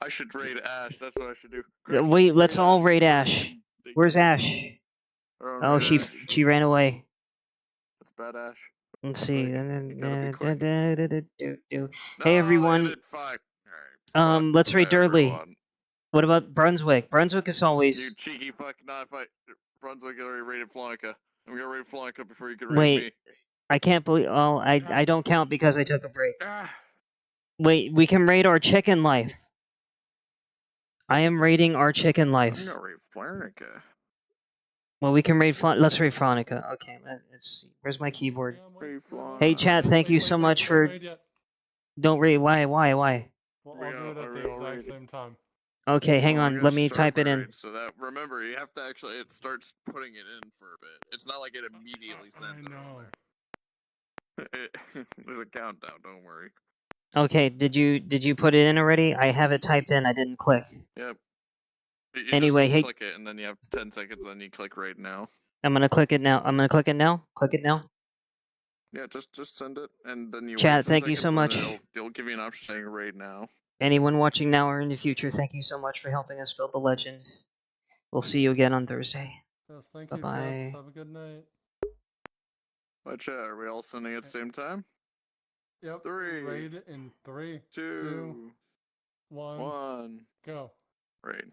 I should raid Ash. That's what I should do. wait, let's all raid Ash. Where's Ash? Oh, she ran away. That's bad, Ash. Let's see. gotta be Hey everyone. Let's raid Dudley. What about Brunswick? Brunswick is You always. cheeky fuck! Not if I Brunswick already raided Flonica. I'm gonna raid Flonica before you can raid me. Wait, I can't believe. Oh, I don't count because I took a break. Ah. Wait, we can raid our chicken life. I am raiding our chicken life. I'm gonna raid Flonica. Well, we can raid. Let's raid Fronica. Okay, let's see. Where's my keyboard? Hey, chat. Thank you so much for. Don't raid. Why? Well, I'll do it at the exact same time. Okay, hang on. Let me type it in. So that remember, you have to actually. It starts putting it in for a bit. It's not like it immediately sends it on there. There's a countdown. Don't worry. Okay, did you put it in already? I have it typed in. I didn't click. Yep. You Anyway, just hey. click it and then you have 10 seconds. Then you click right now. I'm gonna click it now. Click it now. Yeah, just send it and then you. Chat, wait 10 thank you seconds, so and much. It'll give you an option saying raid now. Anyone watching now or in the future, thank you so much for helping us build the legend. We'll see you again on Thursday. Yes, thank Bye-bye. you, Chats. Have a good night. Bye, chat. Are we all sending at the same time? Yep. 3. Raid in 3, 2. 1. Go. Raid.